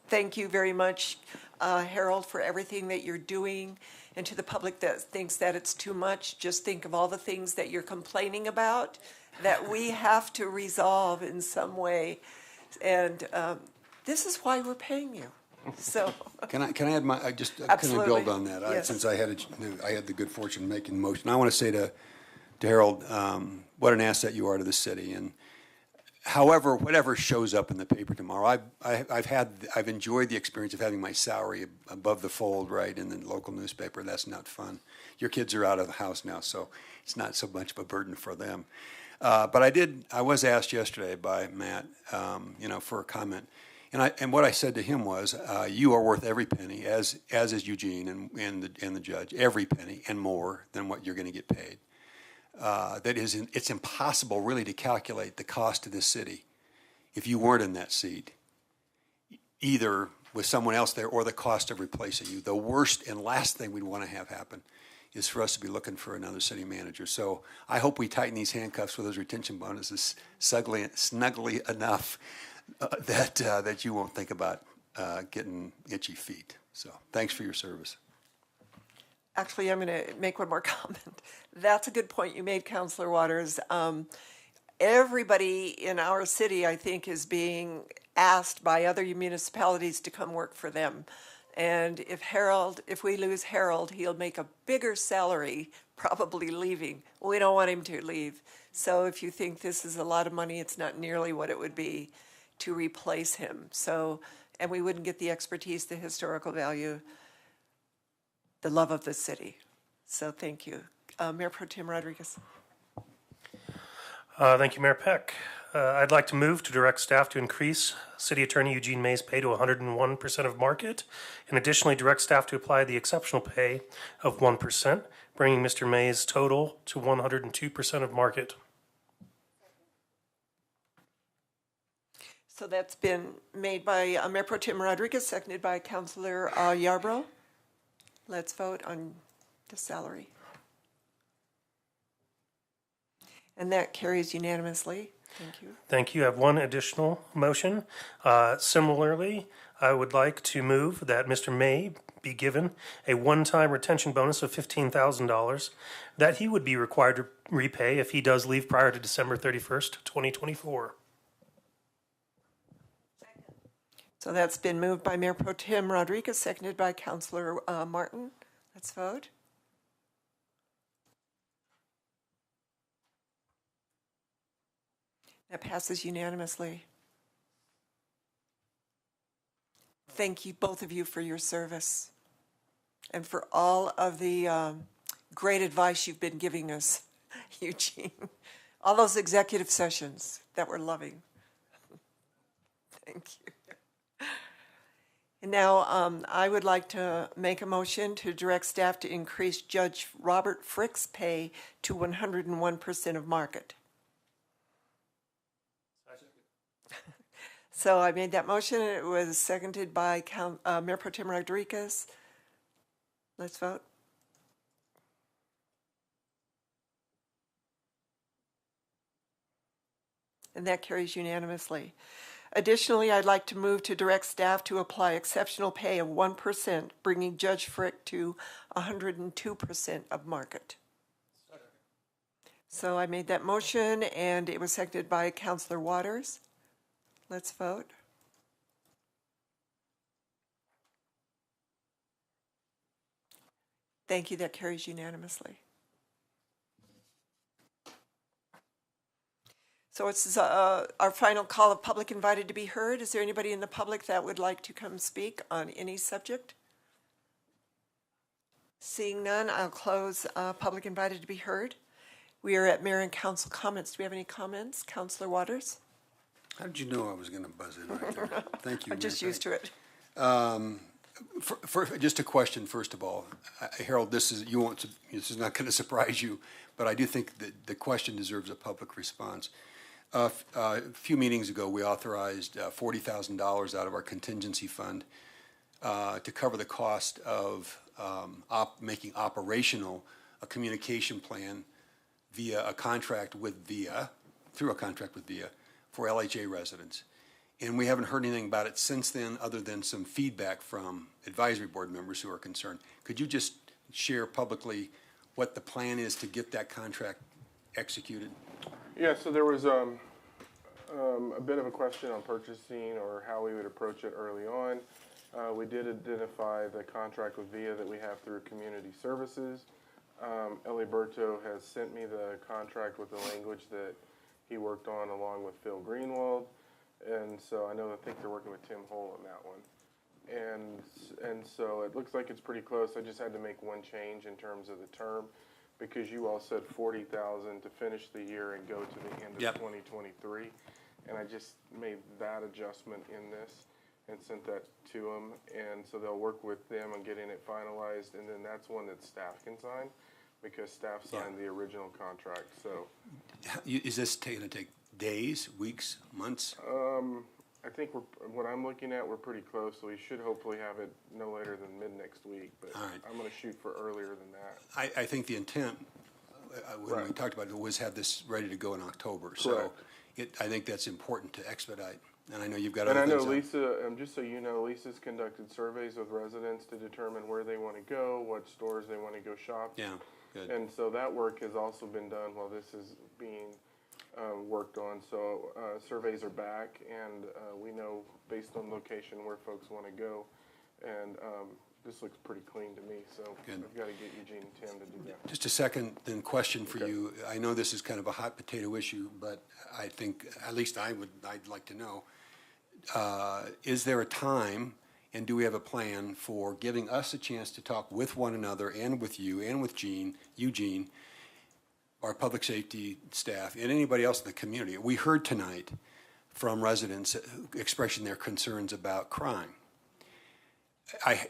thank you very much, Harold, for everything that you're doing. And to the public that thinks that it's too much, just think of all the things that you're complaining about that we have to resolve in some way. And this is why we're paying you. So Can I add my, can I build on that? Yes. Since I had the good fortune of making the motion. I want to say to Harold, what an asset you are to the city. And however, whatever shows up in the paper tomorrow, I've enjoyed the experience of having my salary above the fold, right, in the local newspaper. That's not fun. Your kids are out of the house now, so it's not so much of a burden for them. But I was asked yesterday by Matt, for a comment. And what I said to him was, you are worth every penny, as is Eugene and the judge, every penny and more than what you're going to get paid. It's impossible really to calculate the cost to this city if you weren't in that seat, either with someone else there or the cost of replacing you. The worst and last thing we'd want to have happen is for us to be looking for another city manager. So I hope we tighten these handcuffs with those retention bonuses snugly enough that you won't think about getting itchy feet. So thanks for your service. actually, I'm going to make one more comment. That's a good point you made, Councilor Waters. Everybody in our city, I think, is being asked by other municipalities to come work for them. And if we lose Harold, he'll make a bigger salary probably leaving. We don't want him to leave. So if you think this is a lot of money, it's not nearly what it would be to replace him. So, and we wouldn't get the expertise, the historical value, the love of the city. So thank you. Mayor Pro Tem Rodriguez. Thank you, Mayor Peck. I'd like to move to direct staff to increase City Attorney Eugene May's pay to 101% of market, and additionally direct staff to apply the exceptional pay of 1%, bringing Mr. May's total to 102% of market. So that's been made by Mayor Pro Tem Rodriguez, seconded by Councilor Yarbrough. Let's vote on the salary. And that carries unanimously. Thank you. Thank you. I have one additional motion. Similarly, I would like to move that Mr. May be given a one-time retention bonus of $15,000 that he would be required to repay if he does leave prior to December 31st, 2024. So that's been moved by Mayor Pro Tem Rodriguez, seconded by Councilor Martin. Let's vote. That passes unanimously. Thank you, both of you, for your service and for all of the great advice you've been giving us, Eugene. All those executive sessions that we're loving. Thank you. And now I would like to make a motion to direct staff to increase Judge Robert Frick's pay to 101% of market. So I made that motion, and it was seconded by Mayor Pro Tem Rodriguez. Let's vote. And that carries unanimously. Additionally, I'd like to move to direct staff to apply exceptional pay of 1%, bringing Judge Frick to 102% of market. So I made that motion, and it was seconded by Councilor Waters. Let's vote. Thank you. That carries unanimously. So it's our final call of public invited to be heard. Is there anybody in the public that would like to come speak on any subject? Seeing none, I'll close public invited to be heard. We are at Mayor and Council comments. Do we have any comments? Councilor Waters? How did you know I was going to buzz in right there? Thank you. I'm just Mayor used to it. Just a question, first of all. Harold, this is not going to surprise you, but I do think that the question deserves a public response. A few meetings ago, we authorized $40,000 out of our contingency fund to cover the cost of making operational a communication plan via a contract with VIA, through a contract with VIA, for LHA residents. And we haven't heard anything about it since then, other than some feedback from advisory board members who are concerned. Could you just share publicly what the plan is to get that contract executed? Yeah, so there was a bit of a question on purchasing or how we would approach it early on. We did identify the contract with VIA that we have through Community Services. Eliberto has sent me the contract with the language that he worked on along with Phil Greenwald. And so I think they're working with Tim Hull on that one. And so it looks like it's pretty close. I just had to make one change in terms of the term, because you all said 40,000 to finish the year and go to the end of 2023. And I just made that adjustment in this and sent that to them. And so they'll work with them on getting it finalized. And then that's one that staff can sign, because staff signed the original contract. So Is this going to take days, weeks, months? I think what I'm looking at, we're pretty close, so we should hopefully have it no later than mid next week. But I'm going to shoot for earlier than that. I think the intent, when we talked about it, was have this ready to go in October. So I think that's important to expedite. And I know you've got other things. And I know Lisa, just so you know, Lisa's conducted surveys with residents to determine where they want to go, what stores they want to go shop. Yeah, good. And so that work has also been done while this is being worked on. So surveys are back, and we know based on location where folks want to go. And this looks pretty clean to me, so I've got to get Eugene and Tim to do that. Just a second then question for you. I know this is kind of a hot potato issue, but I think, at least I'd like to know, is there a time, and do we have a plan for giving us a chance to talk with one another and with you and with Eugene, our public safety staff, and anybody else in the community? We heard tonight from residents expressing their concerns about crime.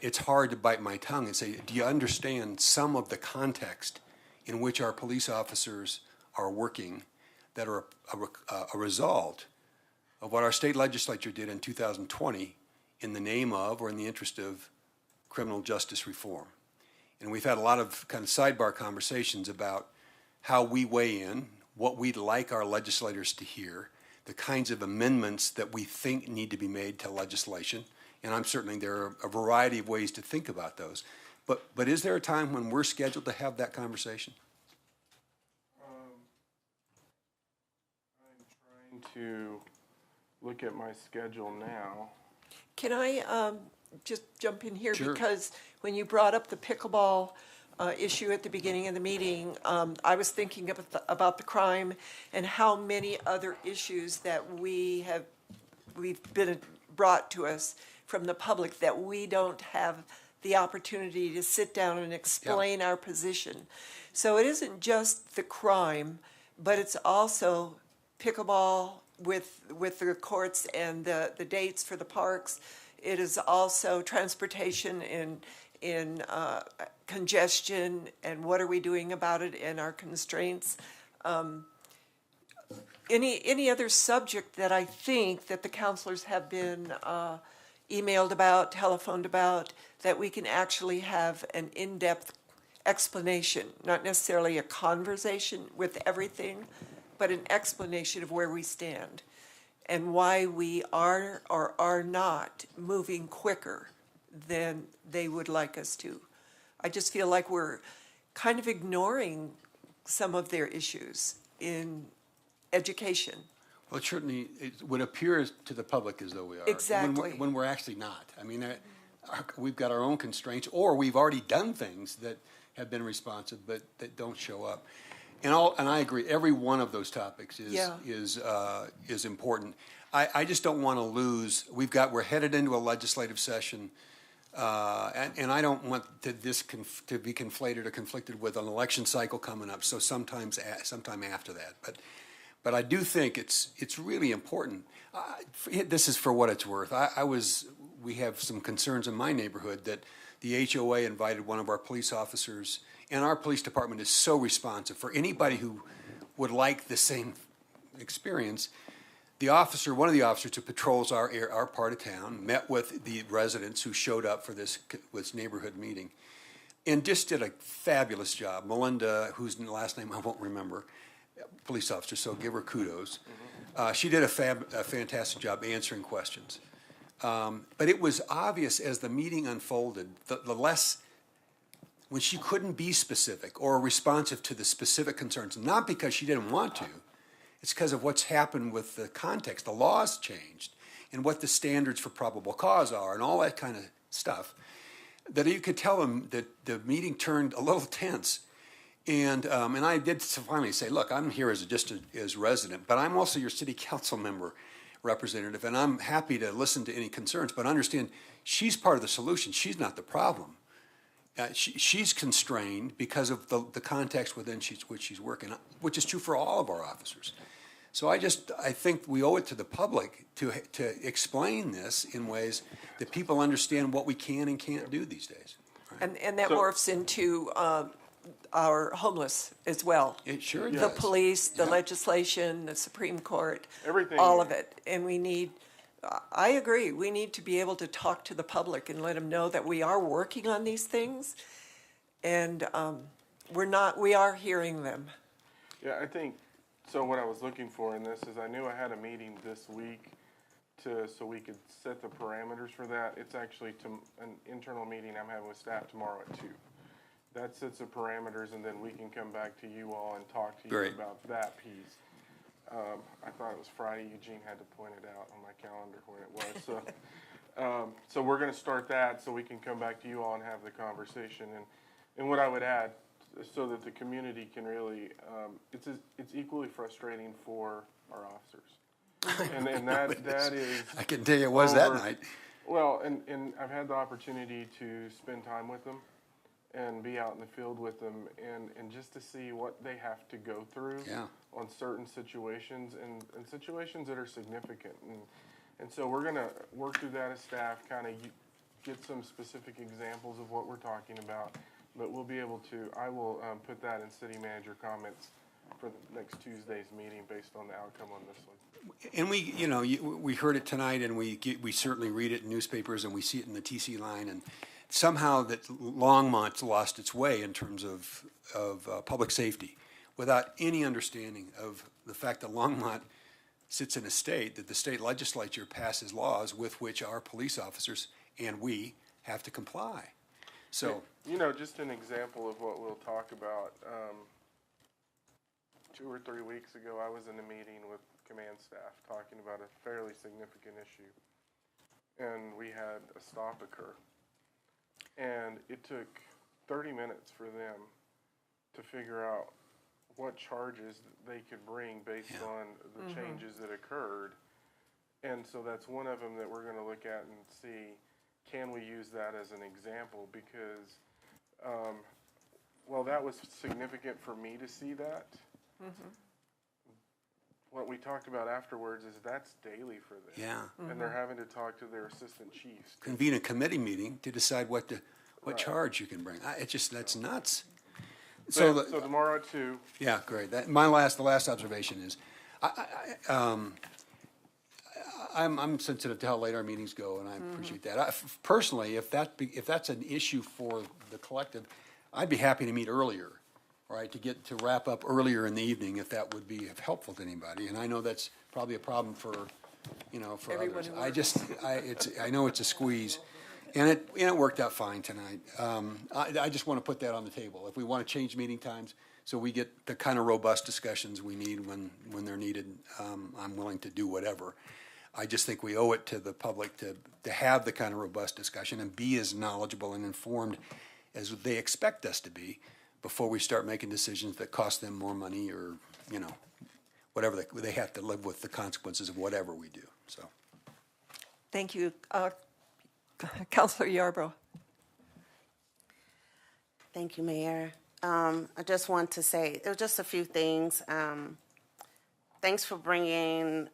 It's hard to bite my tongue and say, do you understand some of the context in which our police officers are working that are a result of what our state legislature did in 2020 in the name of or in the interest of criminal justice reform? And we've had a lot of kind of sidebar conversations about how we weigh in, what we'd like our legislators to hear, the kinds of amendments that we think need to be made to legislation. And I'm certainly, there are a variety of ways to think about those. But is there a time when we're scheduled to have that conversation? I'm trying to look at my schedule now. Can I just jump in here? Sure. Because when you brought up the pickleball issue at the beginning of the meeting, I was thinking about the crime and how many other issues that we've been brought to us from the public that we don't have the opportunity to sit down and explain our position. So it isn't just the crime, but it's also pickleball with the courts and the dates for the parks. It is also transportation in congestion, and what are we doing about it and our constraints. any other subject that I think that the counselors have been emailed about, telephoned about, that we can actually have an in-depth explanation, not necessarily a conversation with everything, but an explanation of where we stand and why we are or are not moving quicker than they would like us to. I just feel like we're kind of ignoring some of their issues in education. Well, certainly, it would appear to the public as though we are. Exactly. When we're actually not. I mean, we've got our own constraints, or we've already done things that have been responsive, but that don't show up. And I agree, every one of those topics is important. I just don't want to lose, we're headed into a legislative session, and I don't want this to be conflated or conflicted with an election cycle coming up, so sometime after that. But I do think it's really important. This is for what it's worth. We have some concerns in my neighborhood that the HOA invited one of our police officers, and our police department is so responsive. For anybody who would like the same experience, one of the officers who patrols our part of town met with the residents who showed up for this neighborhood meeting and just did a fabulous job. Melinda, whose last name I won't remember, police officer, so give her kudos. She did a fantastic job answering questions. But it was obvious as the meeting unfolded, the less, when she couldn't be specific or responsive to the specific concerns, not because she didn't want to, it's because of what's happened with the context. The law's changed and what the standards for probable cause are and all that kind of stuff, that you could tell them that the meeting turned a little tense. And I did finally say, look, I'm here as resident, but I'm also your city council member representative, and I'm happy to listen to any concerns, but understand she's part of the solution. She's not the problem. She's constrained because of the context within which she's working, which is true for all of our officers. So I think we owe it to the public to explain this in ways that people understand what we can and can't do these days. Right? And that morphs into our homeless as well. It sure does. The police, the legislation, the Supreme Court, everything, all of it. And I agree, we need to be able to talk to the public and let them know that we are working on these things, and we are hearing them. Yeah, I think, so what I was looking for in this is I knew I had a meeting this week so we could set the parameters for that. It's actually an internal meeting I'm having with staff tomorrow at 2. That sets the parameters, and then we can come back to you all and talk to you about that piece. I thought it was Friday. Eugene had to point it out on my calendar when it was. So we're going to start that so we can come back to you all and have the conversation. And what I would add, so that the community can really, it's equally frustrating for our officers. And that is. I can tell you it was that night. Well, and I've had the opportunity to spend time with them and be out in the field with them and just to see what they have to go through on certain situations and situations that are significant. And so we're going to work through that as staff, kind of get some specific examples of what we're talking about, but we'll be able to, I will put that in city manager comments for the next Tuesday's meeting based on the outcome on this one. And we heard it tonight, and we certainly read it in newspapers, and we see it in the TC line, and somehow that Longmont's lost its way in terms of public safety, without any understanding of the fact that Longmont sits in a state that the state legislature passes laws with which our police officers and we have to comply. So, just an example of what we'll talk about. 2 or 3 weeks ago, I was in a meeting with command staff talking about a fairly significant issue, and we had a stop occur. And it took 30 minutes for them to figure out what charges they could bring based on the changes that occurred. And so that's one of them that we're going to look at and see, can we use that as an example? Because, that was significant for me to see that. What we talked about afterwards is that's daily for them. Yeah. And they're having to talk to their assistant chiefs. Convene a committee meeting to decide what charge you can bring. That's nuts. So tomorrow at 2. Yeah, great. The last observation is, I'm sensitive to how late our meetings go, and I appreciate that. Personally, if that's an issue for the collective, I'd be happy to meet earlier, right, to wrap up earlier in the evening, if that would be helpful to anybody. And I know that's probably a problem for Everyone others. who I know it's a squeeze, and it worked out fine tonight. I just want to put that on the table. If we want to change meeting times, so we get the kind of robust discussions we need when they're needed, I'm willing to do whatever. I just think we owe it to the public to have the kind of robust discussion and be as knowledgeable and informed as they expect us to be before we start making decisions that cost them more money or, whatever they have to live with the consequences of whatever we do. So, Thank you. Councilor Yarbrough. Thank you, Mayor. I just want to say, it was just a few things. Thanks for bringing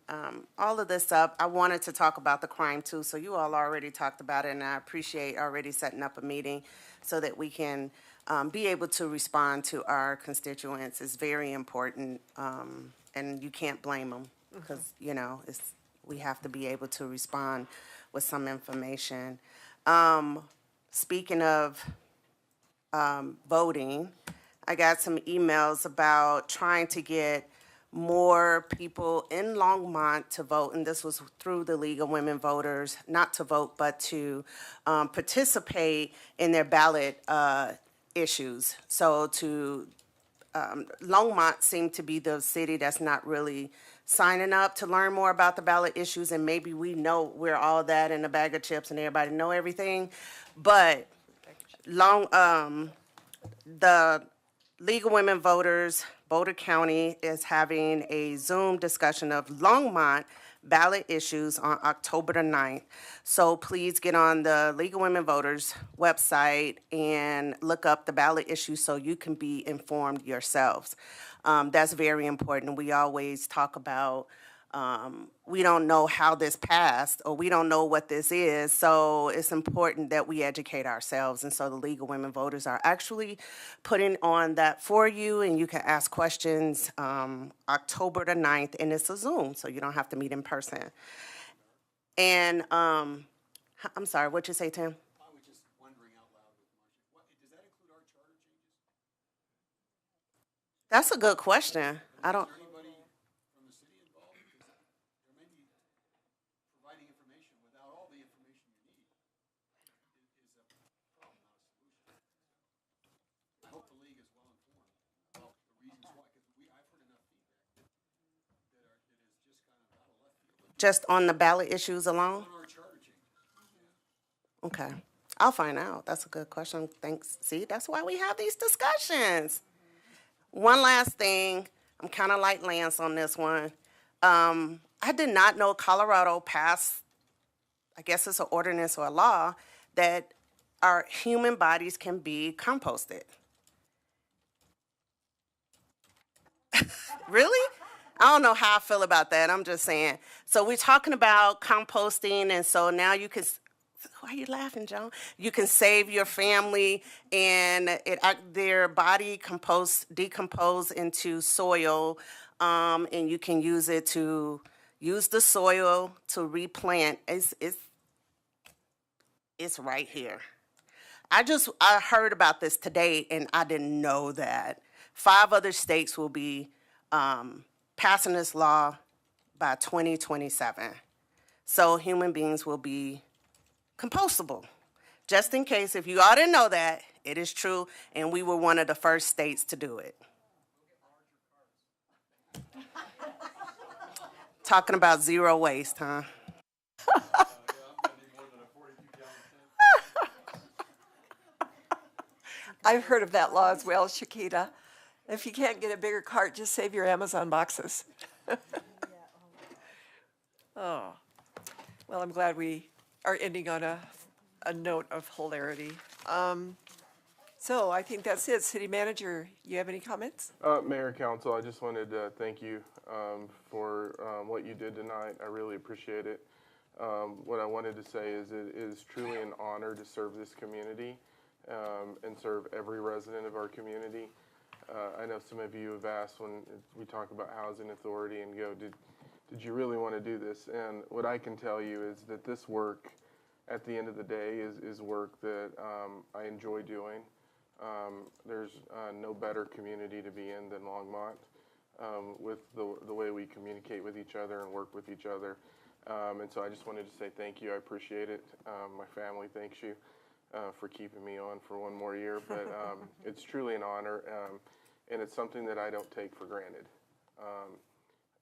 all of this up. I wanted to talk about the crime too, so you all already talked about it, and I appreciate already setting up a meeting so that we can be able to respond to our constituents. It's very important, and you can't blame them because, we have to be able to respond with some information. Speaking of voting, I got some emails about trying to get more people in Longmont to vote, and this was through the League of Women Voters, not to vote, but to participate in their ballot issues. So Longmont seemed to be the city that's not really signing up to learn more about the ballot issues, and maybe we're all that in a bag of chips and everybody know everything, but the League of Women Voters, Boulder County is having a Zoom discussion of Longmont ballot issues on October the 9th. So please get on the League of Women Voters website and look up the ballot issues so you can be informed yourselves. That's very important. We always talk about we don't know how this passed or we don't know what this is, so it's important that we educate ourselves. And so the League of Women Voters are actually putting on that for you, and you can ask questions October the 9th, and it's a Zoom, so you don't have to meet in person. And I'm sorry, what'd you say, Tim? I was just wondering out loud with Marcia, does that include our charter changes? That's a good question. I don't. Is there anybody from the city involved? Because there may be providing information without all the information you need is a problem, not a solution. I hope the league is well informed about the reasons why, because I've heard enough feedback that is just kind of out of left field. Just on the ballot issues alone? On our charter changes. Okay. I'll find out. That's a good question. Thanks. See, that's why we have these discussions. One last thing. I'm kind of like Lance on this one. I did not know Colorado passed, I guess it's an ordinance or a law, that our human bodies can be composted. Really? I don't know how I feel about that. I'm just saying. So we're talking about composting, and so now you can. Why are you laughing, John? You can save your family, and their body decompose into soil, and you can use it to use the soil to replant. It's right here. I heard about this today, and I didn't know that 5 other states will be passing this law by 2027. So human beings will be compostable. Just in case, if you all didn't know that, it is true, and we were one of the first states to do it. Talking about zero waste, huh? I've heard of that law as well, Shakita. If you can't get a bigger cart, just save your Amazon boxes. Oh, well, I'm glad we are ending on a note of hilarity. So I think that's it. City Manager, you have any comments? Mayor, Council, I just wanted to thank you for what you did tonight. I really appreciate it. What I wanted to say is it is truly an honor to serve this community and serve every resident of our community. I know some of you have asked when we talk about housing authority and go, did you really want to do this? And what I can tell you is that this work, at the end of the day, is work that I enjoy doing. There's no better community to be in than Longmont with the way we communicate with each other and work with each other. And so I just wanted to say thank you. I appreciate it. My family thanks you for keeping me on for one more year. But it's truly an honor, and it's something that I don't take for granted.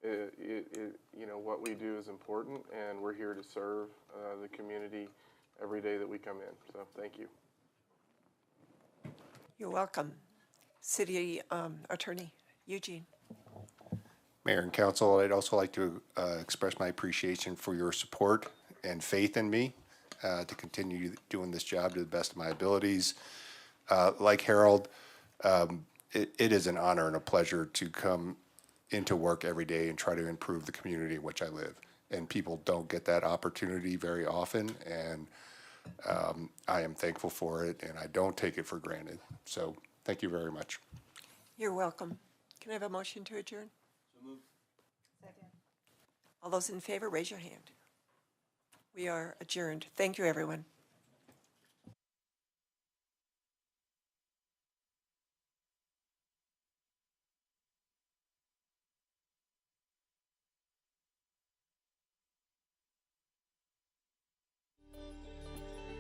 You know, what we do is important, and we're here to serve the community every day that we come in. So thank you. You're welcome. City Attorney Eugene. Mayor and council, I'd also like to express my appreciation for your support and faith in me to continue doing this job to the best of my abilities. Like Harold, it is an honor and a pleasure to come into work every day and try to improve the community in which I live. And people don't get that opportunity very often, and I am thankful for it, and I don't take it for granted. So thank you very much. You're welcome. Can I have a motion to adjourn? So moved. Second. All those in favor, raise your hand. We are adjourned. Thank you, everyone.